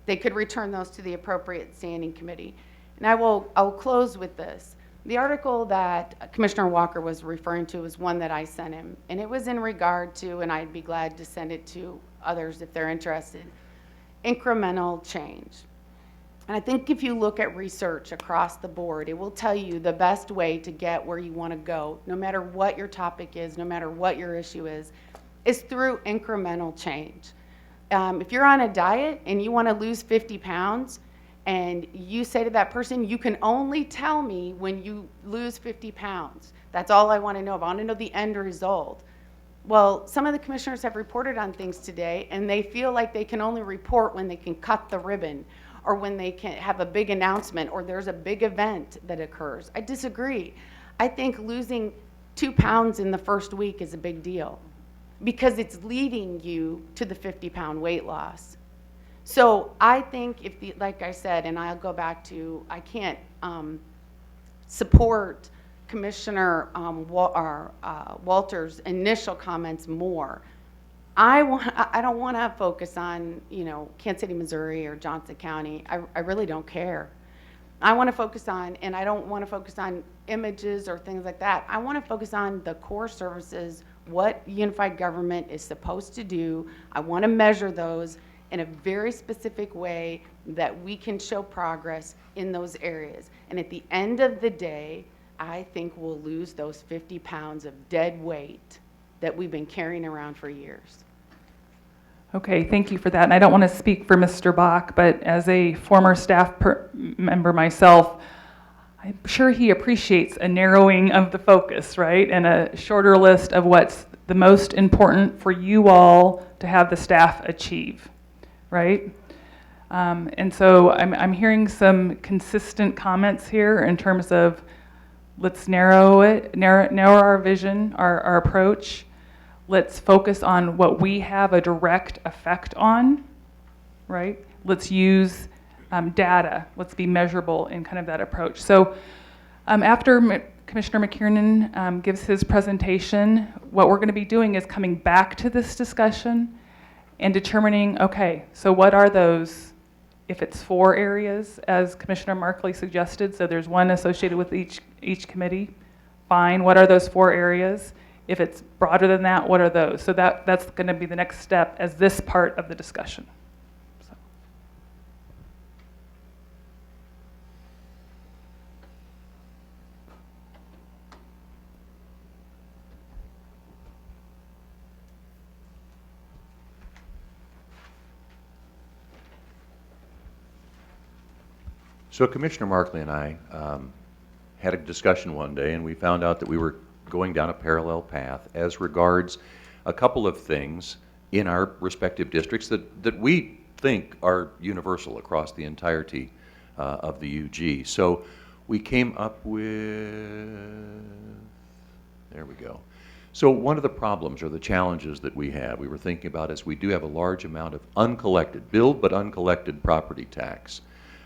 They could return those to the appropriate standing committee. And I'll close with this. The article that Commissioner Walker was referring to was one that I sent him, and it was in regard to, and I'd be glad to send it to others if they're interested, incremental change. And I think if you look at research across the board, it will tell you the best way to get where you want to go, no matter what your topic is, no matter what your issue is through incremental change. If you're on a diet and you want to lose 50 pounds, and you say to that person, you can only tell me when you lose 50 pounds. That's all I want to know. I want to know the end result. Well, some of the commissioners have reported on things today, and they feel like they can only report when they can cut the ribbon, or when they can have a big announcement, or there's a big event that occurs. I disagree. I think losing 2 pounds in the first week is a big deal, because it's leading you to the 50-pound weight loss. So I think like I said, and I'll go back to, I can't support Commissioner Walter's initial comments more. I don't want to focus on, Kansas City, Missouri, or Johnson County. I really don't care. I want to focus on, and I don't want to focus on images or things like that. I want to focus on the core services, what unified government is supposed to do. I want to measure those in a very specific way that we can show progress in those areas. And at the end of the day, I think we'll lose those 50 pounds of dead weight that we've been carrying around for years. Okay, thank you for that. And I don't want to speak for Mr. Bach, but as a former staff member myself, I'm sure he appreciates a narrowing of the focus, right? And a shorter list of what's the most important for you all to have the staff achieve, right? And so I'm hearing some consistent comments here in terms of let's narrow our vision, our approach. Let's focus on what we have a direct effect on, right? Let's use data. Let's be measurable in kind of that approach. So after Commissioner McKiernan gives his presentation, what we're going to be doing is coming back to this discussion and determining, okay, so what are those, if it's 4 areas, as Commissioner Markley suggested, so there's one associated with each committee, fine, what are those 4 areas? If it's broader than that, what are those? So that's going to be the next step as this part of the discussion. So Commissioner Markley and I had a discussion one day, and we found out that we were going down a parallel path as regards a couple of things in our respective districts that we think are universal across the entirety of the UG. So we came up with, there we go. So one of the problems or the challenges that we have, we were thinking about, is we do have a large amount of uncollected, billed but uncollected property tax.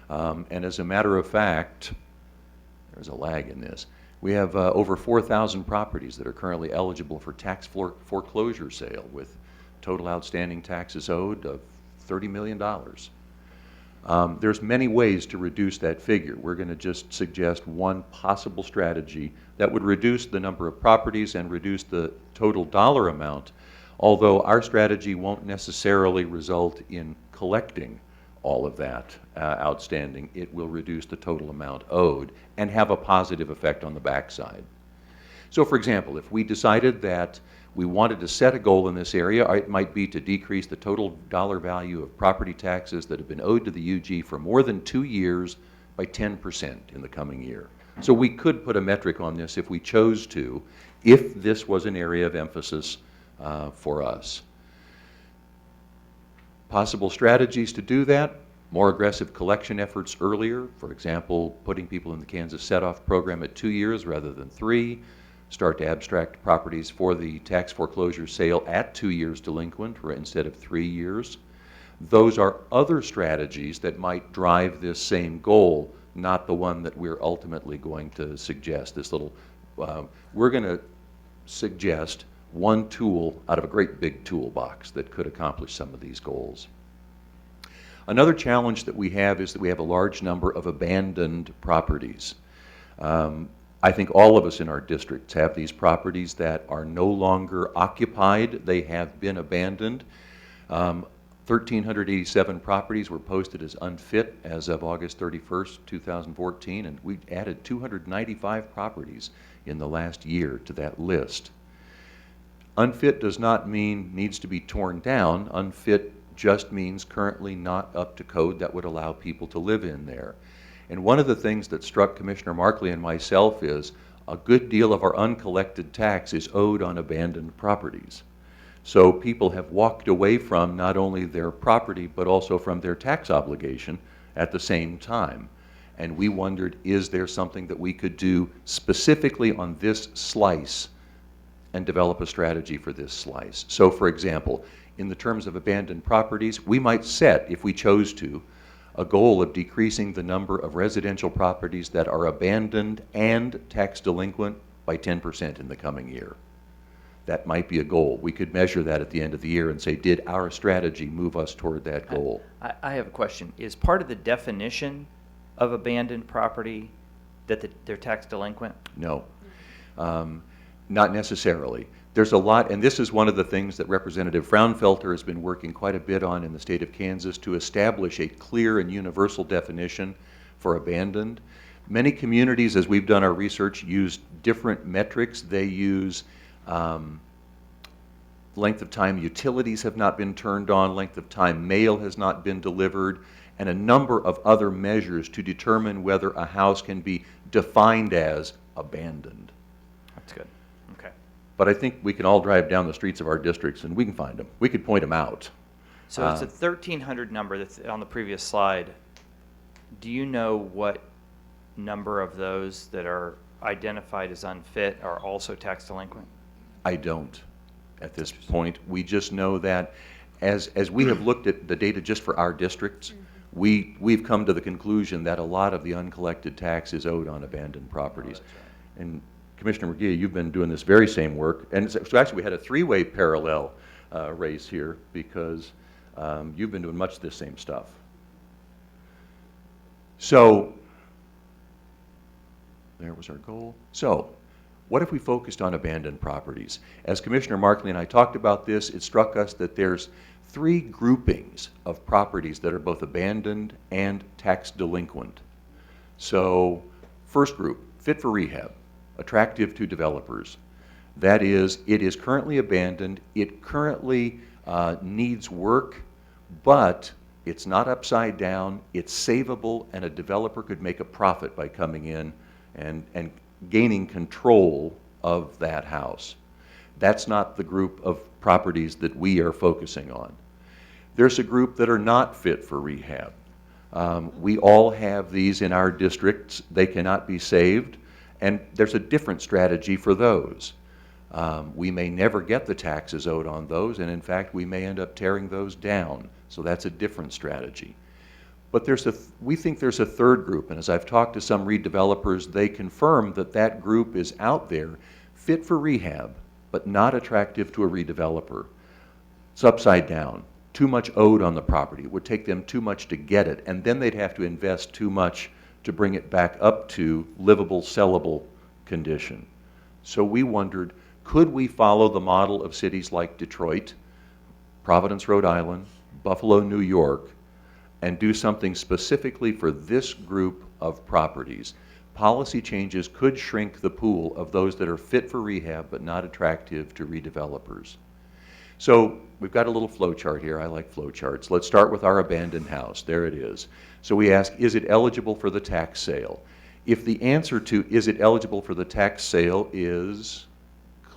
And as a matter of fact, there's a lag in this. We have over 4,000 properties that are currently eligible for tax foreclosure sale with total outstanding taxes owed of $30 million. There's many ways to reduce that figure. We're going to just suggest one possible strategy that would reduce the number of properties and reduce the total dollar amount although our strategy won't necessarily result in collecting all of that outstanding. It will reduce the total amount owed and have a positive effect on the backside. So for example, if we decided that we wanted to set a goal in this area, it might be to decrease the total dollar value of property taxes that have been owed to the UG for more than 2 years by 10% in the coming year. So we could put a metric on this if we chose to, if this was an area of emphasis for us. Possible strategies to do that: more aggressive collection efforts earlier, for example, putting people in the Kansas Set-Off program at 2 years rather than 3, start to abstract properties for the tax foreclosure sale at 2 years delinquent instead of 3 years. Those are other strategies that might drive this same goal, not the one that we're ultimately going to suggest. This little, we're going to suggest one tool out of a great big toolbox that could accomplish some of these goals. Another challenge that we have is that we have a large number of abandoned properties. I think all of us in our districts have these properties that are no longer occupied. They have been abandoned. 1,387 properties were posted as unfit as of August 31st, 2014, and we added 295 properties in the last year to that list. Unfit does not mean needs to be torn down. Unfit just means currently not up to code that would allow people to live in there. And one of the things that struck Commissioner Markley and myself is a good deal of our uncollected tax is owed on abandoned properties. So people have walked away from not only their property but also from their tax obligation at the same time. And we wondered, is there something that we could do specifically on this slice and develop a strategy for this slice? So for example, in the terms of abandoned properties, we might set, if we chose to, a goal of decreasing the number of residential properties that are abandoned and tax delinquent by 10% in the coming year. That might be a goal. We could measure that at the end of the year and say, did our strategy move us toward that goal? I have a question. Is part of the definition of abandoned property that they're tax delinquent? No, not necessarily. There's a lot, and this is one of the things that Representative Fraunfelter has been working quite a bit on in the state of Kansas, to establish a clear and universal definition for abandoned. Many communities, as we've done our research, use different metrics. They use length of time utilities have not been turned on, length of time mail has not been delivered, and a number of other measures to determine whether a house can be defined as abandoned. That's good. Okay. But I think we can all drive down the streets of our districts and we can find them. We could point them out. So it's a 1,300 number that's on the previous slide. Do you know what number of those that are identified as unfit are also tax delinquent? I don't at this point. We just know that as we have looked at the data just for our districts, we've come to the conclusion that a lot of the uncollected tax is owed on abandoned properties. And Commissioner McGee, you've been doing this very same work. And so actually we had a three-way parallel race here, because you've been doing much of this same stuff. So there was our goal. So what if we focused on abandoned properties? As Commissioner Markley and I talked about this, it struck us that there's 3 groupings of properties that are both abandoned and tax delinquent. So first group, fit for rehab, attractive to developers. That is, it is currently abandoned, it currently needs work, but it's not upside down, it's savable, and a developer could make a profit by coming in and gaining control of that house. That's not the group of properties that we are focusing on. There's a group that are not fit for rehab. We all have these in our districts. They cannot be saved, and there's a different strategy for those. We may never get the taxes owed on those, and in fact we may end up tearing those down. So that's a different strategy. But we think there's a third group, and as I've talked to some redevelopers, they confirm that that group is out there, fit for rehab, but not attractive to a redeveloper. It's upside down, too much owed on the property. It would take them too much to get it, and then they'd have to invest too much to bring it back up to livable, sellable condition. So we wondered, Could we follow the model of cities like Detroit, Providence, Rhode Island, Buffalo, New York, and do something specifically for this group of properties? Policy changes could shrink the pool of those that are fit for rehab but not attractive to redevelopers. So we've got a little flow chart here. I like flow charts. Let's start with our abandoned house. There it is. So we ask, is it eligible for the tax sale? If the answer to is it eligible for the tax sale is,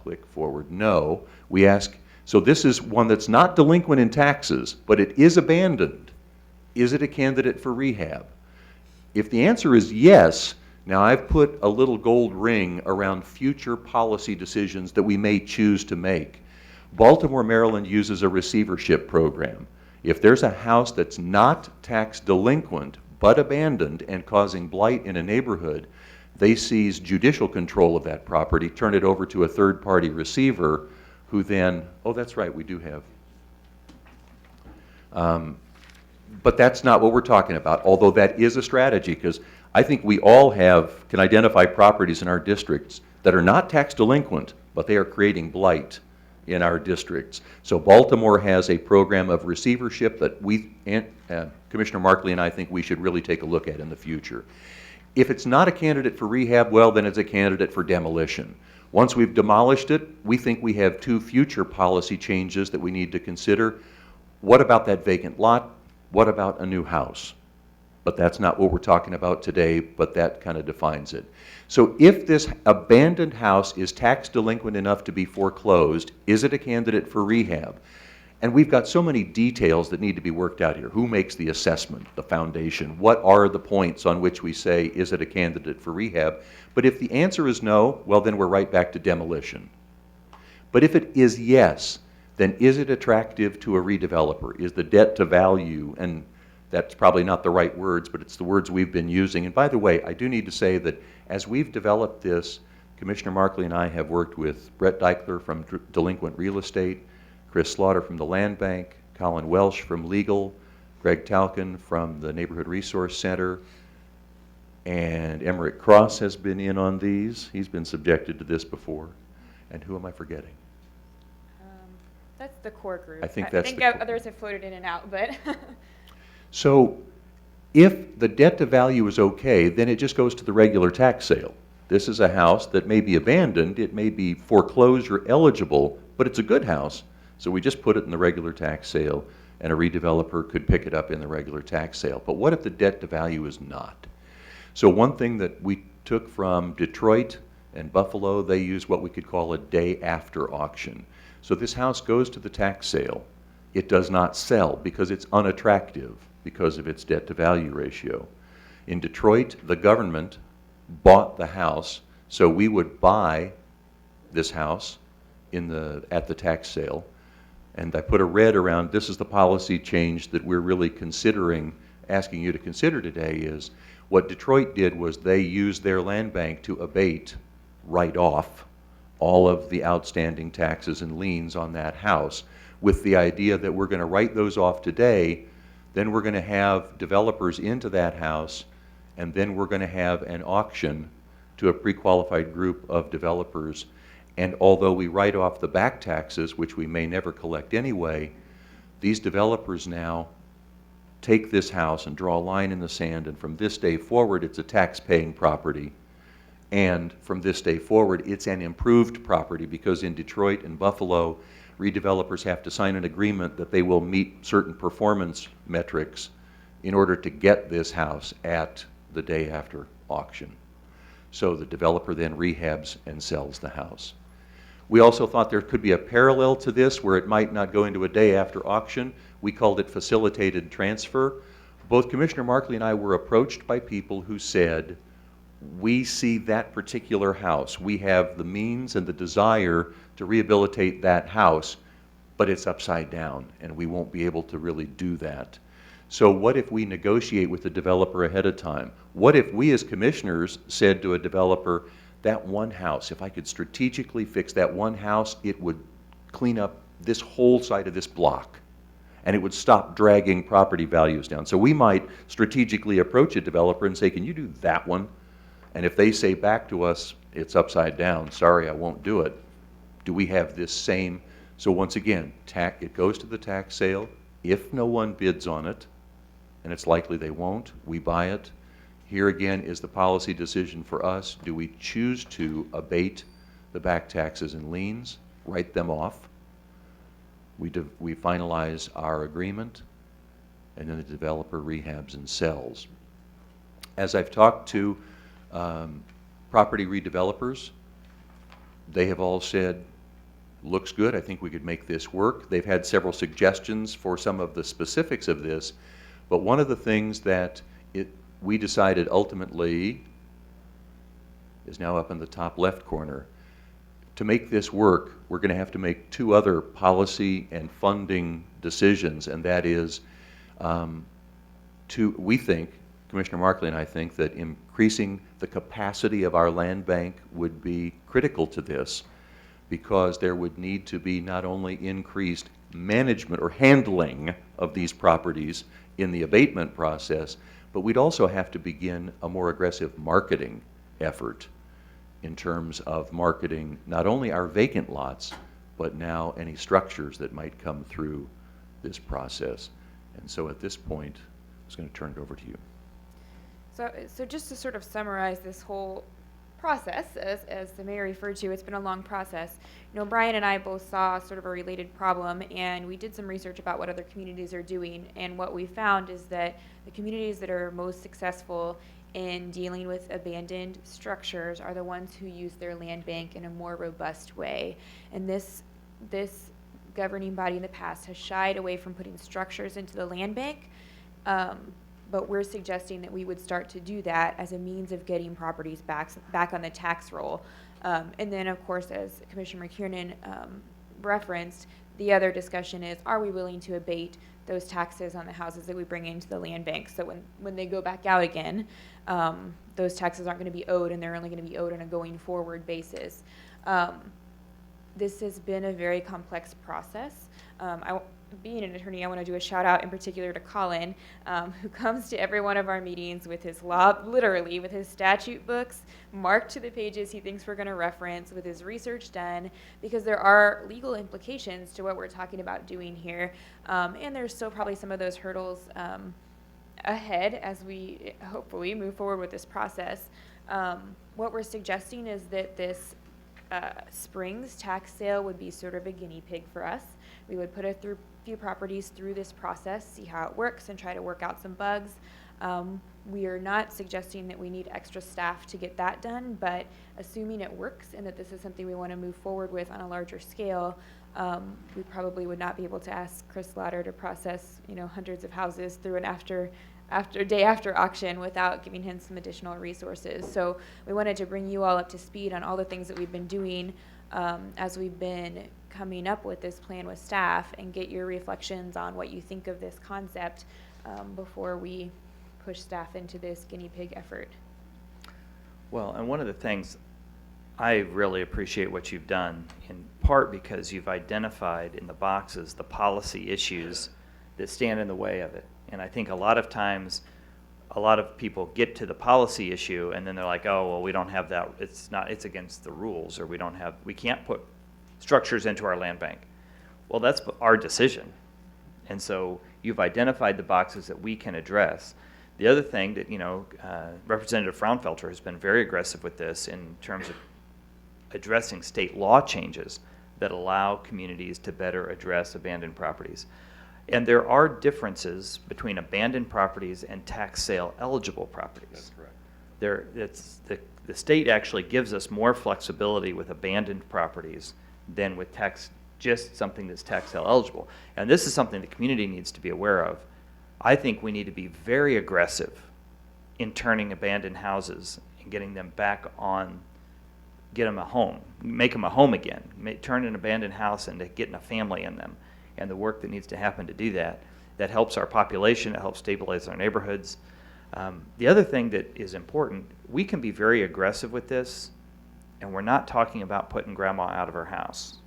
click forward, no, we ask, so this is one that's not delinquent in taxes, but it is abandoned. Is it a candidate for rehab? If the answer is yes, now I've put a little gold ring around future policy decisions that we may choose to make. Baltimore, Maryland uses a receivership program. If there's a house that's not tax delinquent but abandoned and causing blight in a neighborhood, they seize judicial control of that property, turn it over to a third-party receiver who then, oh, that's right, we do have. But that's not what we're talking about, although that is a strategy, because I think we all can identify properties in our districts that are not tax delinquent, but they are creating blight in our districts. So Baltimore has a program of receivership that Commissioner Markley and I think we should really take a look at in the future. If it's not a candidate for rehab, well, then it's a candidate for demolition. Once we've demolished it, we think we have 2 future policy changes that we need to consider. What about that vacant lot? What about a new house? But that's not what we're talking about today, but that kind of defines it. So if this abandoned house is tax delinquent enough to be foreclosed, is it a candidate for rehab? And we've got so many details that need to be worked out here. Who makes the assessment, the foundation? What are the points on which we say, is it a candidate for rehab? But if the answer is no, well, then we're right back to demolition. But if it is yes, then is it attractive to a redeveloper? Is the debt to value, and that's probably not the right words, but it's the words we've been using. And by the way, I do need to say that as we've developed this, Commissioner Markley and I have worked with Brett Deichler from Delinquent Real Estate, Chris Slaughter from the Land Bank, Colin Welsh from Legal, Greg Talkin from the Neighborhood Resource Center, and Emmerich Cross has been in on these. He's been subjected to this before. And who am I forgetting? That's the core group. I think that's I think the core. others have floated in and out, but So if the debt to value is okay, then it just goes to the regular tax sale. This is a house that may be abandoned, it may be foreclosure eligible, but it's a good house. So we just put it in the regular tax sale, and a redeveloper could pick it up in the regular tax sale. But what if the debt to value is not? So one thing that we took from Detroit and Buffalo, they use what we could call a day after auction. So this house goes to the tax sale. It does not sell because it's unattractive because of its debt to value ratio. In Detroit, the government bought the house, so we would buy this house at the tax sale. And I put a red around, this is the policy change that we're really considering, asking you to consider today, is what Detroit did was they used their land bank to abate, write off all of the outstanding taxes and liens on that house, with the idea that we're going to write those off today, then we're going to have developers into that house, and then we're going to have an auction to a pre-qualified group of developers. And although we write off the back taxes, which we may never collect anyway, these developers now take this house and draw a line in the sand, and from this day forward, it's a tax-paying property. And from this day forward, it's an improved property, because in Detroit and Buffalo, redevelopers have to sign an agreement that they will meet certain performance metrics in order to get this house at the day after auction. So the developer then rehabs and sells the house. We also thought there could be a parallel to this where it might not go into a day after auction. We called it facilitated transfer. Both Commissioner Markley and I were approached by people who said, we see that particular house. We have the means and the desire to rehabilitate that house, but it's upside down, and we won't be able to really do that. So what if we negotiate with the developer ahead of time? What if we as commissioners said to a developer, that one house, if I could strategically fix that one house, it would clean up this whole side of this block, and it would stop dragging property values down. So we might strategically approach a developer and say, can you do that one? And if they say back to us, it's upside down, sorry, I won't do it, Do we have this same, so once again, it goes to the tax sale. If no one bids on it, and it's likely they won't, we buy it. Here again is the policy decision for us. Do we choose to abate the back taxes and liens, write them off? We finalize our agreement, and then the developer rehabs and sells. As I've talked to property redevelopers, they have all said, looks good, I think we could make this work. They've had several suggestions for some of the specifics of this, but one of the things that we decided ultimately is now up in the top left corner. To make this work, we're going to have to make two other policy and funding decisions, and that is we think, Commissioner Markley and I think, that increasing the capacity of our land bank would be critical to this, because there would need to be not only increased management or handling of these properties in the abatement process, but we'd also have to begin a more aggressive marketing effort in terms of marketing not only our vacant lots, but now any structures that might come through this process. And so at this point, I was going to turn it over to you. So just to sort of summarize this whole process, as the mayor referred to, it's been a long process. You know, Brian and I both saw sort of a related problem, and we did some research about what other communities are doing, and what we found is that the communities that are most successful in dealing with abandoned structures are the ones who use their land bank in a more robust way. And this governing body in the past has shied away from putting structures into the land bank, but we're suggesting that we would start to do that as a means of getting properties back on the tax roll. And then, of course, as Commissioner McKiernan referenced, the other discussion is, are we willing to abate those taxes on the houses that we bring into the land bank? So when they go back out again, those taxes aren't going to be owed, and they're only going to be owed on a going forward basis. This has been a very complex process. Being an attorney, I want to do a shout out in particular to Colin, who comes to every one of our meetings with his literally with his statute books marked to the pages he thinks we're going to reference, with his research done, because there are legal implications to what we're talking about doing here. And there's still probably some of those hurdles ahead as we hopefully move forward with this process. What we're suggesting is that this spring's tax sale would be sort of a guinea pig for us. We would put a few properties through this process, see how it works, and try to work out some bugs. We are not suggesting that we need extra staff to get that done, but assuming it works and that this is something we want to move forward with on a larger scale, we probably would not be able to ask Chris Lauder to process, hundreds of houses through an day after auction without giving him some additional resources. So we wanted to bring you all up to speed on all the things that we've been doing as we've been coming up with this plan with staff, and get your reflections on what you think of this concept before we push staff into this guinea pig effort. Well, and one of the things, I really appreciate what you've done, in part because you've identified in the boxes the policy issues that stand in the way of it. And I think a lot of times, a lot of people get to the policy issue and then they're like, oh, well, we don't have that, it's against the rules, or we can't put structures into our land bank. Well, that's our decision. And so you've identified the boxes that we can address. The other thing that, Representative Fraunfelter has been very aggressive with this in terms of addressing state law changes that allow communities to better address abandoned properties. And there are differences between abandoned properties and tax sale eligible properties. That's correct. The state actually gives us more flexibility with abandoned properties than with just something that's tax sale eligible. And this is something the community needs to be aware of. I think we need to be very aggressive in turning abandoned houses and getting them back on, get them a home, make them a home again, turn an abandoned house into getting a family in them, and the work that needs to happen to do that. That helps our population, it helps stabilize our neighborhoods. The other thing that is important, we can be very aggressive with this, and we're not talking about putting grandma out of her house.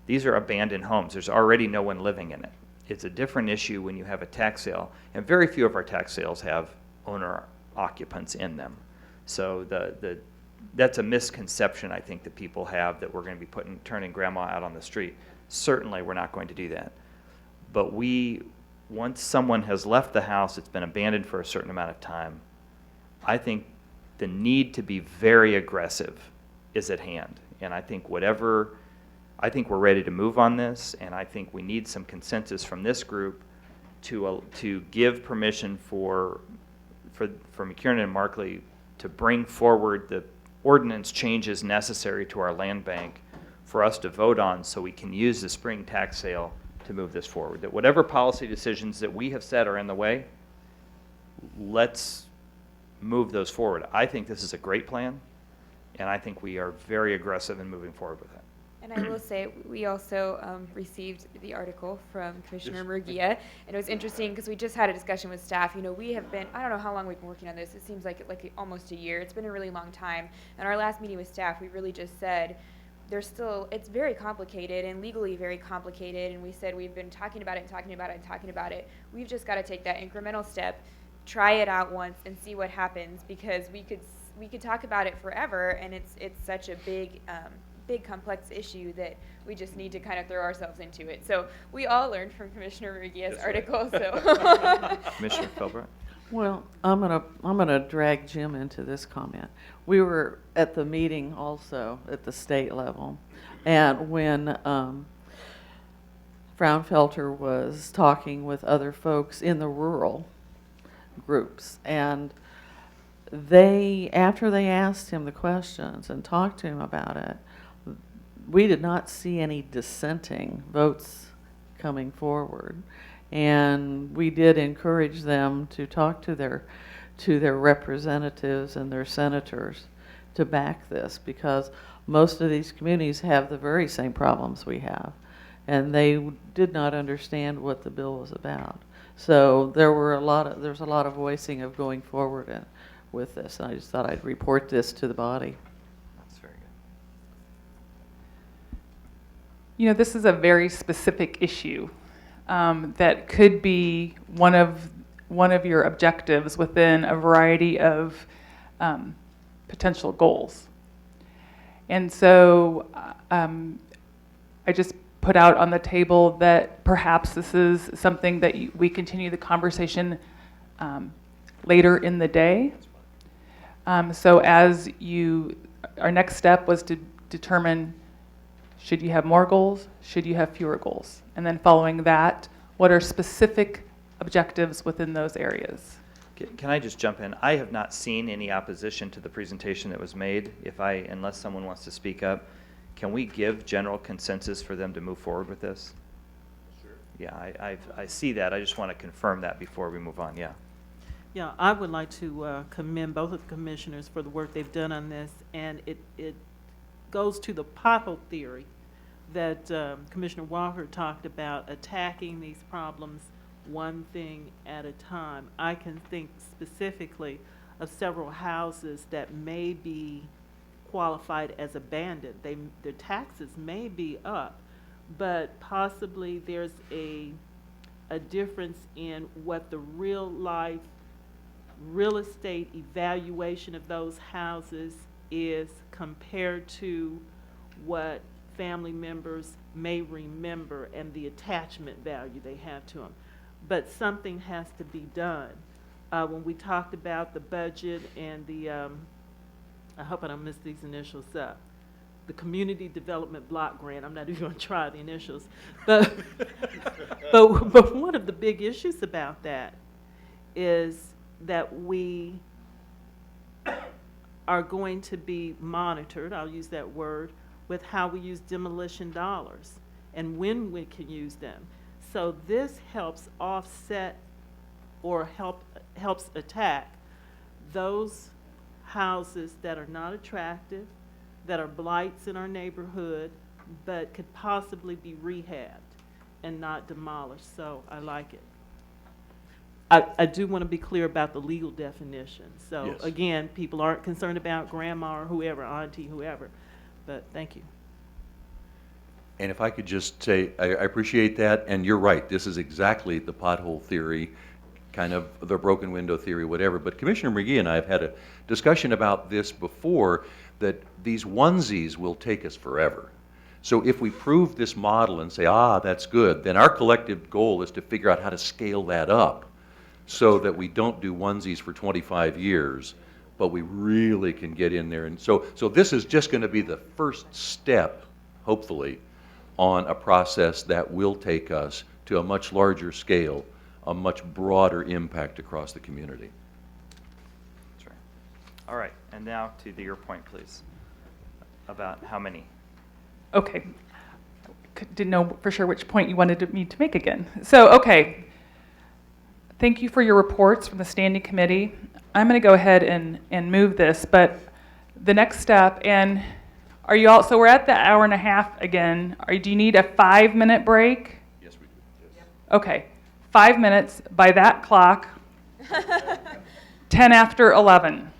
These are abandoned homes. There's already no one living in it. It's a different issue when you have a tax sale, and very few of our tax sales have owner occupants in them. So that's a misconception I think that people have, that we're going to be turning grandma out on the street. Certainly, we're not going to do that. But once someone has left the house, it's been abandoned for a certain amount of time, I think the need to be very aggressive is at hand. And I think we're ready to move on this, and I think we need some consensus from this group to give permission for McKiernan and Markley to bring forward the ordinance changes necessary to our land bank for us to vote on, so we can use the spring tax sale to move this forward. That whatever policy decisions that we have said are in the way, let's move those forward. I think this is a great plan, and I think we are very aggressive in moving forward with it. And I will say, we also received the article from Commissioner Murguia, and it was interesting because we just had a discussion with staff. You know, we have been, I don't know how long we've been working on this. It seems like almost a year. It's been a really long time. And our last meeting with staff, we really just said, it's very complicated and legally very complicated, and we said we've been talking about it and talking about it and talking about it. We've just got to take that incremental step, try it out once, and see what happens, because we could talk about it forever, and it's such a big complex issue that we just need to kind of throw ourselves into it. So we all learned from Commissioner Murguia's article. So Commissioner Philbright? Well, I'm gonna drag Jim into this comment. We were at the meeting also at the state level, and when Fraunfelter was talking with other folks in the rural groups, and after they asked him the questions and talked to him about it, we did not see any dissenting votes coming forward. And we did encourage them to talk to their representatives and their senators to back this, because most of these communities have the very same problems we have, and they did not understand what the bill was about. So there's a lot of voicing of going forward with this, and I just thought I'd report this to the body. That's very good. You know, this is a very specific issue that could be one of your objectives within a variety of potential goals. And so I just put out on the table that perhaps this is something that we continue the conversation later in the day. So our next step was to determine, should you have more goals? Should you have fewer goals? And then following that, what are specific objectives within those areas? Can I just jump in? I have not seen any opposition to the presentation that was made. Unless someone wants to speak up, can we give general consensus for them to move forward with this? Sure. Yeah, I see that. I just want to confirm that before we move on. Yeah. Yeah, I would like to commend both of the commissioners for the work they've done on this, and it goes to the pothole theory that Commissioner Walker talked about, attacking these problems one thing at a time. I can think specifically of several houses that may be qualified as abandoned. Their taxes may be up, but possibly there's a difference in what the real estate evaluation of those houses is compared to what family members may remember and the attachment value they have to them. But something has to be done. When we talked about the budget and the, I hope I don't mess these initials up, the Community Development Block Grant, I'm not even going to try the initials, but one of the big issues about that is that we are going to be monitored, I'll use that word, with how we use demolition dollars and when we can use them. So this helps offset or helps attack those houses that are not attractive, that are blights in our neighborhood, but could possibly be rehabbed and not demolished. So I like it. I do want to be clear about the legal definition. So Yes. again, people aren't concerned about grandma or whoever, auntie, whoever, but thank you. And if I could just say, I appreciate that, and you're right, this is exactly the pothole theory, kind of the broken window theory, whatever. But Commissioner McGee and I have had a discussion about this before, that these onesies will take us forever. So if we prove this model and say, ah, that's good, then our collective goal is to figure out how to scale that up so that we don't do onesies for 25 years, but we really can get in there. And so this is just going to be the first step, hopefully, on a process that will take us to a much larger scale, a much broader impact across the community. That's right. All right, and now to your point, please, about how many. Okay. Didn't know for sure which point you wanted me to make again. So, okay. Thank you for your reports from the standing committee. I'm going to go ahead and move this, but the next step, and are you all, so we're at the hour and a half again. Do you need a 5-minute break? Yes, we do. Yes. Okay. 5 minutes by that clock, 10 after 11.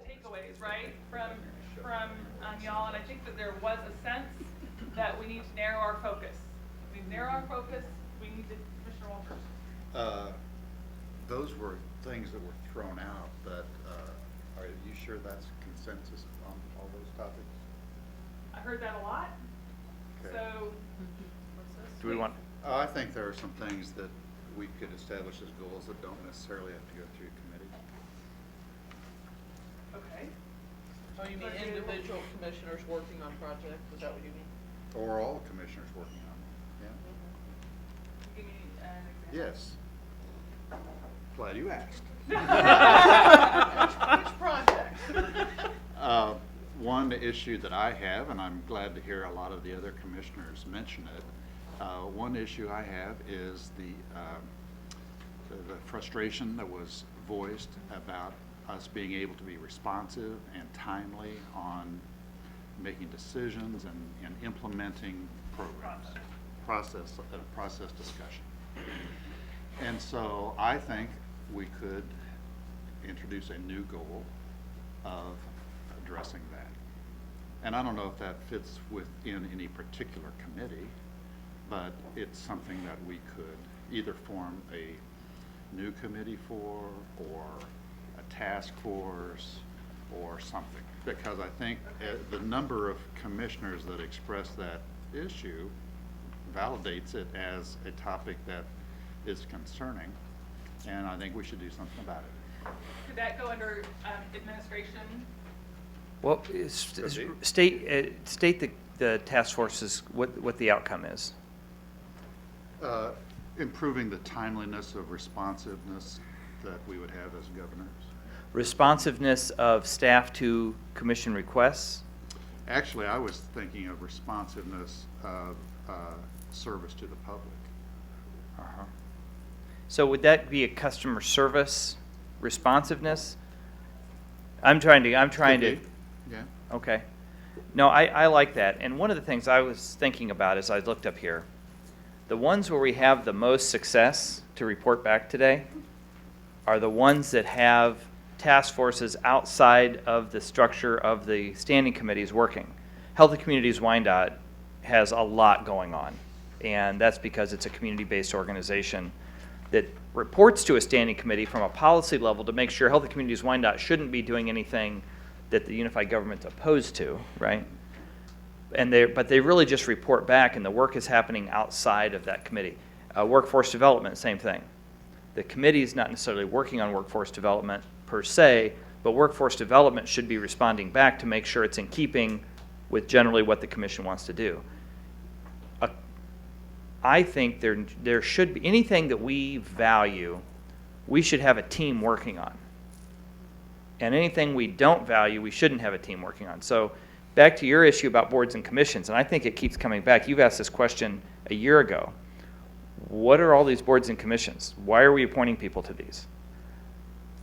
takeaways, right, from y'all, and I think that there was a sense that we need to narrow our focus. We narrow our focus. We need to, Commissioner Walters. Those were things that were thrown out, but are you sure that's consensus on all those topics? I heard that a lot. Okay. So, Do we want, I think there are some things that we could establish as goals that don't necessarily have to go through committee. okay. Oh, you mean individual commissioners working on projects, is that what you mean? Or all commissioners working on it, yeah? Give me an example. Yes. Glad you asked. Which project? One issue that I have, and I'm glad to hear a lot of the other commissioners mention it, one issue I have is the frustration that was voiced about us being able to be responsive and timely on making decisions and implementing programs, process discussion. And so I think we could introduce a new goal of addressing that. And I don't know if that fits within any particular committee, but it's something that we could either form a new committee for, or a task force, or something. Because I think the number of commissioners that express that issue validates it as a topic that is concerning, and I think we should do something about it. Could that go under administration? well, state the task forces, what the outcome is. Improving the timeliness of responsiveness that we would have as governors. Responsiveness of staff to commission requests. Actually, I was thinking of responsiveness of service to the public. Uh-huh. So would that be a customer service responsiveness? I'm trying to, Could be. Yeah. okay. No, I like that. And one of the things I was thinking about as I looked up here, the ones where we have the most success to report back today are the ones that have task forces outside of the structure of the standing committees working. Healthy Communities Wyandotte has a lot going on, and that's because it's a community-based organization that reports to a standing committee from a policy level to make sure Healthy Communities Wyandotte shouldn't be doing anything that the unified government's opposed to, right? But they really just report back, and the work is happening outside of that committee. Workforce development, same thing. The committee is not necessarily working on workforce development per se, but workforce development should be responding back to make sure it's in keeping with generally what the commission wants to do. I think there should be, anything that we value, we should have a team working on. And anything we don't value, we shouldn't have a team working on. So back to your issue about boards and commissions, and I think it keeps coming back. You've asked this question a year ago. What are all these boards and commissions? Why are we appointing people to these?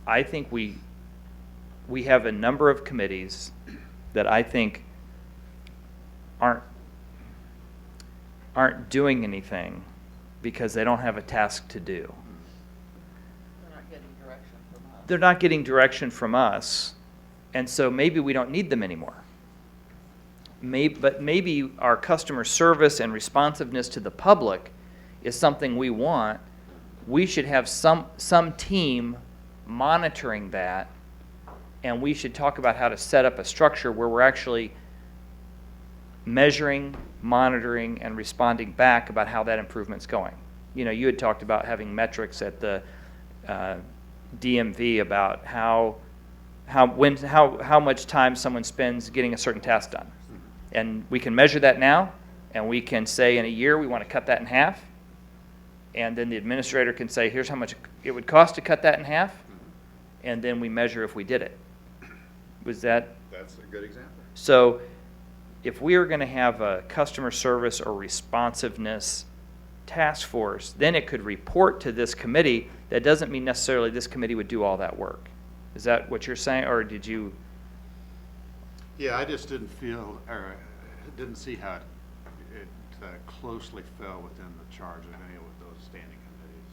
I think we have a number of committees that I think aren't doing anything because they don't have a task to do. They're not getting direction from us. They're not getting direction from us, and so maybe we don't need them anymore. But maybe our customer service and responsiveness to the public is something we want. We should have some team monitoring that, and we should talk about how to set up a structure where we're actually measuring, monitoring, and responding back about how that improvement's going. You know, you had talked about having metrics at the DMV about how much time someone spends getting a certain task done. And we can measure that now, and we can say in a year we want to cut that in half, and then the administrator can say, here's how much it would cost to cut that in half, and then we measure if we did it. Was that? That's a good example. So if we are going to have a customer service or responsiveness task force, then it could report to this committee. That doesn't mean necessarily this committee would do all that work. Is that what you're saying, or did you? Yeah, I just didn't feel, or didn't see how it closely fell within the charge of any of those standing committees.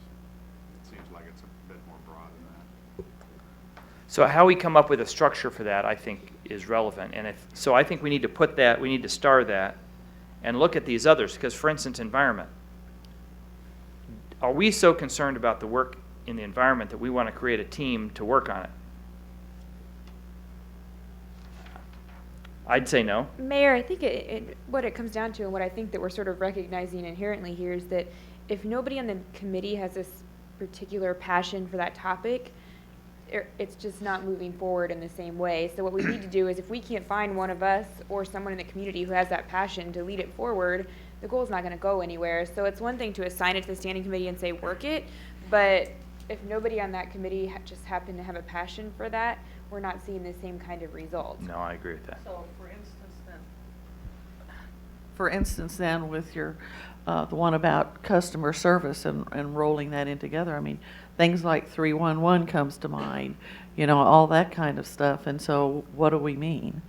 It seems like it's a bit more broad than that. So how we come up with a structure for that, I think, is relevant. And so I think we need to put that, we need to star that and look at these others. Because, for instance, environment. Are we so concerned about the work in the environment that we want to create a team to work on it? I'd say no. Mayor, I think what it comes down to, and what I think that we're sort of recognizing inherently here, is that if nobody on the committee has this particular passion for that topic, it's just not moving forward in the same way. So what we need to do is, if we can't find one of us or someone in the community who has that passion to lead it forward, the goal is not going to go anywhere. So it's one thing to assign it to the standing committee and say, work it, but if nobody on that committee just happened to have a passion for that, we're not seeing the same kind of result. No, I agree with that. So, for instance, then, with your, the one about customer service and rolling that in together, I mean, things like 311 comes to mind, you know, all that kind of stuff. And so what do we mean?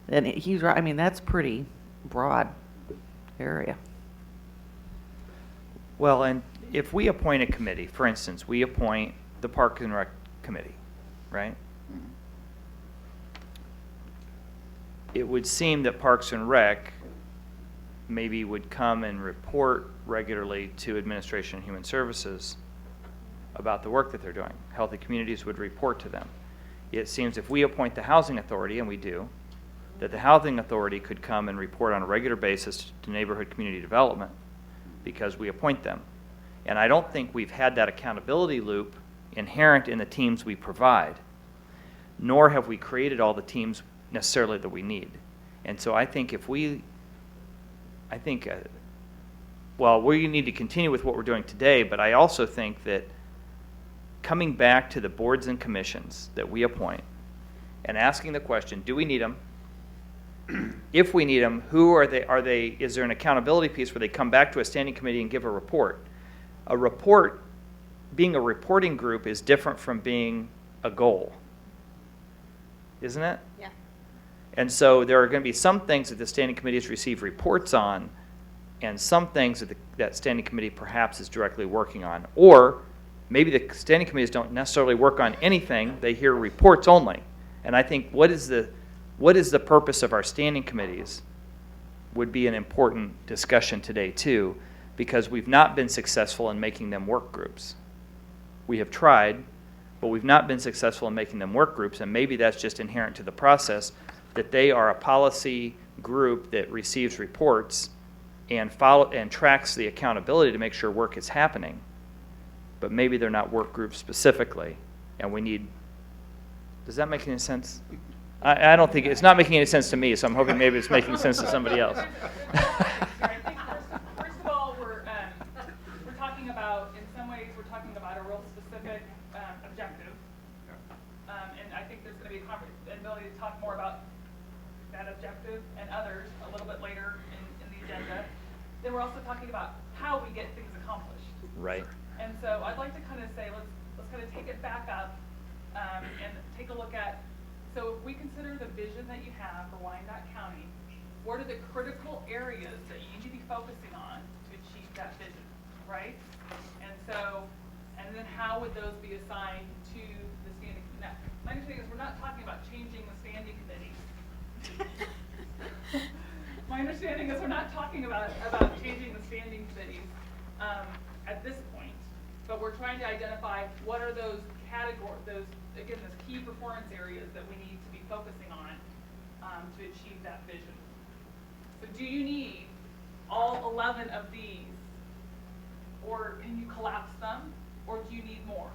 And he's right, I mean, that's pretty broad area. Well, and if we appoint a committee, for instance, we appoint the Park and Rec Committee, right? It would seem that Parks and Rec maybe would come and report regularly to Administration and Human Services about the work that they're doing. Healthy Communities would report to them. It seems if we appoint the Housing Authority, and we do, that the Housing Authority could come and report on a regular basis to Neighborhood Community Development because we appoint them. And I don't think we've had that accountability loop inherent in the teams we provide, nor have we created all the teams necessarily that we need. And so I think we need to continue with what we're doing today, but I also think that coming back to the boards and commissions that we appoint and asking the question, do we need them? If we need them, who are they, is there an accountability piece where they come back to a standing committee and give a report? A report, being a reporting group is different from being a goal, isn't it? Yeah. And so there are going to be some things that the standing committees receive reports on, and some things that that standing committee perhaps is directly working on. Or maybe the standing committees don't necessarily work on anything, they hear reports only. And I think what is the purpose of our standing committees would be an important discussion today too, because we've not been successful in making them work groups. We have tried, but we've not been successful in making them work groups, and maybe that's just inherent to the process, that they are a policy group that receives reports and tracks the accountability to make sure work is happening. But maybe they're not work groups specifically, and we need, does that make any sense? I don't think, it's not making any sense to me, so I'm hoping maybe it's making sense to somebody else. I think first of all, we're talking about, in some ways, we're talking about a real specific objective. And I think there's going to be an ability to talk more about that objective and others a little bit later in the agenda. Then we're also talking about how we get things accomplished. Right. And so I'd like to kind of say, let's kind of take it back up and take a look at, so if we consider the vision that you have for Wyandotte County, what are the critical areas that you need to be focusing on to achieve that vision, right? And so, and then how would those be assigned to the standing committee? Now, my understanding is we're not talking about changing the standing committees. My understanding is we're not talking about changing the standing committees at this point, but we're trying to identify what are those categories, those key performance areas that we need to be focusing on to achieve that vision. So do you need all 11 of these, or can you collapse them, or do you need more?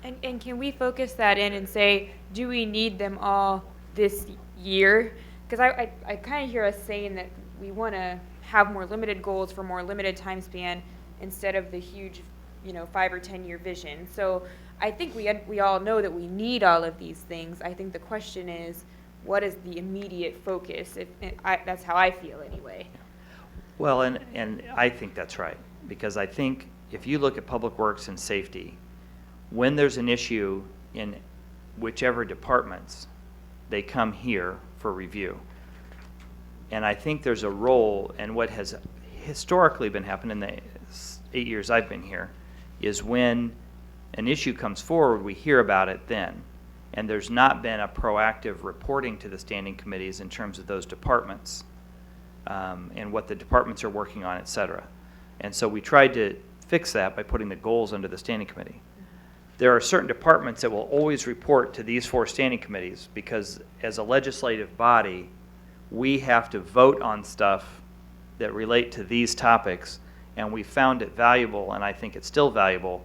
And can we focus that in and say, do we need them all this year? Because I kind of hear us saying that we want to have more limited goals for more limited time span instead of the huge, 5 or 10 year vision. So I think we all know that we need all of these things. I think the question is, what is the immediate focus? That's how I feel anyway. Well, and I think that's right, because I think if you look at public works and safety, when there's an issue in whichever departments, they come here for review. And I think there's a role, and what has historically been happening in the 8 years I've been here, is when an issue comes forward, we hear about it then. And there's not been a proactive reporting to the standing committees in terms of those departments and what the departments are working on, et cetera. And so we tried to fix that by putting the goals under the standing committee. There are certain departments that will always report to these 4 standing committees because as a legislative body, we have to vote on stuff that relate to these topics, and we found it valuable, and I think it's still valuable,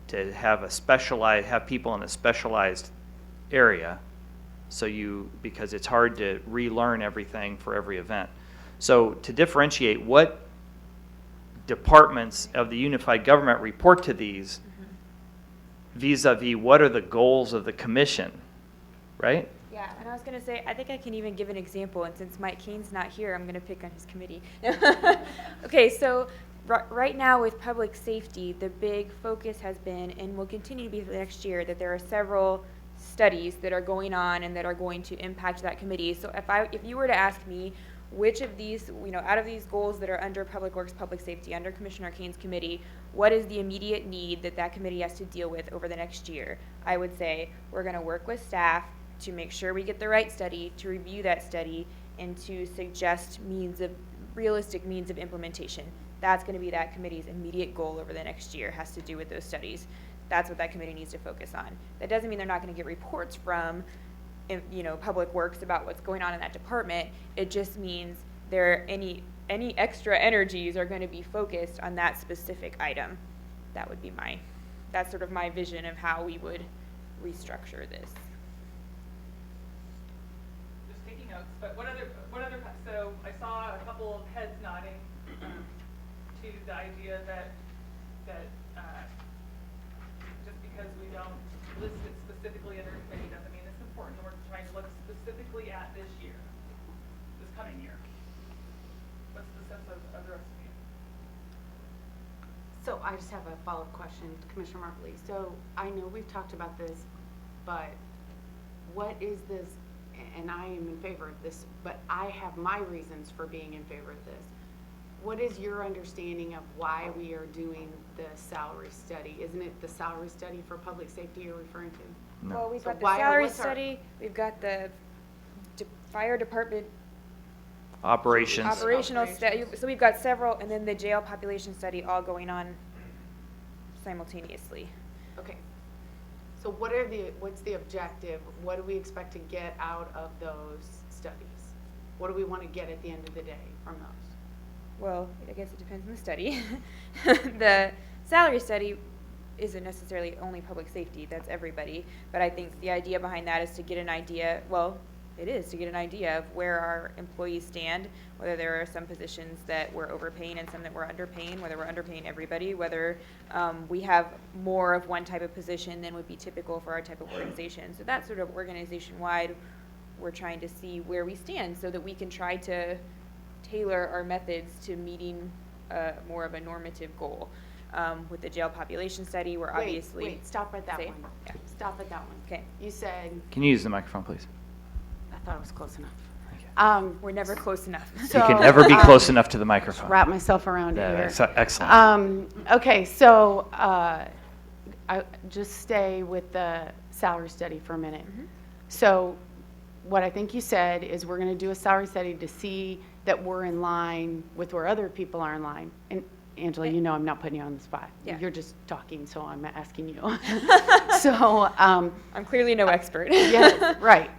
to have have people in a specialized area, because it's hard to relearn everything for every event. So to differentiate what departments of the unified government report to these vis-a-vis what are the goals of the commission, right? Yeah, and I was going to say, I think I can even give an example, and since Mike Kane's not here, I'm going to pick on his committee. Okay, so right now with public safety, the big focus has been, and will continue to be for the next year, that there are several studies that are going on and that are going to impact that committee. So if you were to ask me which of these, out of these goals that are under Public Works, Public Safety, under Commissioner Kane's committee, what is the immediate need that committee has to deal with over the next year? I would say we're going to work with staff to make sure we get the right study, to review that study, and to suggest realistic means of implementation. That's going to be that committee's immediate goal over the next year, has to do with those studies. That's what that committee needs to focus on. That doesn't mean they're not going to get reports from Public Works about what's going on in that department. It just means any extra energies are going to be focused on that specific item. That would be that's sort of my vision of how we would restructure this. Just taking notes, but what other, so I saw a couple of heads nodding to the idea that just because we don't list it specifically under a committee doesn't mean it's important. We're trying to look specifically at this year, this coming year. What's the sense of the rest of you? So I just have a follow-up question, Commissioner Markley. So I know we've talked about this, but what is this, and I am in favor of this, but I have my reasons for being in favor of this. What is your understanding of why we are doing the salary study? Isn't it the salary study for public safety you're referring to? No. Well, we've So got the why- salary what's our- study, we've got the fire department Operations. operational study, so we've got several, and then the jail population study all going on simultaneously. Okay. So what's the objective? What do we expect to get out of those studies? What do we want to get at the end of the day from those? Well, I guess it depends on the study. The salary study isn't necessarily only public safety, that's everybody. But I think the idea behind that is to get an idea, it is to get an idea of where our employees stand, whether there are some positions that we're overpaying and some that we're underpaying, whether we're underpaying everybody, whether we have more of one type of position than would be typical for our type of organization. So that's sort of organization-wide, we're trying to see where we stand so that we can try to tailor our methods to meeting more of a normative goal. With the jail population study, we're obviously... Wait, stop at that one. Yeah. Stop at that one. Okay. You said, Can you use the microphone, please? I thought it was close enough. We're never close enough. You can never be close enough to the microphone. Wrap myself around it Yeah, here. that's excellent. Okay, so I just stay with the salary study for a minute. So what I think you said is we're going to do a salary study to see that we're in line with where other people are in line. And Angela, you know I'm not putting you on the spot. Yeah. You're just talking, so I'm asking you. So I'm clearly no expert. yes, right.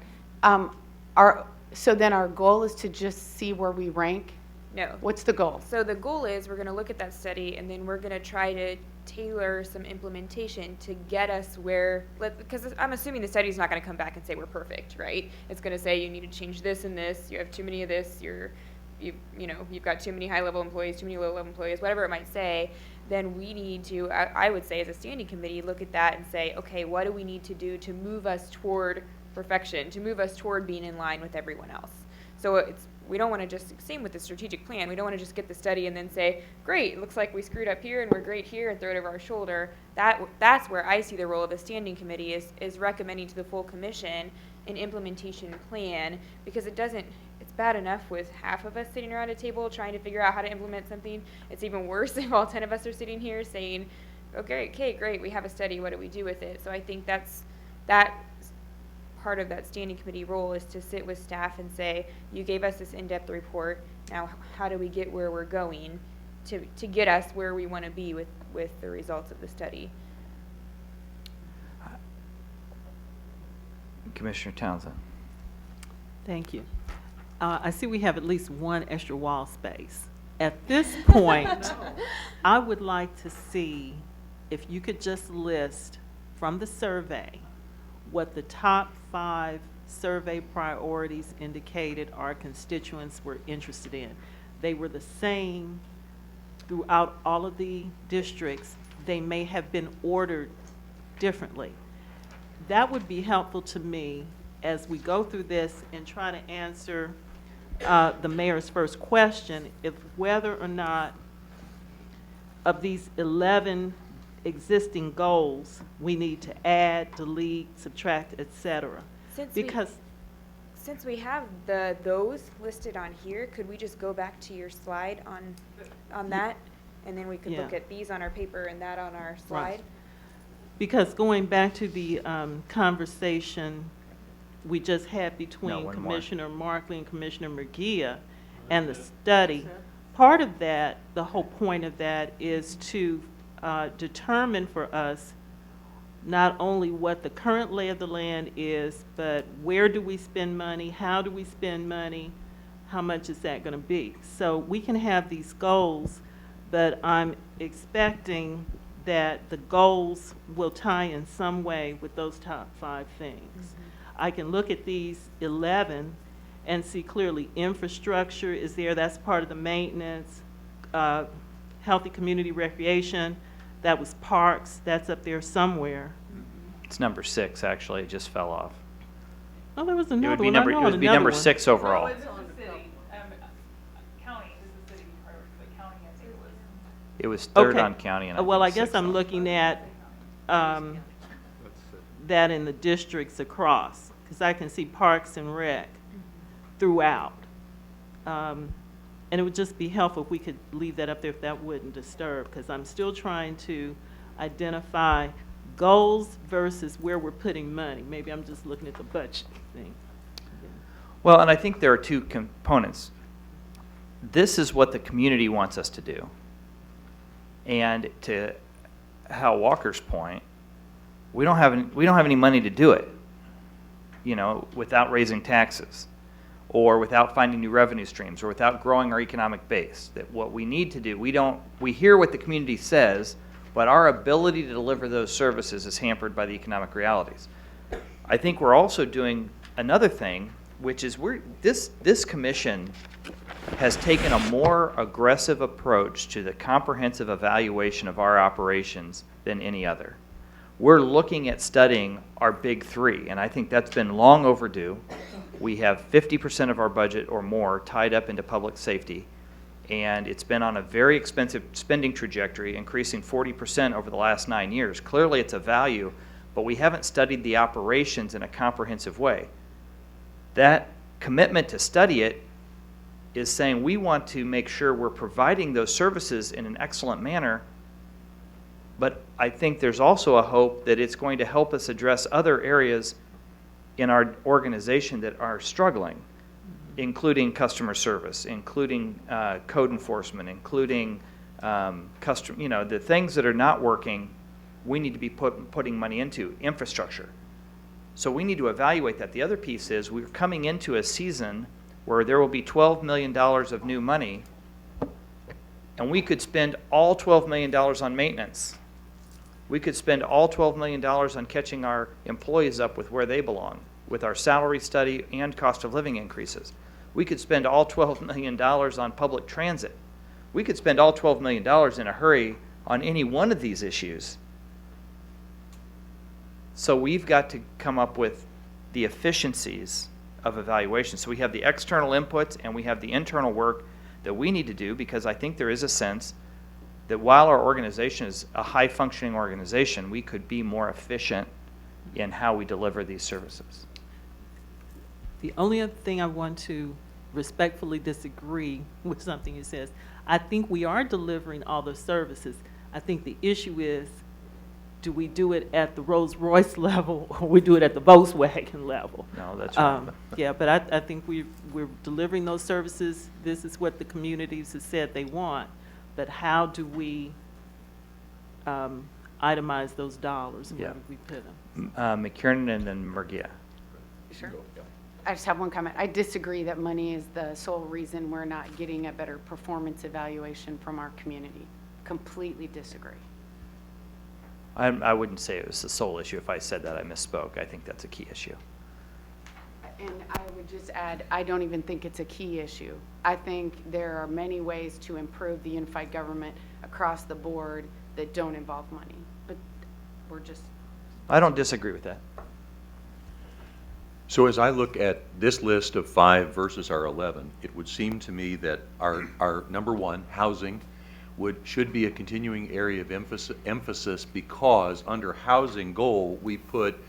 So then our goal is to just see where we rank? No. What's the goal? So the goal is we're going to look at that study and then we're going to try to tailor some implementation to get us where, because I'm assuming the study's not going to come back and say we're perfect, right? It's going to say you need to change this and this, you have too many of this, you've got too many high-level employees, too many low-level employees, whatever it might say. Then we need to, I would say as a standing committee, look at that and say, okay, what do we need to do to move us toward perfection, to move us toward being in line with everyone else? So we don't want to just, same with the strategic plan, we don't want to just get the study and then say, great, it looks like we screwed up here and we're great here, and throw it over our shoulder. That's where I see the role of the standing committee is recommending to the full commission an implementation plan, because it's bad enough with half of us sitting around a table trying to figure out how to implement something. It's even worse if all 10 of us are sitting here saying, okay, great, we have a study, what do we do with it? So I think that's that part of that standing committee role is to sit with staff and say, you gave us this in-depth report, now how do we get where we're going to get us where we want to be with the results of the study? Commissioner Townsend. Thank you. I see we have at least one extra wall space. At this point, I would like to see if you could just list from the survey what the top 5 survey priorities indicated our constituents were interested in. They were the same throughout all of the districts. They may have been ordered differently. That would be helpful to me as we go through this and try to answer the mayor's first question, if whether or not of these 11 existing goals we need to add, delete, subtract, etc. Because Since we have those listed on here, could we just go back to your slide on that? And then we could look Yeah. at these on our paper and that on our slide? Because going back to the conversation we just had No, between one more. Commissioner Markley and Commissioner Murguia and the study, part of that, the whole point of that is to determine for us not only what the current lay of the land is, but where do we spend money, how do we spend money, how much is that going to be? So we can have these goals, but I'm expecting that the goals will tie in some way with those top 5 things. I can look at these 11 and see clearly infrastructure is there, that's part of the maintenance, healthy community recreation, that was parks, that's up there somewhere. It's number 6, actually. It just fell off. Oh, there was It would another be one. number, I it know would be another number one. 6 overall. It's the city, county is the city priority, but county, I think was. It was 3rd Okay. on county and Well, I think guess 6th I'm on- looking at that in the districts across, because I can see Parks and Rec throughout. And it would just be helpful if we could leave that up there if that wouldn't disturb, because I'm still trying to identify goals versus where we're putting money. Maybe I'm just looking at the budget thing. Well, and I think there are 2 components. This is what the community wants us to do. And to Hal Walker's point, we don't have any money to do it, without raising taxes or without finding new revenue streams or without growing our economic base. That what we need to do, we hear what the community says, but our ability to deliver those services is hampered by the economic realities. I think we're also doing another thing, which is this commission has taken a more aggressive approach to the comprehensive evaluation of our operations than any other. We're looking at studying our big 3, and I think that's been long overdue. We have 50% of our budget or more tied up into public safety, and it's been on a very expensive spending trajectory, increasing 40% over the last 9 years. Clearly, it's a value, but we haven't studied the operations in a comprehensive way. That commitment to study it is saying we want to make sure we're providing those services in an excellent manner, but I think there's also a hope that it's going to help us address other areas in our organization that are struggling, including customer service, including code enforcement, including the things that are not working, we need to be putting money into infrastructure. So we need to evaluate that. The other piece is we're coming into a season where there will be $12 million of new money, and we could spend all $12 million on maintenance. We could spend all $12 million on catching our employees up with where they belong, with our salary study and cost of living increases. We could spend all $12 million on public transit. We could spend all $12 million in a hurry on any one of these issues. So we've got to come up with the efficiencies of evaluation. So we have the external inputs and we have the internal work that we need to do, because I think there is a sense that while our organization is a high-functioning organization, we could be more efficient in how we deliver these services. The only other thing I want to respectfully disagree with something you says, I think we are delivering all the services. I think the issue is do we do it at the Rolls Royce level or we do it at the Volkswagen level? No, that's right. Yeah, but I think we're delivering those services. This is what the communities have said they want. But how do we itemize those dollars and where Yeah. do we put them? McKiernan and then Murgia. Sure. I just have one comment. I disagree that money is the sole reason we're not getting a better performance evaluation from our community. Completely disagree. I wouldn't say it was the sole issue. If I said that, I misspoke. I think that's a key issue. And I would just add, I don't even think it's a key issue. I think there are many ways to improve the unified government across the board that don't involve money. But we're just, I don't disagree with that. So as I look at this list of 5 versus our 11, it would seem to me that our number 1, housing, should be a continuing area of emphasis because under housing goal, we put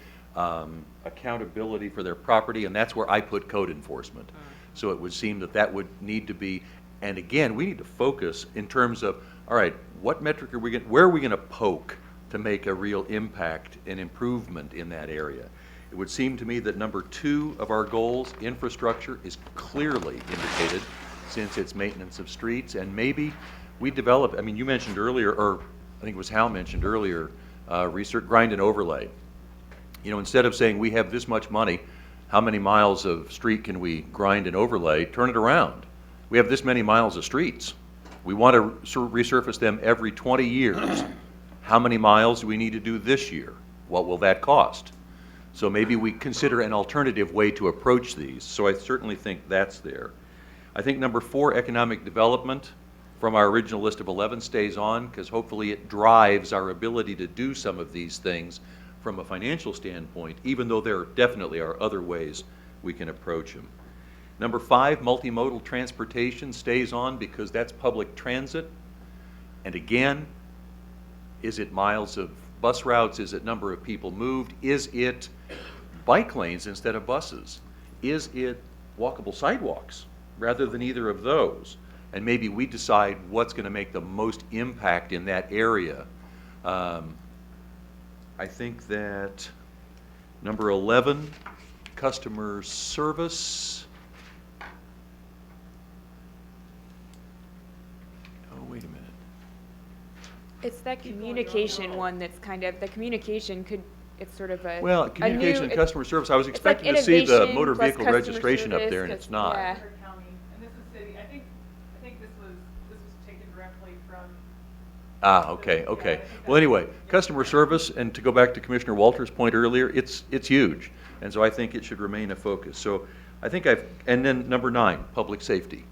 accountability for their property, and that's where I put code enforcement. So it would seem that that would need to be, and again, we need to focus in terms of, all right, what metric are we going, where are we going to poke to make a real impact and improvement in that area? It would seem to me that number 2 of our goals, infrastructure, is clearly indicated since it's maintenance of streets, and maybe we develop, I mean, you mentioned earlier, or I think it was Hal mentioned earlier, research, grind and overlay. You know, instead of saying we have this much money, how many miles of street can we grind and overlay, turn it around. We have this many miles of streets. We want to resurface them every 20 years. How many miles do we need to do this year? What will that cost? So maybe we consider an alternative way to approach these. So I certainly think that's there. I think number 4, economic development, from our original list of 11 stays on because hopefully it drives our ability to do some of these things from a financial standpoint, even though there definitely are other ways we can approach them. Number 5, multimodal transportation stays on because that's public transit. And again, is it miles of bus routes? Is it number of people moved? Is it bike lanes instead of buses? Is it walkable sidewalks rather than either of those? And maybe we decide what's going to make the most impact in that area. I think that number 11, customer service. Oh, wait a minute. It's that communication one that's kind of, the communication could, it's sort of a. Well, a communication and new- customer service, I was it's like expecting to see the innovation motor plus vehicle customer registration up service, there, and 'cause- it's not. yeah. County, and this is city. I think this was taken directly from. Ah, okay, okay. Well, anyway, customer service, and to go back to Commissioner Walters' point earlier, it's huge. And so I think it should remain a focus. So I think and then number 9, public safety.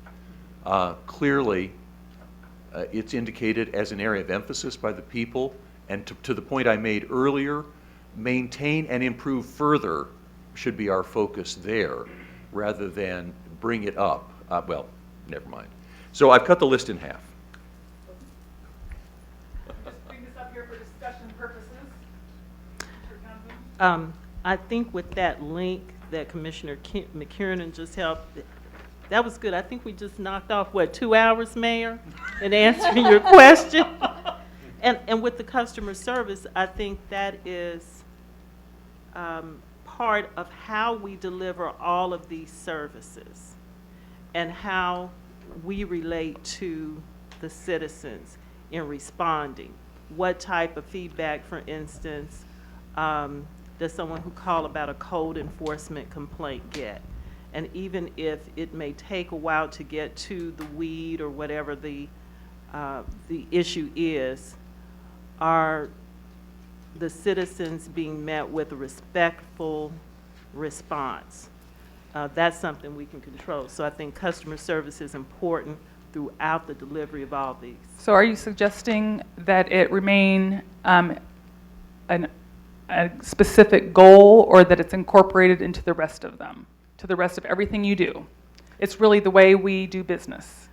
Clearly, it's indicated as an area of emphasis by the people. And to the point I made earlier, maintain and improve further should be our focus there rather than bring it up. Well, never mind. So I've cut the list in half. Just bring this up here for discussion purposes. I think with that link that Commissioner McKiernan just helped, that was good. I think we just knocked off, 2 hours, Mayor, in answering your question? And with the customer service, I think that is part of how we deliver all of these services and how we relate to the citizens in responding. What type of feedback, for instance, does someone who called about a code enforcement complaint get? And even if it may take a while to get to the weed or whatever the issue is, are the citizens being met with a respectful response? That's something we can control. So I think customer service is important throughout the delivery of all these. So are you suggesting that it remain a specific goal, or that it's incorporated into the rest of them, to the rest of everything you do? It's really the way we do business.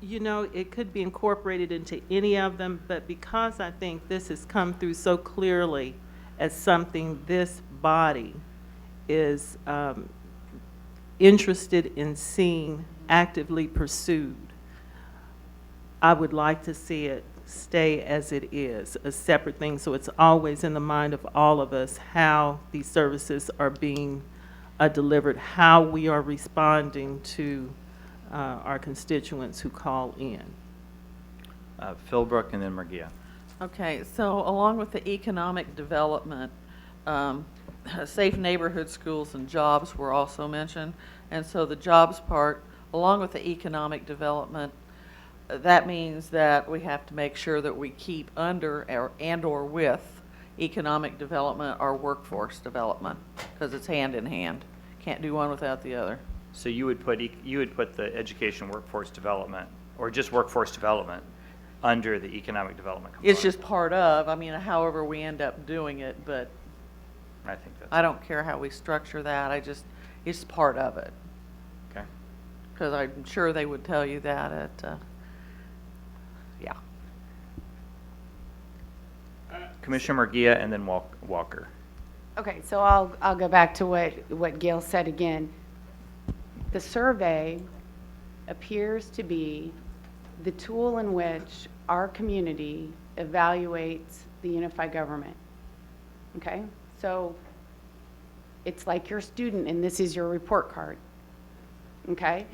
You know, it could be incorporated into any of them, but because I think this has come through so clearly as something this body is interested in seeing actively pursued, I would like to see it stay as it is, a separate thing, so it's always in the mind of all of us how these services are being delivered, how we are responding to our constituents who call in. Philbrook and then Murguia. Okay, so along with the economic development, safe neighborhood schools and jobs were also mentioned. And so the jobs part, along with the economic development, that means that we have to make sure that we keep under and/or with economic development our workforce development, because it's hand in hand. Can't do one without the other. So you would put the education workforce development, or just workforce development, under the economic development component? It's just part of, I mean, however we end up doing it, but I think that's. I don't care how we structure that, it's part of it. Okay. Because I'm sure they would tell you that at, yeah. Commissioner Murguia and then Walker. Okay, so I'll go back to what Gail said again. The survey appears to be the tool in which our community evaluates the unified government. Okay? So it's like you're a student and this is your report card. Okay?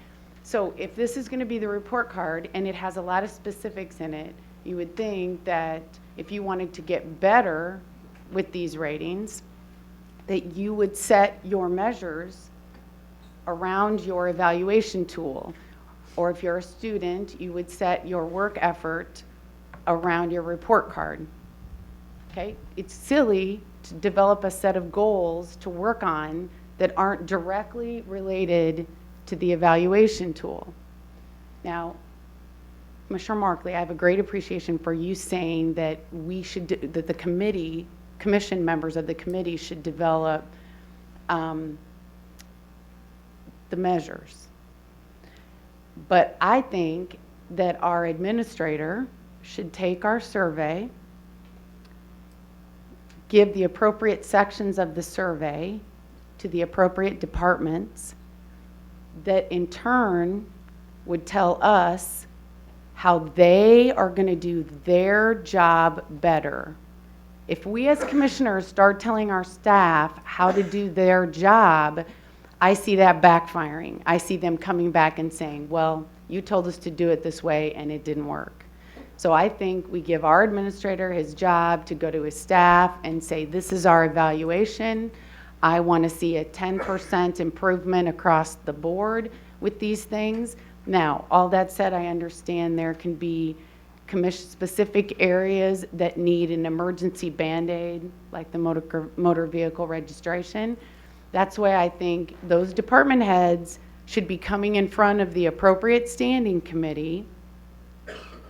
So if this is going to be the report card and it has a lot of specifics in it, you would think that if you wanted to get better with these ratings, that you would set your measures around your evaluation tool. Or if you're a student, you would set your work effort around your report card. Okay? It's silly to develop a set of goals to work on that aren't directly related to the evaluation tool. Now, Commissioner Markley, I have a great appreciation for you saying that we should, that the commission members of the committee should develop the measures. But I think that our administrator should take our survey, give the appropriate sections of the survey to the appropriate departments that in turn would tell us how they are going to do their job better. If we as commissioners start telling our staff how to do their job, I see that backfiring. I see them coming back and saying, well, you told us to do it this way and it didn't work. So I think we give our administrator his job to go to his staff and say, this is our evaluation. I want to see a 10% improvement across the board with these things. Now, all that said, I understand there can be specific areas that need an emergency Band-Aid, like the motor vehicle registration. That's why I think those department heads should be coming in front of the appropriate standing committee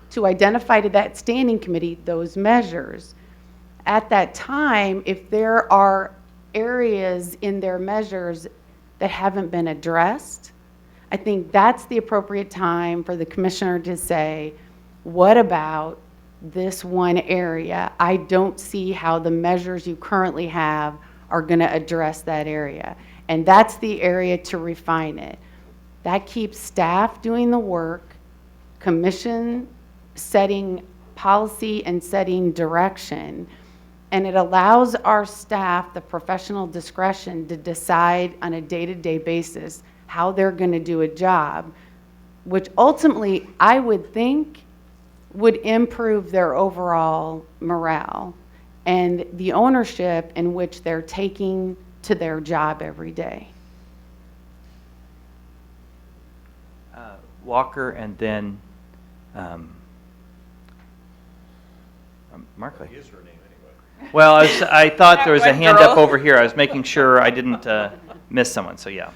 to identify to that standing committee those measures. At that time, if there are areas in their measures that haven't been addressed, I think that's the appropriate time for the commissioner to say, what about this one area? I don't see how the measures you currently have are going to address that area. And that's the area to refine it. That keeps staff doing the work, commission setting policy and setting direction, and it allows our staff the professional discretion to decide on a day-to-day basis how they're going to do a job, which ultimately I would think would improve their overall morale and the ownership in which they're taking to their job every day. Walker and then Markley. Is her name anyway? Well, I thought there was a That hand one up girl. over here. I was making sure I didn't miss someone, so yeah.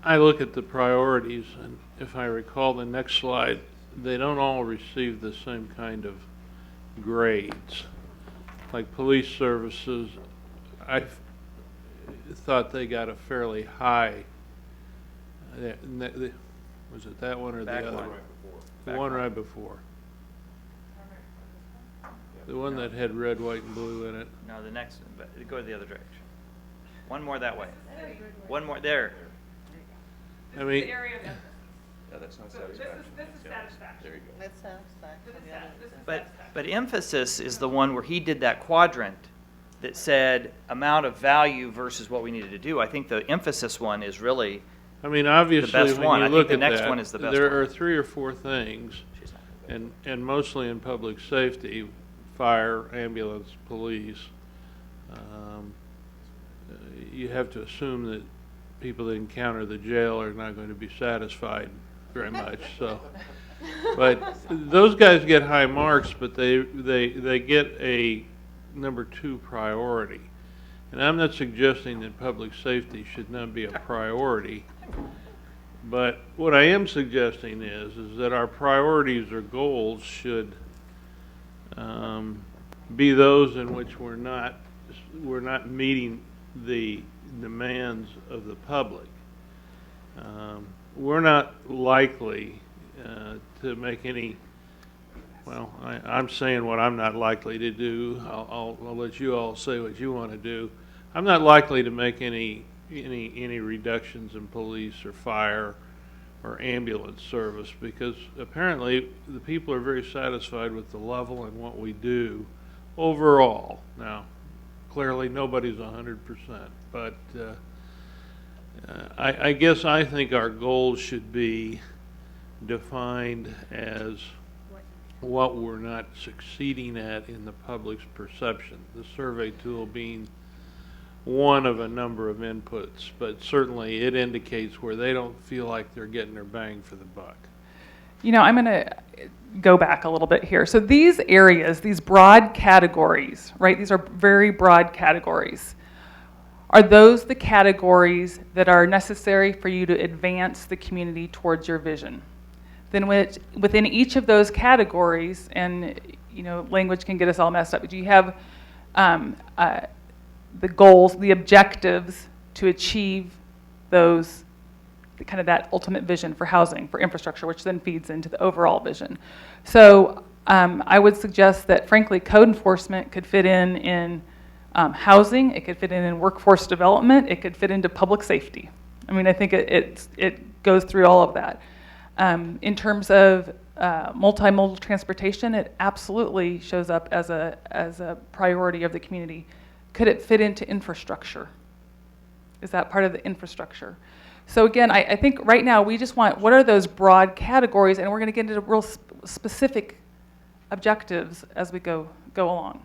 I look at the priorities, and if I recall the next slide, they don't all receive the same kind of grades. Like police services, I thought they got a fairly high, was it that one or the Back other? one. The Back one one. right before. The one that had red, white, and blue in it. No, the next, go the other direction. One more that way. One more, there. I mean, No, that's not satisfaction. This is satisfaction. There you go. That's satisfaction. But emphasis is the one where he did that quadrant that said amount of value versus what we needed to do. I think the emphasis one is really, I mean, obviously, best when one. you I think look the at next that, one is the best there one. are 3 or 4 things, she's not gonna go. and mostly in public safety, fire, ambulance, police. You have to assume that people that encounter the jail are not going to be satisfied very much, so. But those guys get high marks, but they get a number 2 priority. And I'm not suggesting that public safety should not be a priority, but what I am suggesting is that our priorities or goals should be those in which we're not meeting the demands of the public. We're not likely to make any, well, I'm saying what I'm not likely to do. I'll let you all say what you want to do. I'm not likely to make any reductions in police or fire or ambulance service, because apparently the people are very satisfied with the level and what we do overall. Now, clearly nobody's 100%, but I guess I think our goals should be defined as what we're not succeeding at in the public's perception. The survey tool being one of a number of inputs, but certainly it indicates where they don't feel like they're getting their bang for the buck. You know, I'm going to go back a little bit here. So these areas, these broad categories, right? These are very broad categories. Are those the categories that are necessary for you to advance the community towards your vision? Then within each of those categories, and you know, language can get us all messed up, but you have the goals, the objectives to achieve those, kind of that ultimate vision for housing, for infrastructure, which then feeds into the overall vision. So I would suggest that, frankly, code enforcement could fit in housing, it could fit in workforce development, it could fit into public safety. I mean, I think it goes through all of that. In terms of multimodal transportation, it absolutely shows up as a priority of the community. Could it fit into infrastructure? Is that part of the infrastructure? So again, I think right now we just want, what are those broad categories, and we're going to get into real specific objectives as we go along.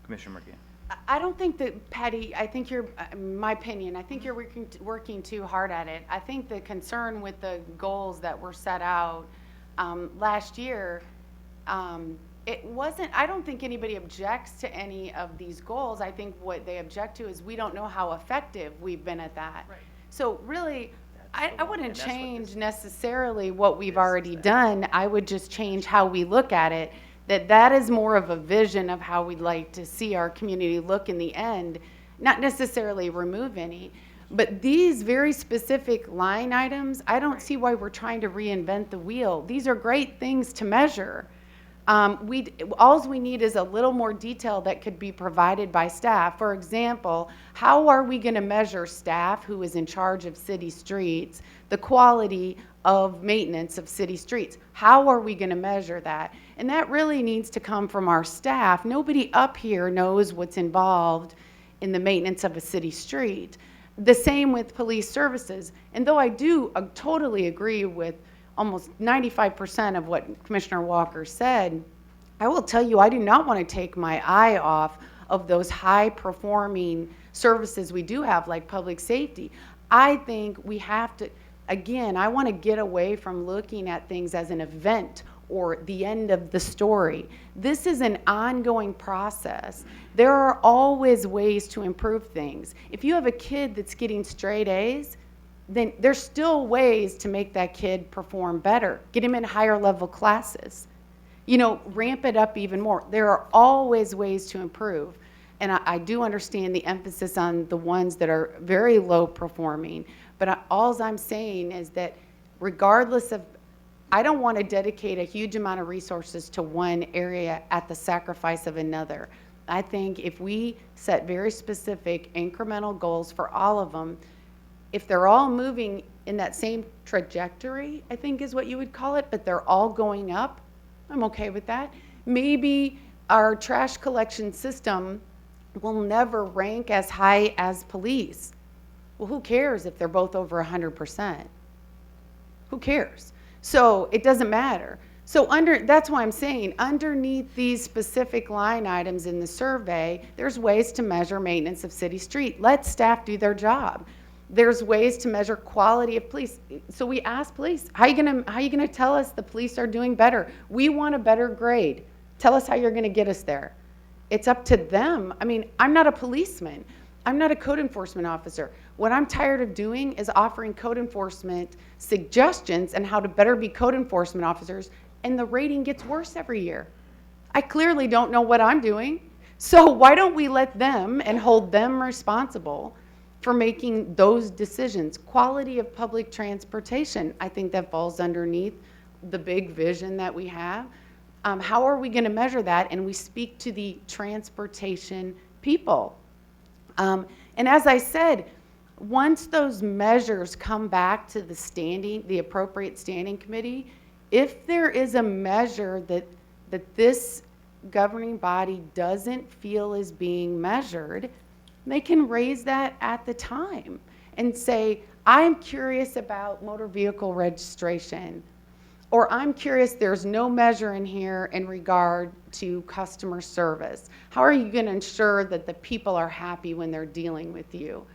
Commissioner McGinn. I don't think that, Patty, I think you're, my opinion, I think you're working too hard at it. I think the concern with the goals that were set out last year, it wasn't, I don't think anybody objects to any of these goals. I think what they object to is we don't know how effective we've been at that. Right. So really, I wouldn't change necessarily what we've already done. I would just change how we look at it. That is more of a vision of how we'd like to see our community look in the end, not necessarily remove any. But these very specific line items, I don't see why we're trying to reinvent the wheel. These are great things to measure. All we need is a little more detail that could be provided by staff. For example, how are we going to measure staff who is in charge of city streets, the quality of maintenance of city streets? How are we going to measure that? And that really needs to come from our staff. Nobody up here knows what's involved in the maintenance of a city street. The same with police services. And though I do totally agree with almost 95% of what Commissioner Walker said, I will tell you I do not want to take my eye off of those high-performing services we do have, like public safety. I think we have to, again, I want to get away from looking at things as an event or the end of the story. This is an ongoing process. There are always ways to improve things. If you have a kid that's getting straight A's, then there's still ways to make that kid perform better. Get him in higher level classes. You know, ramp it up even more. There are always ways to improve. And I do understand the emphasis on the ones that are very low performing. But all I'm saying is that regardless of, I don't want to dedicate a huge amount of resources to one area at the sacrifice of another. I think if we set very specific incremental goals for all of them, if they're all moving in that same trajectory, I think is what you would call it, but they're all going up, I'm okay with that. Maybe our trash collection system will never rank as high as police. Well, who cares if they're both over 100%? Who cares? So it doesn't matter. So that's why I'm saying underneath these specific line items in the survey, there's ways to measure maintenance of city street. Let staff do their job. There's ways to measure quality of police. So we ask police, how you gonna tell us the police are doing better? We want a better grade. Tell us how you're gonna get us there. It's up to them. I mean, I'm not a policeman. I'm not a code enforcement officer. What I'm tired of doing is offering code enforcement suggestions and how to better be code enforcement officers, and the rating gets worse every year. I clearly don't know what I'm doing. So why don't we let them and hold them responsible for making those decisions? Quality of public transportation, I think that falls underneath the big vision that we have. How are we going to measure that? And we speak to the transportation people. And as I said, once those measures come back to the appropriate standing committee, if there is a measure that this governing body doesn't feel is being measured, they can raise that at the time and say, I'm curious about motor vehicle registration, or I'm curious, there's no measure in here in regard to customer service. How are you going to ensure that the people are happy when they're dealing with you?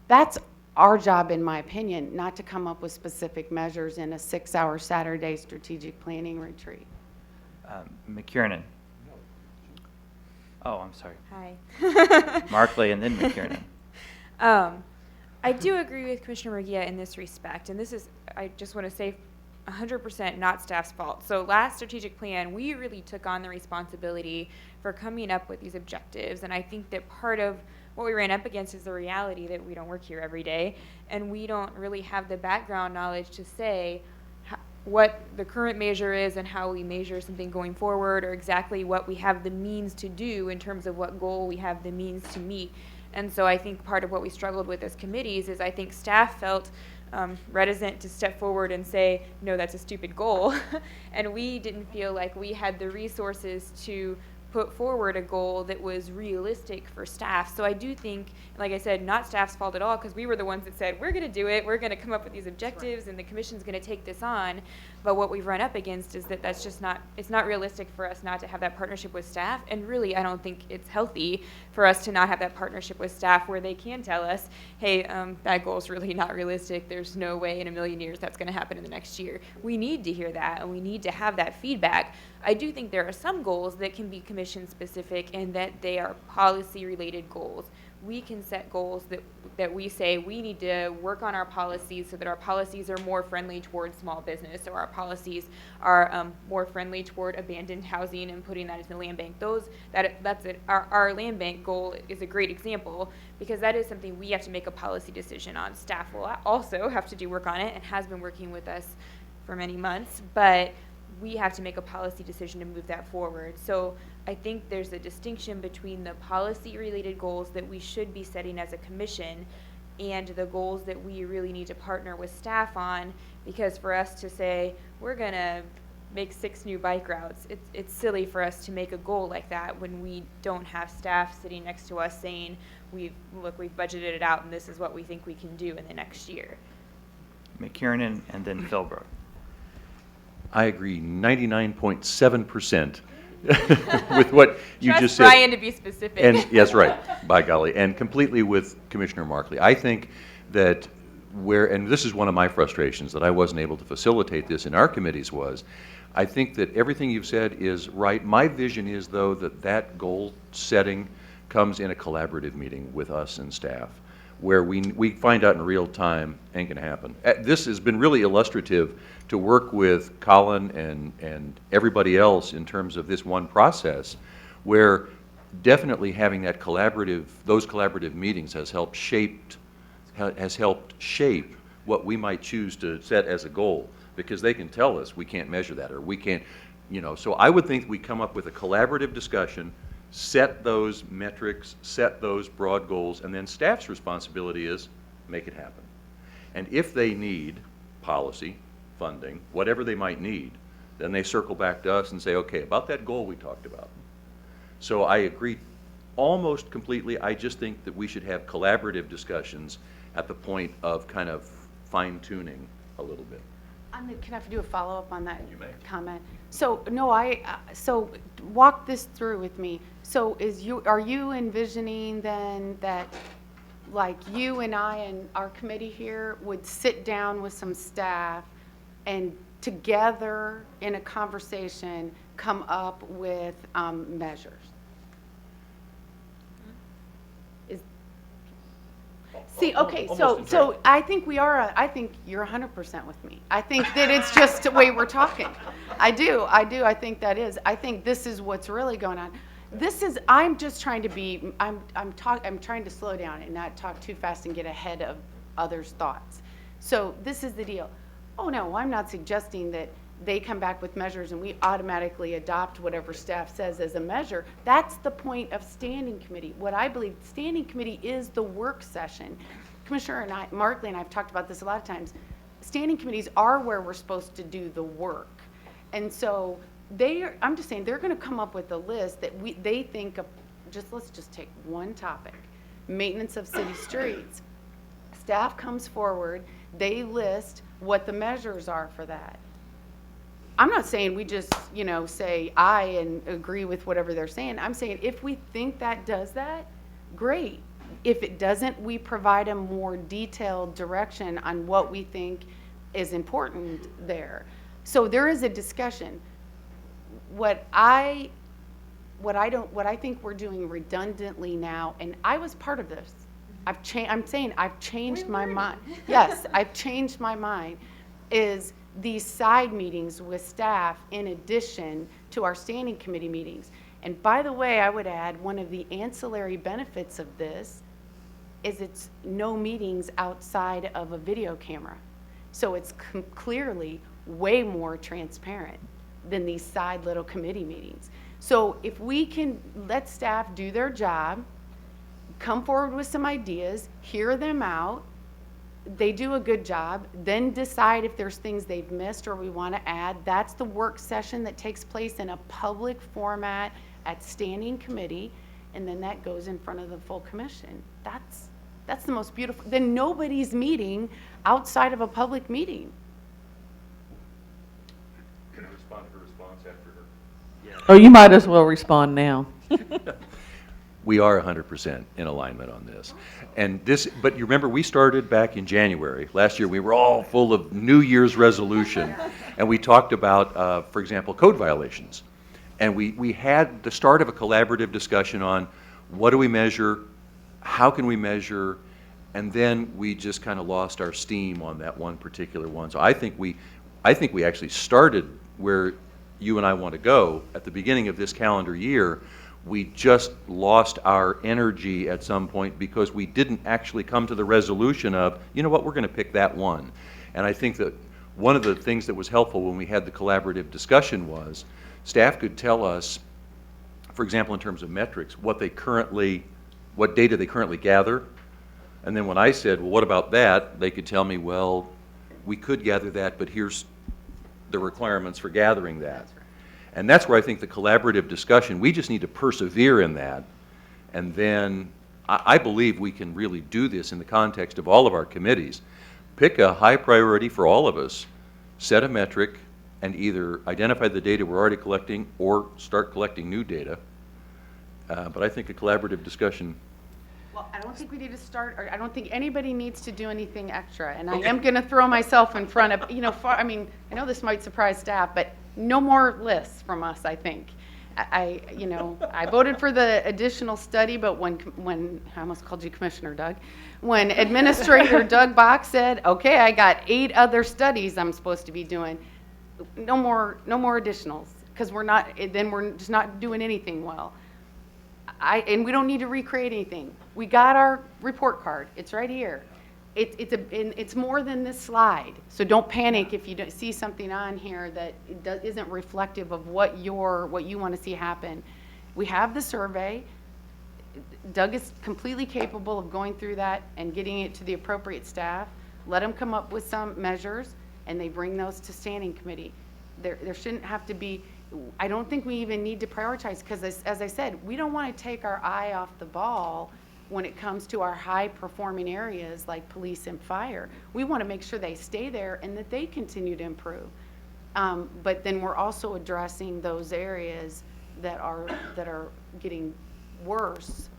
That's our job, in my opinion, not to come up with specific measures in a 6-hour Saturday strategic planning retreat. McKiernan. Oh, I'm sorry. Hi. Markley and then McKiernan. I do agree with Commissioner Murguia in this respect, and this is, I just want to say, 100% not staff's fault. So last strategic plan, we really took on the responsibility for coming up with these objectives, and I think that part of what we ran up against is the reality that we don't work here every day, and we don't really have the background knowledge to say what the current measure is and how we measure something going forward, or exactly what we have the means to do in terms of what goal we have the means to meet. And so I think part of what we struggled with as committees is I think staff felt reticent to step forward and say, no, that's a stupid goal. And we didn't feel like we had the resources to put forward a goal that was realistic for staff. So I do think, like I said, not staff's fault at all, because we were the ones that said, we're going to do it, we're going to come up with these objectives, and the commission's going to take this on. But what we've run up against is that that's just not, it's not realistic for us not to have that partnership with staff. And really, I don't think it's healthy for us to not have that partnership with staff where they can tell us, hey, that goal is really not realistic. There's no way in a million years that's going to happen in the next year. We need to hear that, and we need to have that feedback. I do think there are some goals that can be commission specific and that they are policy related goals. We can set goals that we say we need to work on our policies so that our policies are more friendly toward small business, or our policies are more friendly toward abandoned housing and putting that in the land bank. That's it. Our land bank goal is a great example, because that is something we have to make a policy decision on. Staff will also have to do work on it and has been working with us for many months, but we have to make a policy decision to move that forward. So I think there's a distinction between the policy-related goals that we should be setting as a commission and the goals that we really need to partner with staff on, because for us to say, we're going to make 6 new bike routes, it's silly for us to make a goal like that when we don't have staff sitting next to us saying, we've budgeted it out and this is what we think we can do in the next year. McKiernan and then Philbrook. I agree 99.7% with what you Trust just said. Brian to be specific. And yes, right, by golly, and completely with Commissioner Markley. I think that and this is one of my frustrations, that I wasn't able to facilitate this in our committees, was I think that everything you've said is right. My vision is, though, that goal setting comes in a collaborative meeting with us and staff, where we find out in real time ain't gonna happen. This has been really illustrative to work with Colin and everybody else in terms of this one process, where definitely having those collaborative meetings has helped shape what we might choose to set as a goal, because they can tell us we can't measure that, or we can't, so I would think we come up with a collaborative discussion, set those metrics, set those broad goals, and then staff's responsibility is make it happen. And if they need policy, funding, whatever they might need, then they circle back to us and say, okay, about that goal we talked about. So I agree almost completely. I just think that we should have collaborative discussions at the point of kind of fine-tuning a little bit. Can I do a follow-up on that You may. comment? So, no, so walk this through with me. So are you envisioning then that, like, you and I and our committee here would sit down with some staff and together in a conversation come up with measures? See, okay, so I think I think you're 100% with me. I think that it's just the way we're talking. I do. I think that is. I think this is what's really going on. I'm just trying to be, I'm trying to slow down and not talk too fast and get ahead of others' thoughts. So this is the deal. Oh no, I'm not suggesting that they come back with measures and we automatically adopt whatever staff says as a measure. That's the point of standing committee. What I believe standing committee is the work session. Commissioner and Markley and I have talked about this a lot of times. Standing committees are where we're supposed to do the work. And so I'm just saying they're going to come up with a list that they think of, let's just take one topic, maintenance of city streets. Staff comes forward, they list what the measures are for that. I'm not saying we just, say aye and agree with whatever they're saying. I'm saying if we think that does that, great. If it doesn't, we provide a more detailed direction on what we think is important there. So there is a discussion. What I think we're doing redundantly now, and I was part of this. I'm saying I've changed my mind. Yes, I've changed my mind. Is these side meetings with staff in addition to our standing committee meetings. And by the way, I would add one of the ancillary benefits of this is it's no meetings outside of a video camera. So it's clearly way more transparent than these side little committee meetings. So if we can let staff do their job, come forward with some ideas, hear them out, they do a good job, then decide if there's things they've missed or we want to add. That's the work session that takes place in a public format at standing committee, and then that goes in front of the full commission. That's the most beautiful. Then nobody's meeting outside of a public meeting. Can I respond to her response after her? Oh, you might as well respond now. We are 100% in alignment on this. And but you remember, we started back in January. Last year, we were all full of New Year's resolution. And we talked about, for example, code violations. And we had the start of a collaborative discussion on what do we measure, how can we measure, and then we just kind of lost our steam on that one particular one. So I think we actually started where you and I want to go at the beginning of this calendar year. We just lost our energy at some point because we didn't actually come to the resolution of, you know what, we're going to pick that one. And I think that one of the things that was helpful when we had the collaborative discussion was staff could tell us, for example, in terms of metrics, what data they currently gather. And then when I said, well, what about that? They could tell me, well, we could gather that, but here's the requirements for gathering that. And that's where I think the collaborative discussion, we just need to persevere in that. And then I believe we can really do this in the context of all of our committees. Pick a high priority for all of us, set a metric, and either identify the data we're already collecting or start collecting new data. But I think a collaborative discussion. Well, I don't think we need to start, or I don't think anybody needs to do anything extra. And I am going to throw myself in front of, I know this might surprise staff, but no more lists from us, I think. I voted for the additional study, but when I almost called you Commissioner Doug, when Administrator Doug Bach said, okay, I got 8 other studies I'm supposed to be doing, no more additionals, because we're just not doing anything well. And we don't need to recreate anything. We got our report card. It's right here. It's more than this slide. So don't panic if you don't see something on here that isn't reflective of what you want to see happen. We have the survey. Doug is completely capable of going through that and getting it to the appropriate staff. let them come up with some measures, and they bring those to standing committee. There shouldn't have to be, I don't think we even need to prioritize, because as I said, we don't want to take our eye off the ball when it comes to our high-performing areas like police and fire. We want to make sure they stay there and that they continue to improve. But then we're also addressing those areas that are getting worse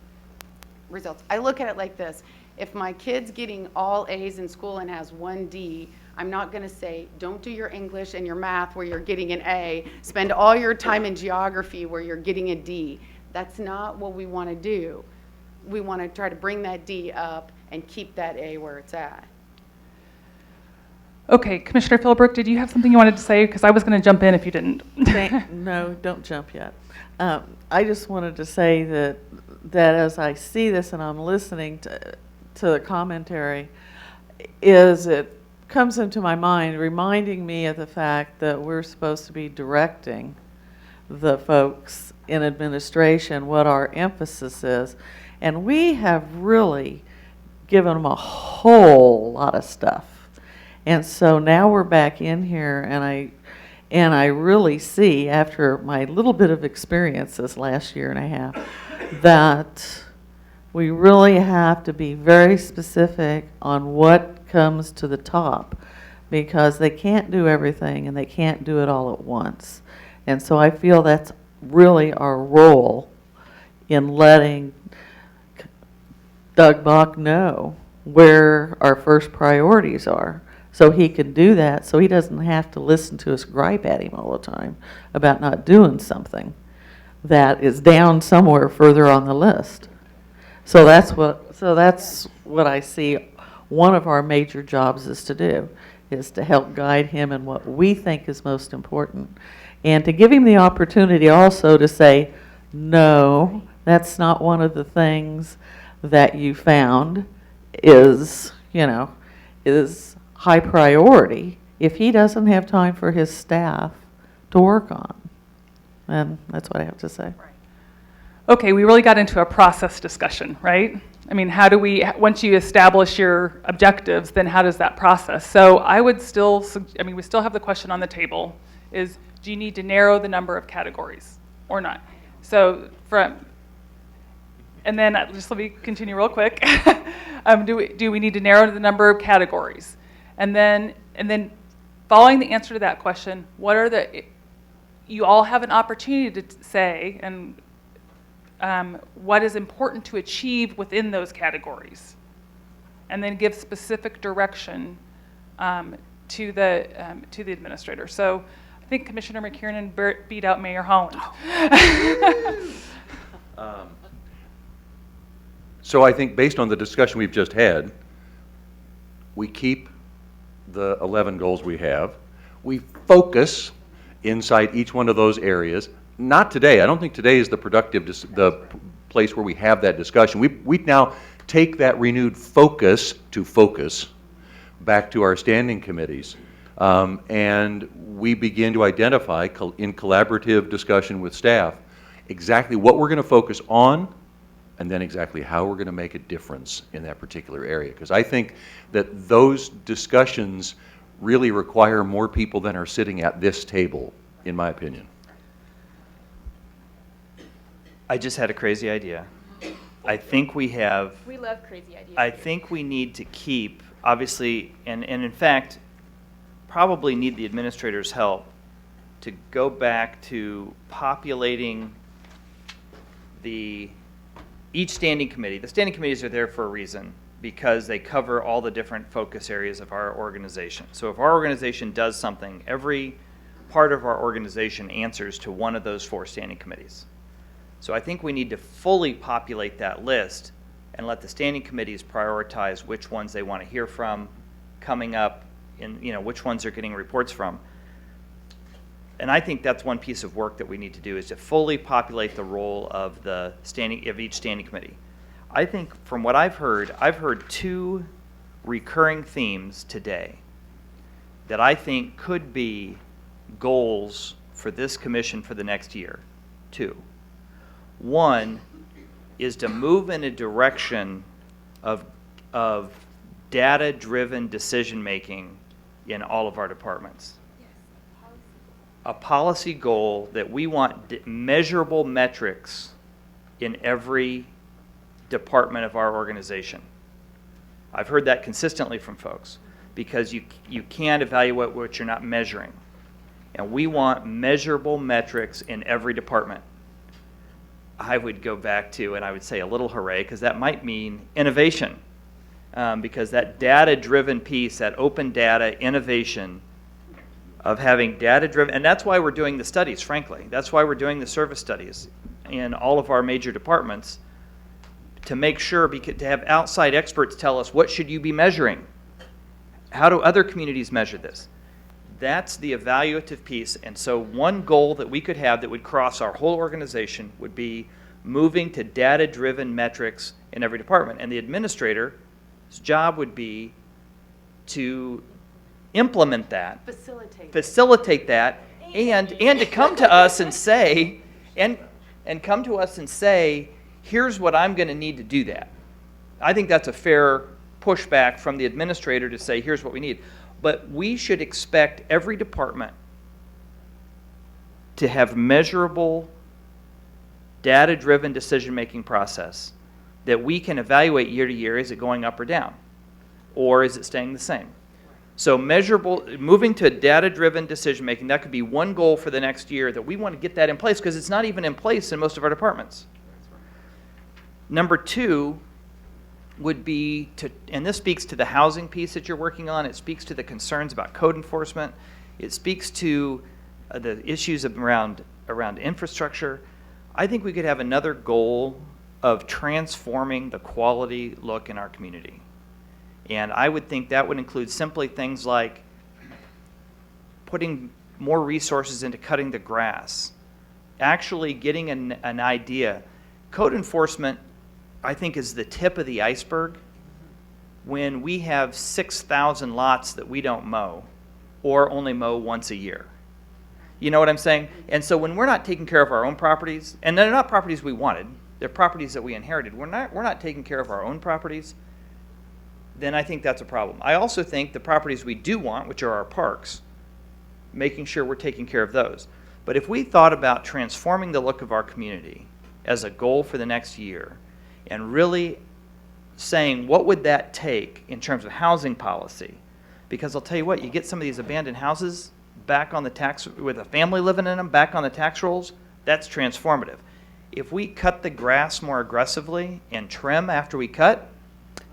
results. I look at it like this. If my kid's getting all A's in school and has 1 D, I'm not going to say, don't do your English and your math where you're getting an A. Spend all your time in geography where you're getting a D. That's not what we want to do. We want to try to bring that D up and keep that A where it's at. Okay, Commissioner Philbrook, did you have something you wanted to say? Because I was going to jump in if you didn't. No, don't jump yet. I just wanted to say that as I see this and I'm listening to the commentary, it comes into my mind, reminding me of the fact that we're supposed to be directing the folks in administration what our emphasis is. And we have really given them a whole lot of stuff. And so now we're back in here, and I really see, after my little bit of experience this last year and a half, that we really have to be very specific on what comes to the top, because they can't do everything and they can't do it all at once. And so I feel that's really our role in letting Doug Bach know where our first priorities are, so he can do that, so he doesn't have to listen to us gripe at him all the time about not doing something that is down somewhere further on the list. So that's what I see one of our major jobs is to do, is to help guide him in what we think is most important, and to give him the opportunity also to say, no, that's not one of the things that you found is high priority if he doesn't have time for his staff to work on. And that's what I have to say. Okay, we really got into a process discussion, right? I mean, how do we, once you establish your objectives, then how does that process? So I would still, we still have the question on the table, is do you need to narrow the number of categories or not? So and then just let me continue real quick. Do we need to narrow the number of categories? And then following the answer to that question, you all have an opportunity to say, and what is important to achieve within those categories, and then give specific direction to the administrator. So I think Commissioner McKiernan beat out Mayor Holland. So I think based on the discussion we've just had, we keep the 11 goals we have. We focus inside each one of those areas. Not today. I don't think today is the productive, the place where we have that discussion. We now take that renewed focus back to our standing committees. And we begin to identify in collaborative discussion with staff exactly what we're going to focus on, and then exactly how we're going to make a difference in that particular area. Because I think that those discussions really require more people than are sitting at this table, in my opinion. I just had a crazy idea. I think we love crazy ideas. I think we need to keep, obviously, and in fact, probably need the administrator's help to go back to populating each standing committee. The standing committees are there for a reason, because they cover all the different focus areas of our organization. So if our organization does something, every part of our organization answers to one of those 4 standing committees. So I think we need to fully populate that list and let the standing committees prioritize which ones they want to hear from coming up, and which ones they're getting reports from. And I think that's one piece of work that we need to do, is to fully populate the role of each standing committee. I think from what I've heard 2 recurring themes today that I think could be goals for this commission for the next year. 2. One is to move in a direction of data-driven decision-making in all of our departments. A policy goal that we want measurable metrics in every department of our organization. I've heard that consistently from folks, because you can't evaluate what you're not measuring. And we want measurable metrics in every department. I would go back to, and I would say a little hooray, because that might mean innovation. Because that data-driven piece, that open data innovation of having data-driven, and that's why we're doing the studies, frankly. That's why we're doing the service studies in all of our major departments, to make sure, to have outside experts tell us, what should you be measuring? How do other communities measure this? That's the evaluative piece. And so one goal that we could have that would cross our whole organization would be moving to data-driven metrics in every department. And the administrator's job would be to implement that, facilitate that, and to come to us and say, and come to us and say, here's what I'm going to need to do that. I think that's a fair pushback from the administrator to say, here's what we need. But we should expect every department to have measurable, data-driven decision-making process that we can evaluate year to year. Is it going up or down? Or is it staying the same? So measurable, moving to data-driven decision-making, that could be one goal for the next year, that we want to get that in place, because it's not even in place in most of our departments. Number two would be to, and this speaks to the housing piece that you're working on, it speaks to the concerns about code enforcement, it speaks to the issues around infrastructure. I think we could have another goal of transforming the quality look in our community. And I would think that would include simply things like putting more resources into cutting the grass, actually getting an idea. Code enforcement, I think, is the tip of the iceberg when we have 6,000 lots that we don't mow or only mow once a year. You know what I'm saying? And so when we're not taking care of our own properties, and they're not properties we wanted, they're properties that we inherited, we're not taking care of our own properties, then I think that's a problem. I also think the properties we do want, which are our parks, making sure we're taking care of those. But if we thought about transforming the look of our community as a goal for the next year, and really saying, what would that take in terms of housing policy? Because I'll tell you what, you get some of these abandoned houses back on the tax, with a family living in them, back on the tax rolls, that's transformative. If we cut the grass more aggressively and trim after we cut.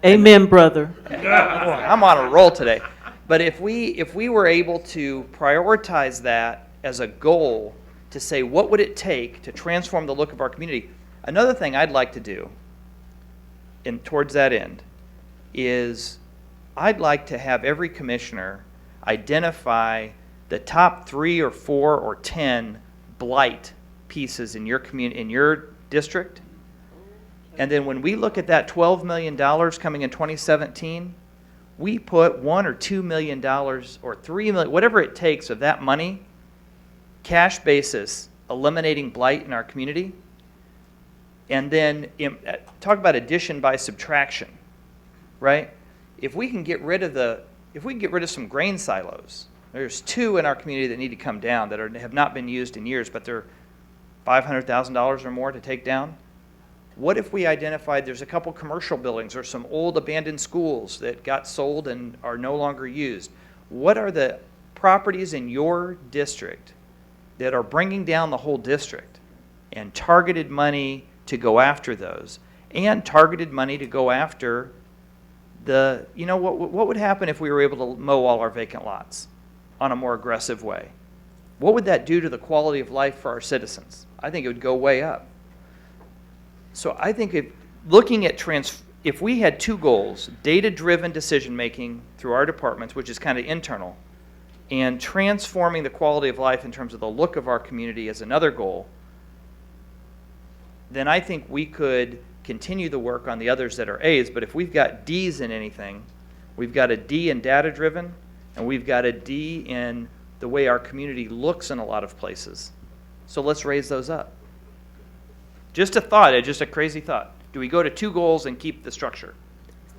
Amen, brother. I'm on a roll today. But if we were able to prioritize that as a goal to say, what would it take to transform the look of our community? Another thing I'd like to do, and towards that end, is I'd like to have every commissioner identify the top 3 or 4 or 10 blight pieces in your community, in your district. And then when we look at that $12 million coming in 2017, we put $1 or $2 million or $3 million, whatever it takes of that money, cash basis, eliminating blight in our community. And then talk about addition by subtraction, right? If we can get rid of some grain silos, there's 2 in our community that need to come down that have not been used in years, but they're $500,000 or more to take down. What if we identified there's a couple commercial buildings or some old abandoned schools that got sold and are no longer used? What are the properties in your district that are bringing down the whole district? And targeted money to go after those, and targeted money to go after the, what would happen if we were able to mow all our vacant lots on a more aggressive way? What would that do to the quality of life for our citizens? I think it would go way up. So I think if we had 2 goals, data-driven decision-making through our departments, which is kind of internal, and transforming the quality of life in terms of the look of our community as another goal, then I think we could continue the work on the others that are A's. But if we've got D's in anything, we've got a D in data-driven, and we've got a D in the way our community looks in a lot of places. So let's raise those up. Just a thought, just a crazy thought. Do we go to 2 goals and keep the structure?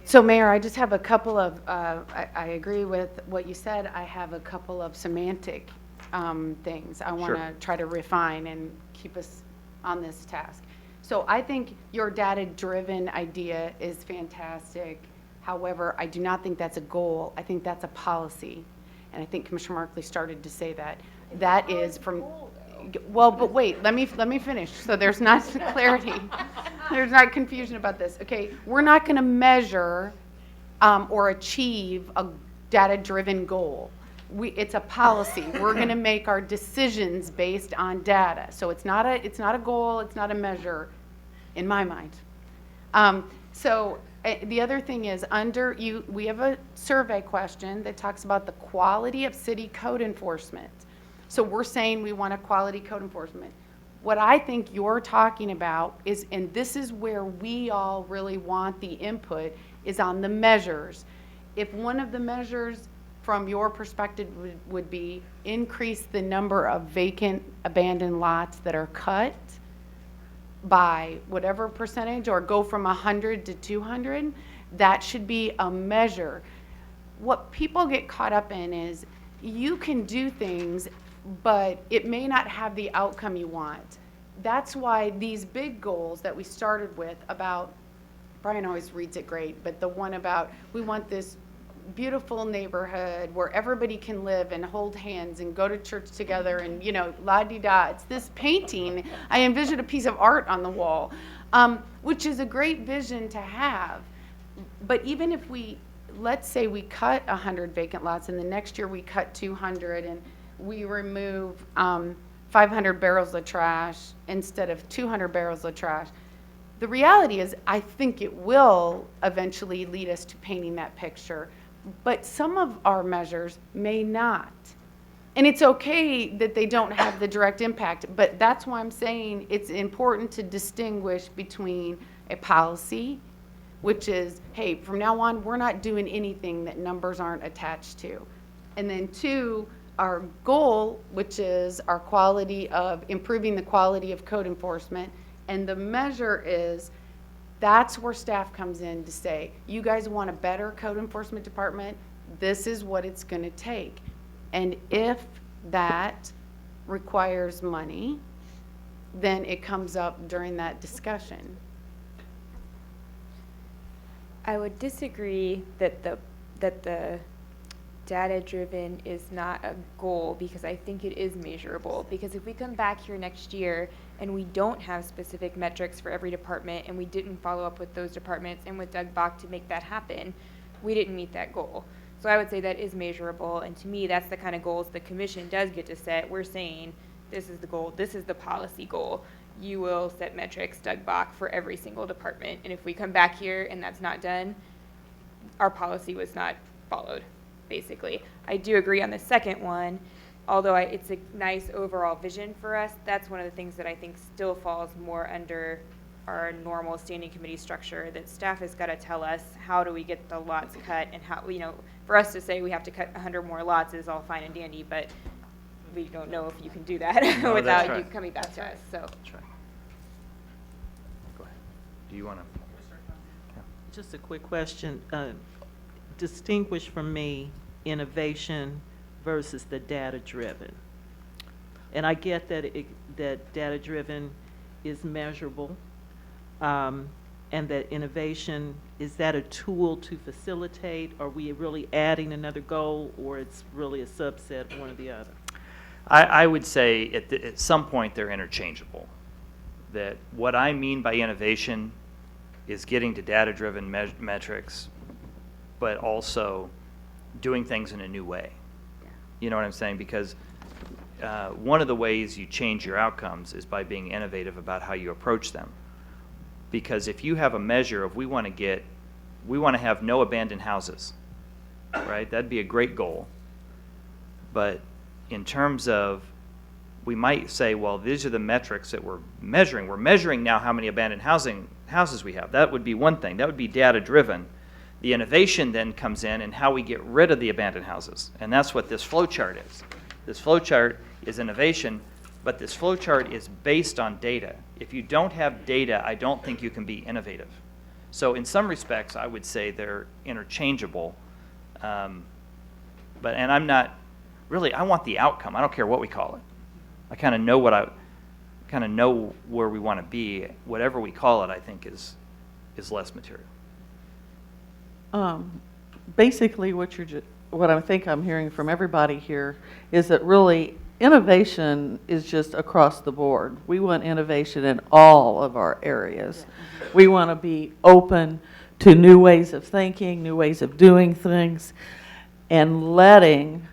So Mayor, I just have a couple of, I agree with what you said. I have a couple of semantic things I want to Sure. try to refine and keep us on this task. So I think your data-driven idea is fantastic. However, I do not think that's a goal. I think that's a policy. And I think Commissioner Markley started to say that. That is from, well, but wait, let me finish. So there's not clarity. There's not confusion about this. Okay, we're not going to measure or achieve a data-driven goal. It's a policy. We're going to make our decisions based on data. So it's not a goal. It's not a measure, in my mind. The other thing is we have a survey question that talks about the quality of city code enforcement. So we're saying we want a quality code enforcement. What I think you're talking about is, and this is where we all really want the input, is on the measures. If one of the measures from your perspective would be increase the number of vacant abandoned lots that are cut by whatever percentage, or go from 100 to 200, that should be a measure. What people get caught up in is you can do things, but it may not have the outcome you want. That's why these big goals that we started with about, Brian always reads it great, but the one about we want this beautiful neighborhood where everybody can live and hold hands and go to church together and, la-di-da. It's this painting. I envisioned a piece of art on the wall, which is a great vision to have. But even if let's say we cut 100 vacant lots and the next year we cut 200 and we remove 500 barrels of trash instead of 200 barrels of trash, the reality is I think it will eventually lead us to painting that picture. But some of our measures may not. And it's okay that they don't have the direct impact, but that's why I'm saying it's important to distinguish between a policy, which is, hey, from now on, we're not doing anything that numbers aren't attached to. And then two, our goal, which is our quality of improving the quality of code enforcement. And the measure is, that's where staff comes in to say, you guys want a better code enforcement department, this is what it's going to take. And if that requires money, then it comes up during that discussion. I would disagree that the data-driven is not a goal, because I think it is measurable. Because if we come back here next year and we don't have specific metrics for every department, and we didn't follow up with those departments and with Doug Bach to make that happen, we didn't meet that goal. So I would say that is measurable, and to me, that's the kind of goals the commission does get to set. We're saying, this is the goal, this is the policy goal. You will set metrics, Doug Bach, for every single department. And if we come back here and that's not done, our policy was not followed, basically. I do agree on the second one, although it's a nice overall vision for us. That's one of the things that I think still falls more under our normal standing committee structure, that staff has got to tell us, how do we get the lots cut, and how, for us to say we have to cut 100 more lots is all fine and dandy, but we don't know if you can do that No, without that's you right. coming back to us, so. That's right. Go ahead. Do you want to? Just a quick question. Distinguish for me innovation versus the data-driven. And I get that that data-driven is measurable, and that innovation, is that a tool to facilitate? Are we really adding another goal, or it's really a subset of one or the other? I would say at some point they're interchangeable. That what I mean by innovation is getting to data-driven metrics, but also doing things in a new way. You know what I'm saying? Because one of the ways you change your outcomes is by being innovative about how you approach them. Because if you have a measure of we want to have no abandoned houses, right? That'd be a great goal. But in terms of, we might say, well, these are the metrics that we're measuring. We're measuring now how many abandoned houses we have. That would be one thing. That would be data-driven. The innovation then comes in and how we get rid of the abandoned houses. And that's what this flow chart is. This flow chart is innovation, but this flow chart is based on data. If you don't have data, I don't think you can be innovative. So in some respects, I would say they're interchangeable. And I'm not, really, I want the outcome. I don't care what we call it. I kind of know where we want to be. Whatever we call it, I think is less material. Basically, what I think I'm hearing from everybody here is that really innovation is just across the board. We want innovation in all of our areas. We want to be open to new ways of thinking, new ways of doing things, and letting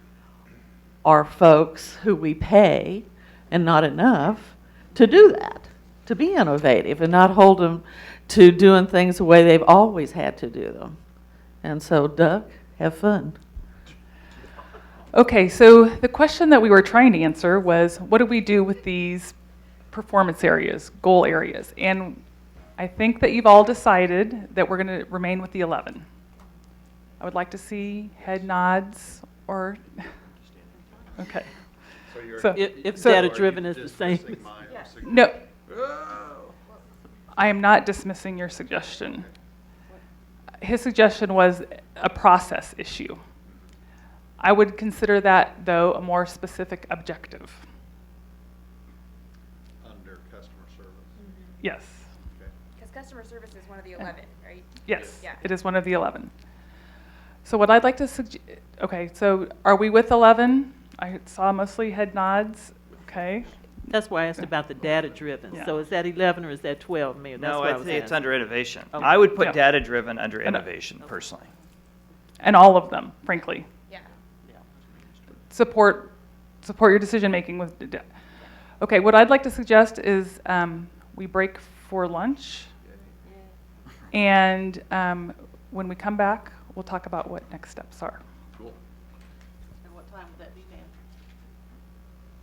our folks who we pay, and not enough, to do that, to be innovative and not hold them to doing things the way they've always had to do them. And so, Doug, have fun. Okay, so the question that we were trying to answer was, what do we do with these performance areas, goal areas? And I think that you've all decided that we're going to remain with the 11. I would like to see head nods or, okay. If data-driven is the same. No, I am not dismissing your suggestion. His suggestion was a process issue. I would consider that, though, a more specific objective. Under customer service. Yes. Because customer service is one of the 11, right? Yes, Yeah. it is one of the 11. So what I'd like to suggest, okay, so are we with 11? I saw mostly head nods. Okay. That's why I asked about the data-driven. Yeah. So is that 11 or is that 12, Mayor? That's No, what I I'd was say it's asking. under innovation. Okay. I would put Yeah. data-driven under innovation, personally. And all of them, frankly. Yeah. Support your decision-making with, okay, what I'd like to suggest is we break for lunch. And when we come back, we'll talk about what next steps are. And what time would that be,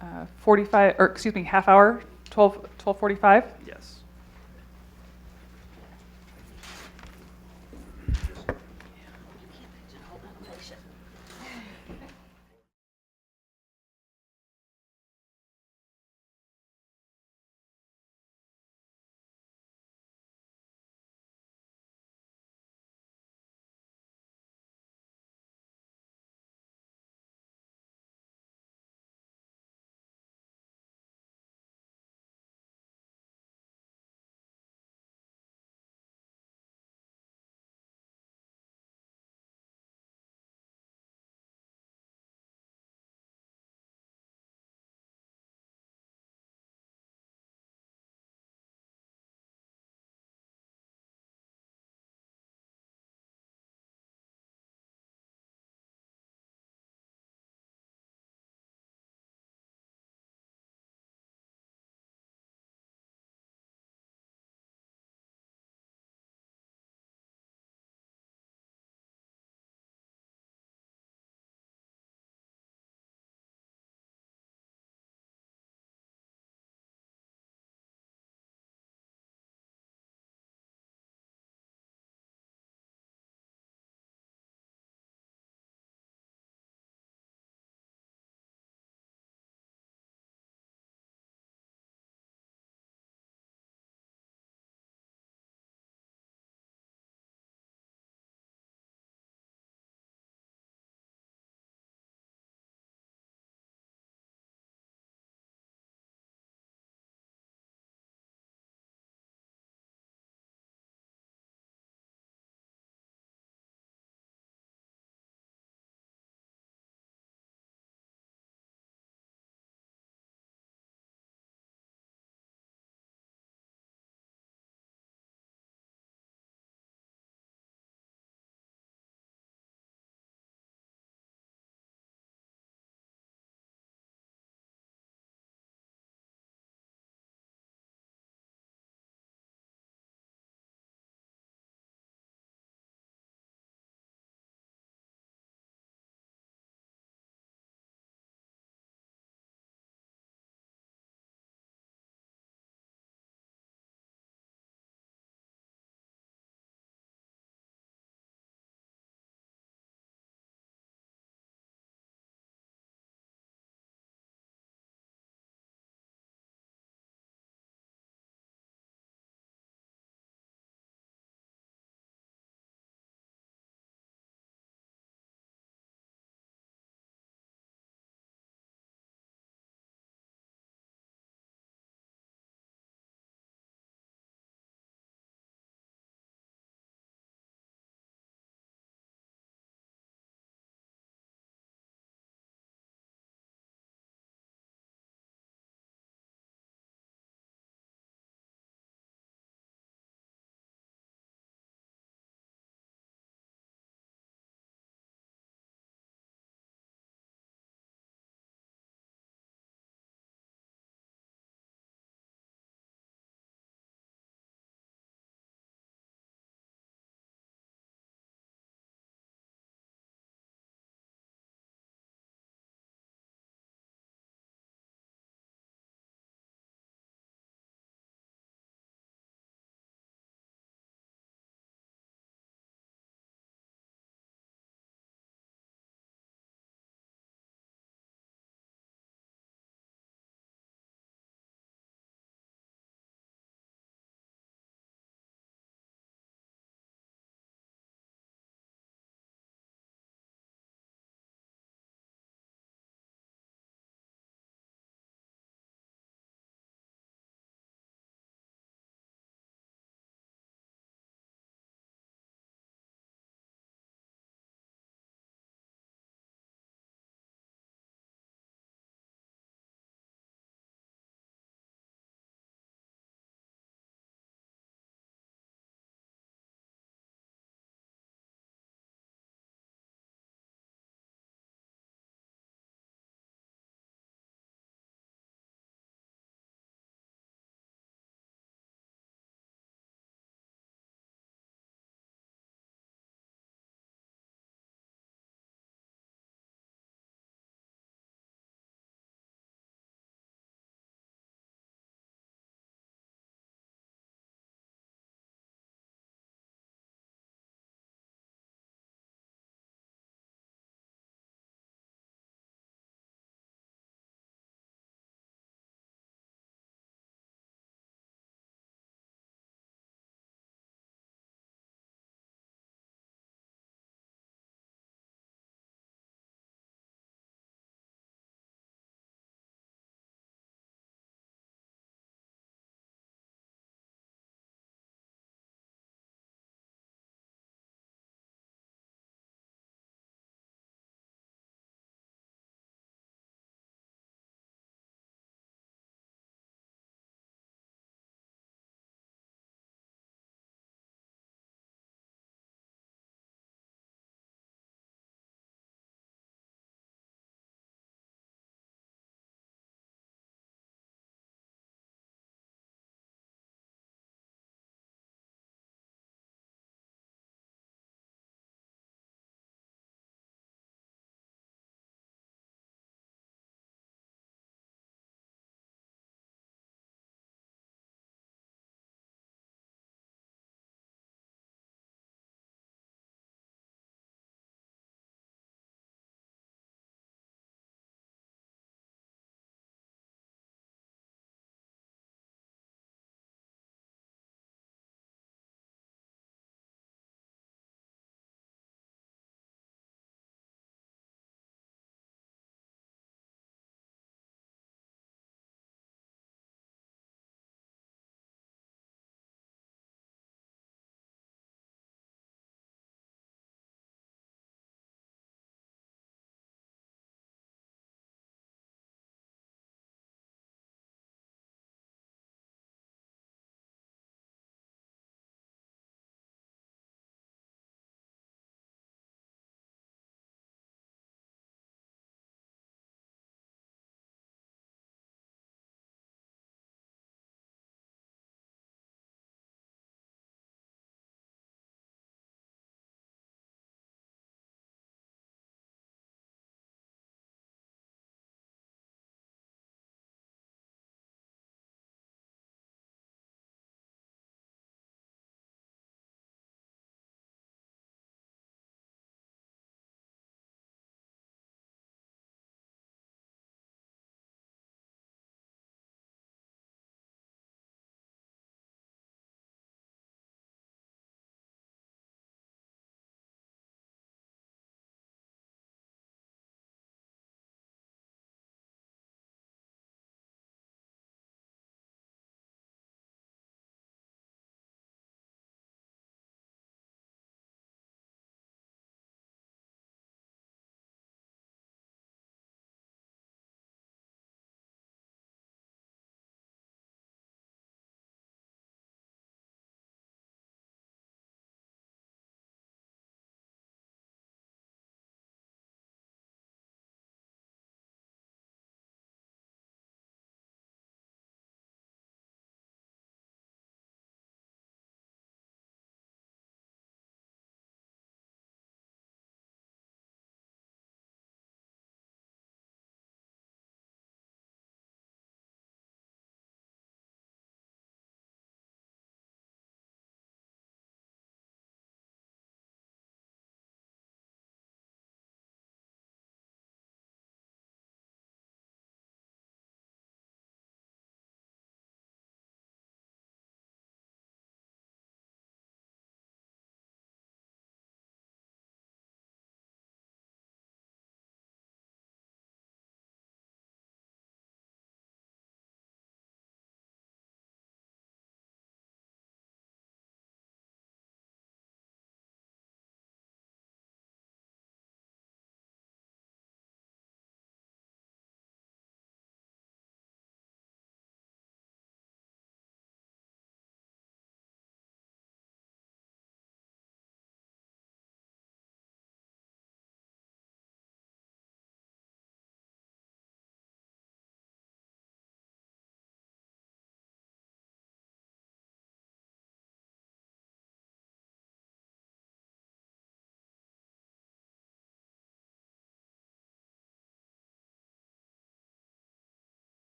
ma'am? 45, or excuse me, half hour, 12:45? Yes.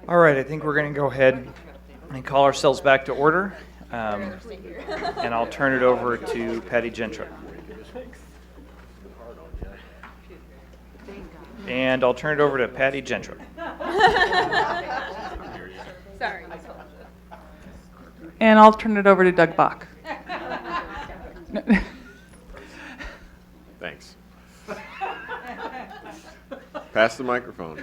All right, I think we're going to go ahead and call ourselves back to order. And I'll turn it over to Patty Gentry. And I'll turn it over to Patty Gentry. Sorry. And I'll turn it over to Doug Bach. Thanks. Pass the microphone.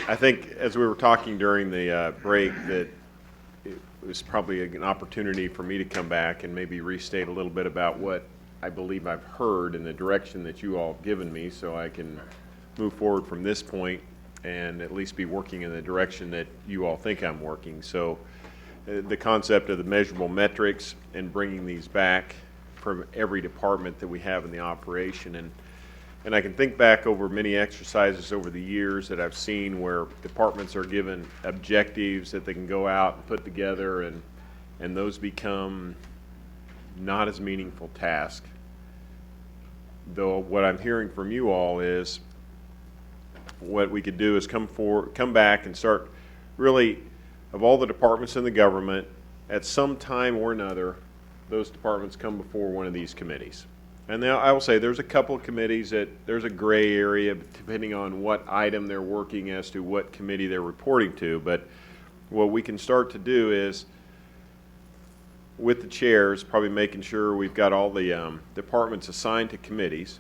I think as we were talking during the break that it was probably an opportunity for me to come back and maybe restate a little bit about what I believe I've heard and the direction that you all have given me, so I can move forward from this point and at least be working in the direction that you all think I'm working. So the concept of the measurable metrics and bringing these back from every department that we have in the operation. And I can think back over many exercises over the years that I've seen where departments are given objectives that they can go out and put together, and those become not as meaningful tasks. Though what I'm hearing from you all is what we could do is come back and start really, of all the departments in the government, at some time or another, those departments come before one of these committees. And now I will say there's a couple of committees that there's a gray area depending on what item they're working as to what committee they're reporting to. But what we can start to do is, with the chairs, probably making sure we've got all the departments assigned to committees,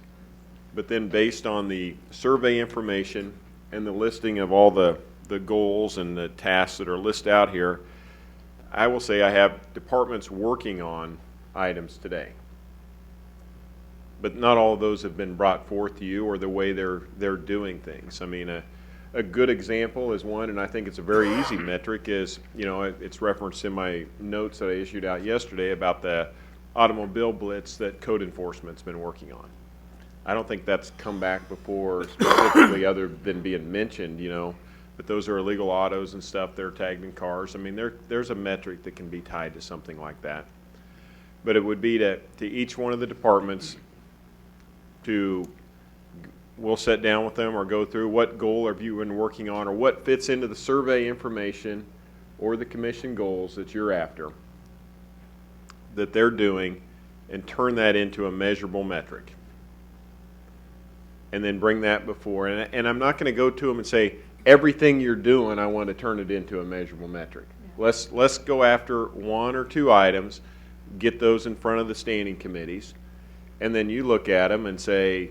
but then based on the survey information and the listing of all the goals and the tasks that are listed out here, I will say I have departments working on items today. But not all of those have been brought forth to you or the way they're doing things. I mean, a good example is one, and I think it's a very easy metric, is, you know, it's referenced in my notes that I issued out yesterday about the automobile blitz that code enforcement's been working on. I don't think that's come back before specifically other than being mentioned, you know, but those are illegal autos and stuff. They're tagged in cars. I mean, there's a metric that can be tied to something like that. But it would be to each one of the departments we'll sit down with them or go through what goal have you been working on or what fits into the survey information or the commission goals that you're after, that they're doing, and turn that into a measurable metric. And then bring that before. And I'm not going to go to them and say, everything you're doing, I want to turn it into a measurable metric. Yeah. Let's go after one or two items, get those in front of the standing committees, and then you look at them and say,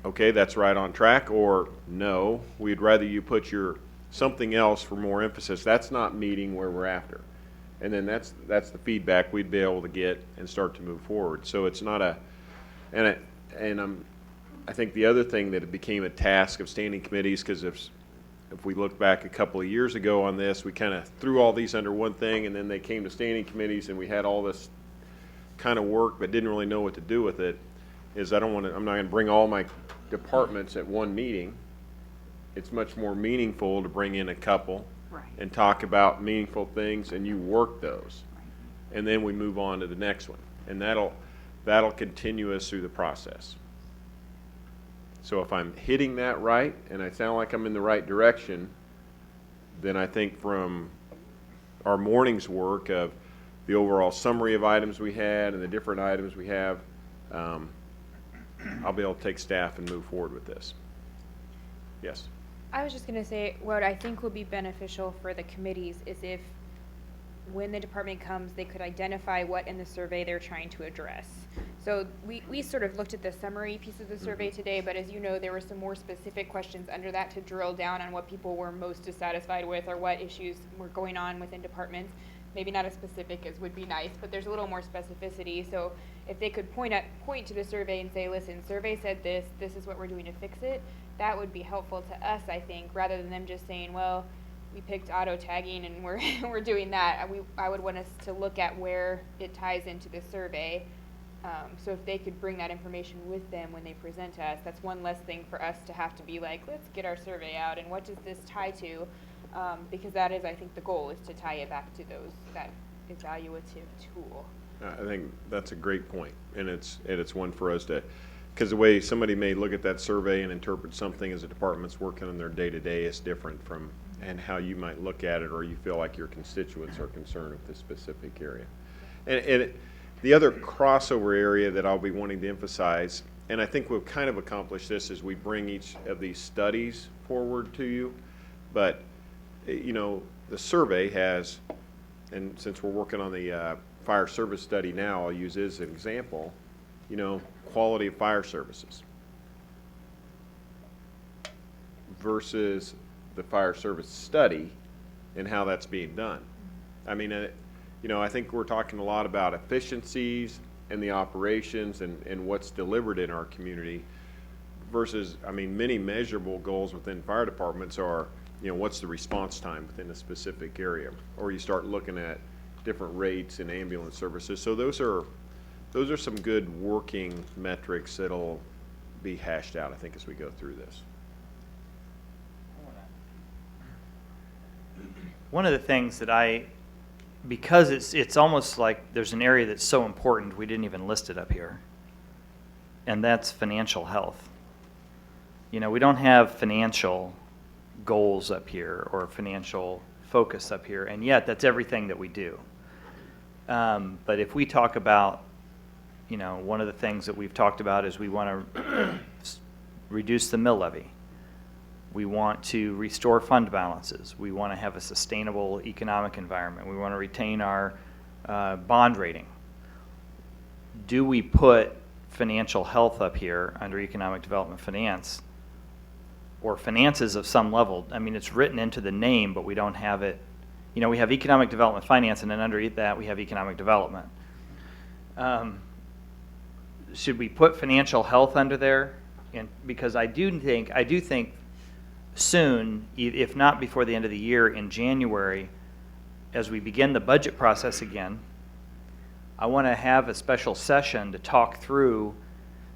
okay, that's right on track, or no, we'd rather you put your something else for more emphasis. That's not meeting where we're after. And then that's the feedback we'd be able to get and start to move forward. So it's not I think the other thing that it became a task of standing committees, because if we look back a couple of years ago on this, we kind of threw all these under one thing, and then they came to standing committees and we had all this kind of work but didn't really know what to do with it, is I'm not going to bring all my departments at one meeting. It's much more meaningful to bring in a couple and talk about meaningful things, and you work those. And then we move on to the next one. And that'll continue us through the process. So if I'm hitting that right and I sound like I'm in the right direction, then I think from our morning's work of the overall summary of items we had and the different items we have, I'll be able to take staff and move forward with this. Yes? I was just going to say, what I think would be beneficial for the committees is if, when the department comes, they could identify what in the survey they're trying to address. So we sort of looked at the summary piece of the survey today, but as you know, there were some more specific questions under that to drill down on what people were most dissatisfied with or what issues were going on within departments. Maybe not as specific as would be nice, but there's a little more specificity. So if they could point to the survey and say, listen, survey said this is what we're doing to fix it, that would be helpful to us, I think, rather than them just saying, well, we picked auto tagging and we're doing that. I would want us to look at where it ties into the survey. So if they could bring that information with them when they present to us, that's one less thing for us to have to be like, let's get our survey out and what does this tie to? because that is, I think, the goal is to tie it back to that evaluative tool. I think that's a great point, and it's one for us to, because the way somebody may look at that survey and interpret something as a department's working on their day-to-day is different from, and how you might look at it, or you feel like your constituents are concerned with this specific area. And the other crossover area that I'll be wanting to emphasize, and I think we'll kind of accomplish this as we bring each of these studies forward to you, but, you know, the survey has, and since we're working on the fire service study now, I'll use it as an example, you know, quality of fire services versus the fire service study and how that's being done. I mean, you know, I think we're talking a lot about efficiencies and the operations and what's delivered in our community versus, I mean, many measurable goals within fire departments are, you know, what's the response time within a specific area? Or you start looking at different rates in ambulance services. So those are some good working metrics that'll be hashed out, I think, as we go through this. One of the things that because it's almost like there's an area that's so important we didn't even list it up here, and that's financial health. You know, we don't have financial goals up here or financial focus up here, and yet that's everything that we do. But if we talk about, you know, one of the things that we've talked about is we want to reduce the mill levy. We want to restore fund balances. We want to have a sustainable economic environment. We want to retain our bond rating. Do we put financial health up here under economic development finance, or finances of some level? I mean, it's written into the name, but we don't have it. You know, we have economic development finance, and then under that we have economic development. Should we put financial health under there? And because I do think soon, if not before the end of the year, in January, as we begin the budget process again, I want to have a special session to talk through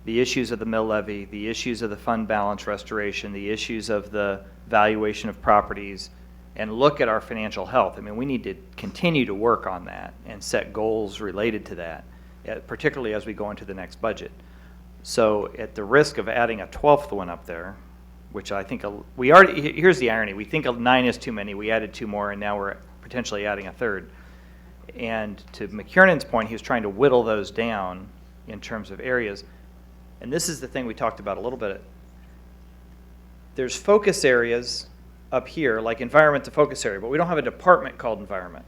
the issues of the mill levy, the issues of the fund balance restoration, the issues of the valuation of properties, and look at our financial health. I mean, we need to continue to work on that and set goals related to that, particularly as we go into the next budget. So at the risk of adding a 12th one up there, which I think we already, here's the irony, we think 9 is too many, we added 2 more, and now we're potentially adding a 3rd. And to McKiernan's point, he was trying to whittle those down in terms of areas. And this is the thing we talked about a little bit. There's focus areas up here, like environment's a focus area, but we don't have a department called environment.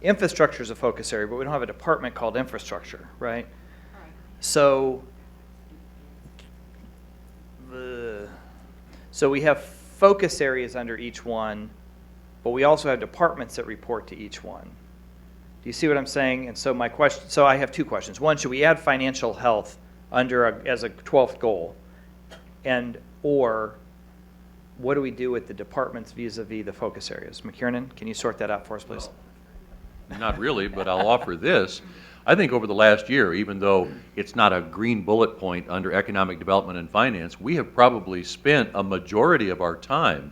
Infrastructure is a focus area, but we don't have a department called infrastructure, right? So we have focus areas under each one, but we also have departments that report to each one. Do you see what I'm saying? And so so I have 2 questions. One, should we add financial health as a 12th goal? Or what do we do with the departments vis-a-vis the focus areas? McKiernan, can you sort that out for us, please? Not really, but I'll offer this. I think over the last year, even though it's not a green bullet point under economic development and finance, we have probably spent a majority of our time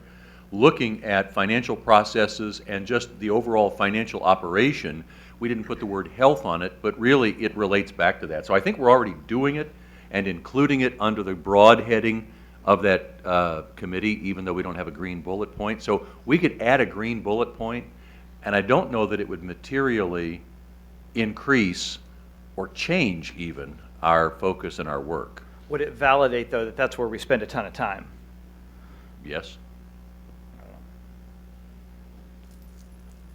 looking at financial processes and just the overall financial operation. We didn't put the word health on it, but really it relates back to that. So I think we're already doing it and including it under the broad heading of that committee, even though we don't have a green bullet point. So we could add a green bullet point, and I don't know that it would materially increase or change even our focus and our work. Would it validate, though, that that's where we spend a ton of time? Yes.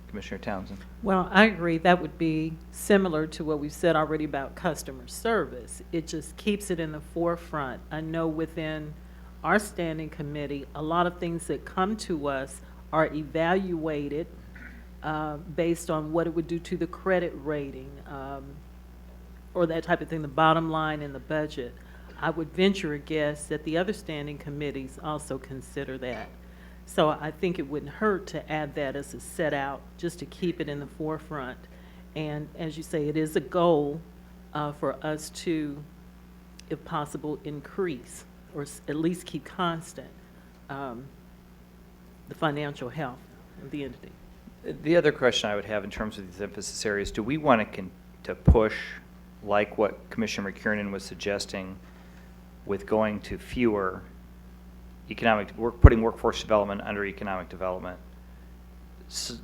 Commissioner Townsend. Well, I agree. That would be similar to what we've said already about customer service. It just keeps it in the forefront. I know within our standing committee, a lot of things that come to us are evaluated based on what it would do to the credit rating or that type of thing, the bottom line in the budget. I would venture a guess that the other standing committees also consider that. So I think it wouldn't hurt to add that as a set out, just to keep it in the forefront. And as you say, it is a goal for us to, if possible, increase or at least keep constant the financial health. the entity. The other question I would have in terms of these emphasis areas, do we want to push, like what Commissioner McKiernan was suggesting, with going to fewer putting workforce development under economic development?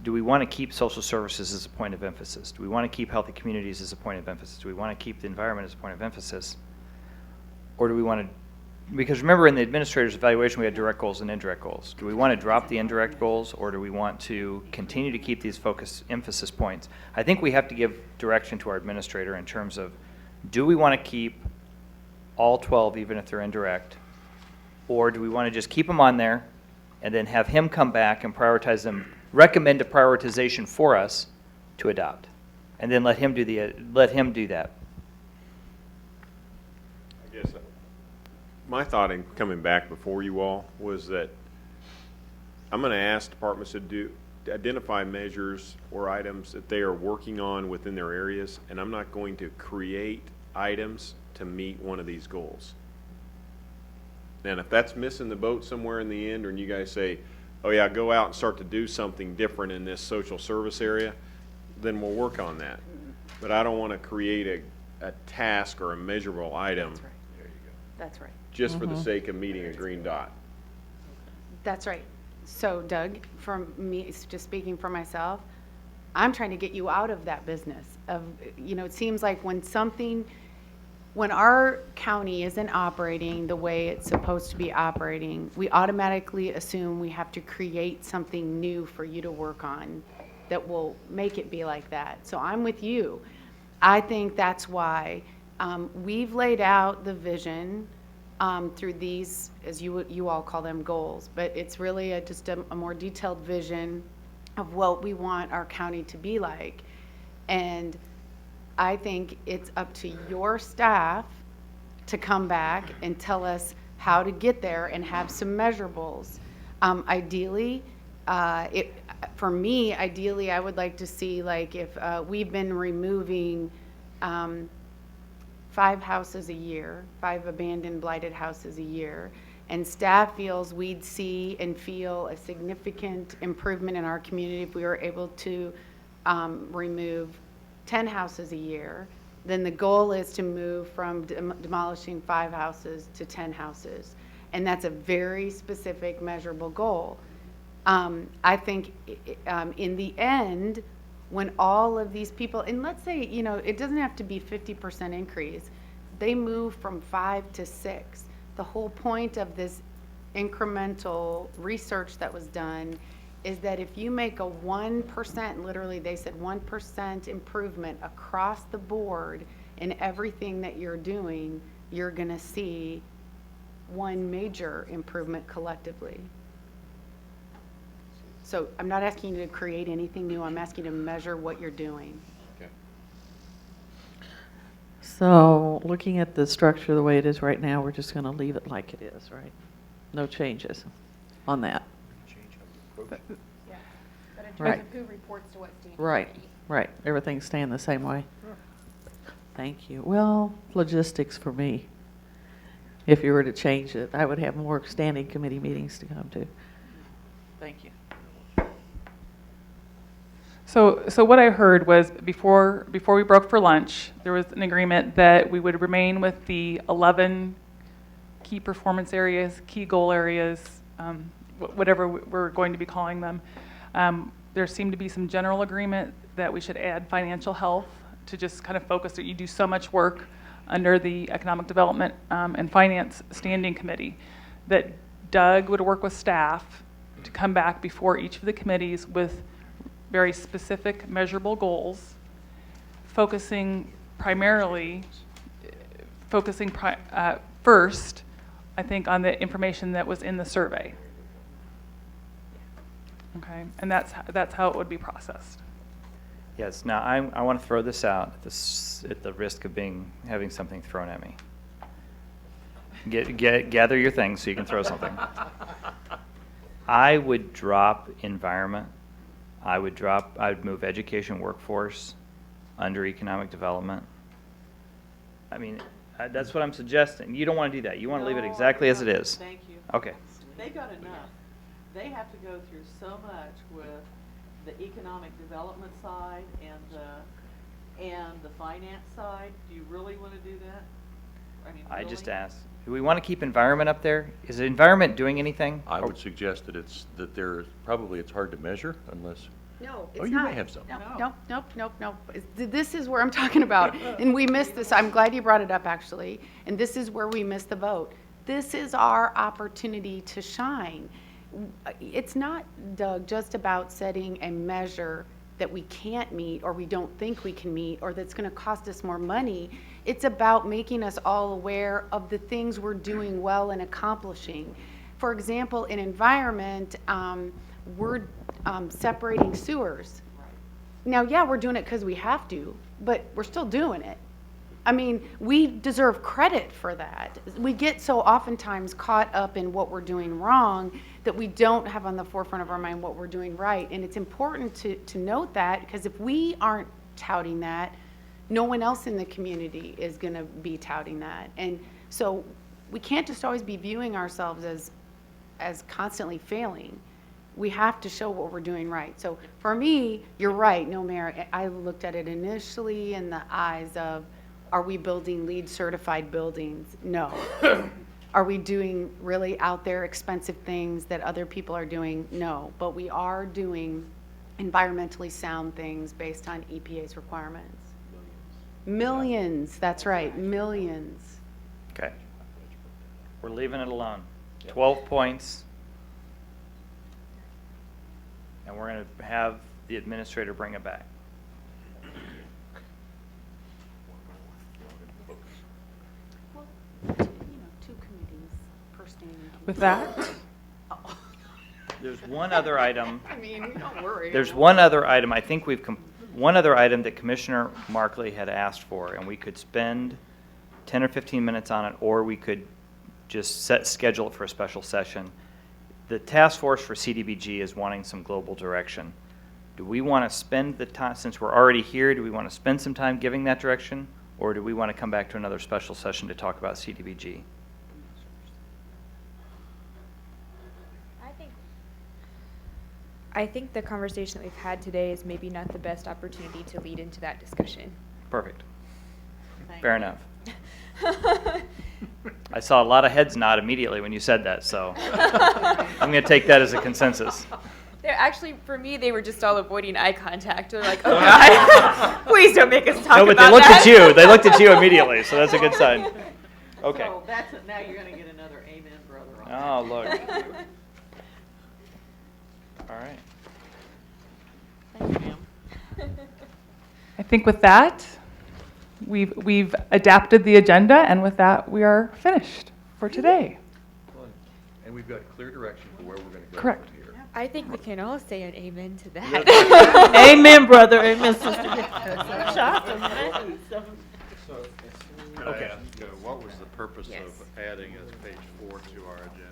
Do we want to keep social services as a point of emphasis? Do we want to keep healthy communities as a point of emphasis? Do we want to keep the environment as a point of emphasis? Or do we want to, because remember in the administrator's evaluation we had direct goals and indirect goals. Do we want to drop the indirect goals, or do we want to continue to keep these focus emphasis points? I think we have to give direction to our administrator in terms of, do we want to keep all 12 even if they're indirect? Or do we want to just keep them on there and then have him come back and prioritize them, recommend a prioritization for us to adopt, and then let him do that? I guess my thought in coming back before you all was that I'm going to ask departments to identify measures or items that they are working on within their areas, and I'm not going to create items to meet one of these goals. And if that's missing the boat somewhere in the end, or you guys say, oh yeah, go out and start to do something different in this social service area, then we'll work on that. But I don't want to create a task or a measurable item That's right. just for the sake of meeting a green dot. That's right. So Doug, from me, just speaking for myself, I'm trying to get you out of that business of, it seems like when our county isn't operating the way it's supposed to be operating, we automatically assume we have to create something new for you to work on that will make it be like that. So I'm with you. I think that's why we've laid out the vision through these, as you all call them, goals, but it's really just a more detailed vision of what we want our county to be like. And I think it's up to your staff to come back and tell us how to get there and have some measurables. Ideally, for me, I would like to see, like, if we've been removing 5 houses a year, 5 abandoned, blighted houses a year, and staff feels we'd see and feel a significant improvement in our community if we were able to remove 10 houses a year, then the goal is to move from demolishing 5 houses to 10 houses. And that's a very specific, measurable goal. I think in the end, when all of these people, and let's say, it doesn't have to be 50% increase, they move from 5 to 6. The whole point of this incremental research that was done is that if you make a 1%, literally they said 1% improvement across the board in everything that you're doing, you're going to see one major improvement collectively. So I'm not asking you to create anything new. I'm asking you to measure what you're doing. Okay. So looking at the structure the way it is right now, we're just going to leave it like it is, right? No changes on that. But in terms Right. of who reports to what standing Right, committee. right. Everything's staying the same way. Thank you. Well, logistics for me. If you were to change it, I would have more standing committee meetings to come to. Thank you. So what I heard was before we broke for lunch, there was an agreement that we would remain with the 11 key performance areas, key goal areas, whatever we're going to be calling them. There seemed to be some general agreement that we should add financial health to just kind of focus that you do so much work under the Economic Development and Finance Standing Committee, that Doug would work with staff to come back before each of the committees with very specific measurable goals, focusing first, I think, on the information that was in the survey. Okay, and that's how it would be processed. Yes. Now, I want to throw this out at the risk of having something thrown at me. Gather your things so you can throw something. I would drop environment. I would move education workforce under economic development. I mean, that's what I'm suggesting. You don't want to do that. You want to leave it exactly as it is. Thank you. Okay. They got enough. they have to go through so much with the economic development side and the finance side. Do you really want to do that? I mean, I just really? asked, do we want to keep environment up there? Is the environment doing anything? I would suggest that it's hard to measure unless, No, oh, it's you not. may have some. Nope. This is where I'm talking about, and we missed this. I'm glad you brought it up, actually, and this is where we missed the boat. This is our opportunity to shine. It's not, Doug, just about setting a measure that we can't meet or we don't think we can meet or that's going to cost us more money. It's about making us all aware of the things we're doing well and accomplishing. For example, in environment, we're separating sewers. Now, yeah, we're doing it because we have to, but we're still doing it. I mean, we deserve credit for that. We get so oftentimes caught up in what we're doing wrong that we don't have on the forefront of our mind what we're doing right. And it's important to note that, because if we aren't touting that, no one else in the community is going to be touting that. And so we can't just always be viewing ourselves as constantly failing. We have to show what we're doing right. So for me, you're right, no merit. I looked at it initially in the eyes of, are we building LEED certified buildings? No. Are we doing really out there expensive things that other people are doing? No. But we are doing environmentally sound things based on EPA's requirements. Millions, that's right, millions. Okay. We're leaving it alone. 12 points. And we're going to have the administrator bring it back. Two committees per standing committee. With that, There's one other item. I mean, don't worry. There's one other item. I think one other item that Commissioner Markley had asked for, and we could spend 10 or 15 minutes on it, or we could just schedule it for a special session. The task force for CDBG is wanting some global direction. Do we want to spend the time, since we're already here, do we want to spend some time giving that direction? Or do we want to come back to another special session to talk about CDBG? I think the conversation that we've had today is maybe not the best opportunity to lead into that discussion. Perfect. Fair enough. I saw a lot of heads nod immediately when you said that, so I'm going to take that as a consensus. They're actually, for me, they were just all avoiding eye contact. They're like, oh God, please don't make us talk about that. No, but they looked at you. They looked at you immediately, so that's a good sign. Okay. So that's it. Now you're going to get another amen, brother. On Oh, look. All right. Thank you, ma'am. I think with that, we've adapted the agenda, and with that, we are finished for today. And we've got clear direction for where we're going to go Correct. from here. I think we can all say an amen to that. Amen, brother. Amen, sister. Shocked him, right? Okay. What was the purpose Yes. of adding as page 4 to our agenda?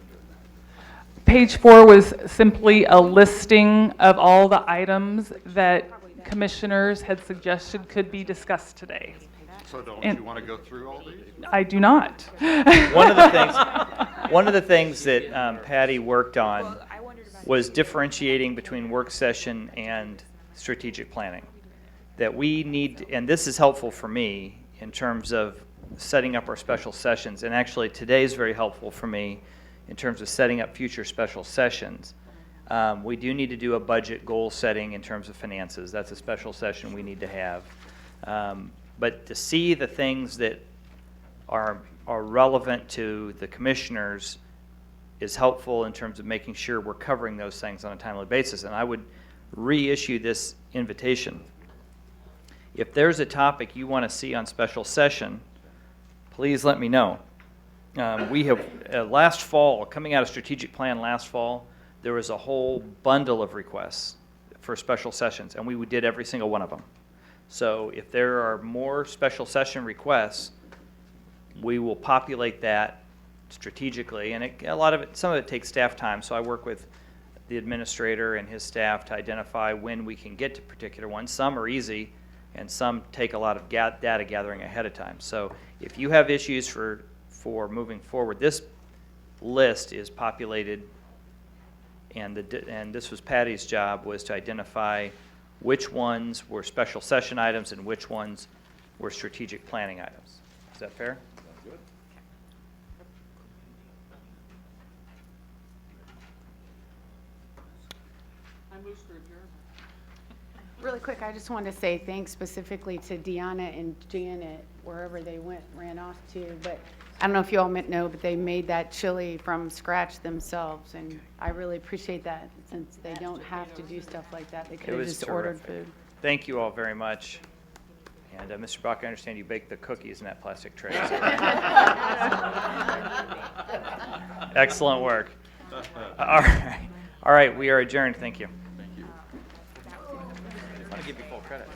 Page 4 was simply a listing of all the items that commissioners had suggested could be discussed today. So don't And- you want to go through all these? I do not. One of the things that Patty worked on was differentiating between work session and strategic planning. That we need, and this is helpful for me in terms of setting up our special sessions, and actually today is very helpful for me in terms of setting up future special sessions. We do need to do a budget goal setting in terms of finances. That's a special session we need to have. But to see the things that are relevant to the commissioners is helpful in terms of making sure we're covering those things on a timely basis. And I would reissue this invitation. If there's a topic you want to see on special session, please let me know. We have, last fall, coming out of strategic plan last fall, there was a whole bundle of requests for special sessions, and we did every single one of them. So if there are more special session requests, we will populate that strategically, and some of it takes staff time, so I work with the administrator and his staff to identify when we can get to particular ones. Some are easy, and some take a lot of data gathering ahead of time. So if you have issues for moving forward, this list is populated and this was Patty's job, was to identify which ones were special session items and which ones were strategic planning items. Is that fair? I move to adjourn. Really quick, I just wanted to say thanks specifically to Deanna and Janet, wherever they ran off to. But I don't know if you all know, but they made that chili from scratch themselves, and I really appreciate that, since they don't have to do stuff like that. They could have was just ordered terrific. food. Thank you all very much. And Mr. Bach, I understand you baked the cookies in that plastic tray. Excellent work. All right, we are adjourned. Thank you. I want to give you full credit.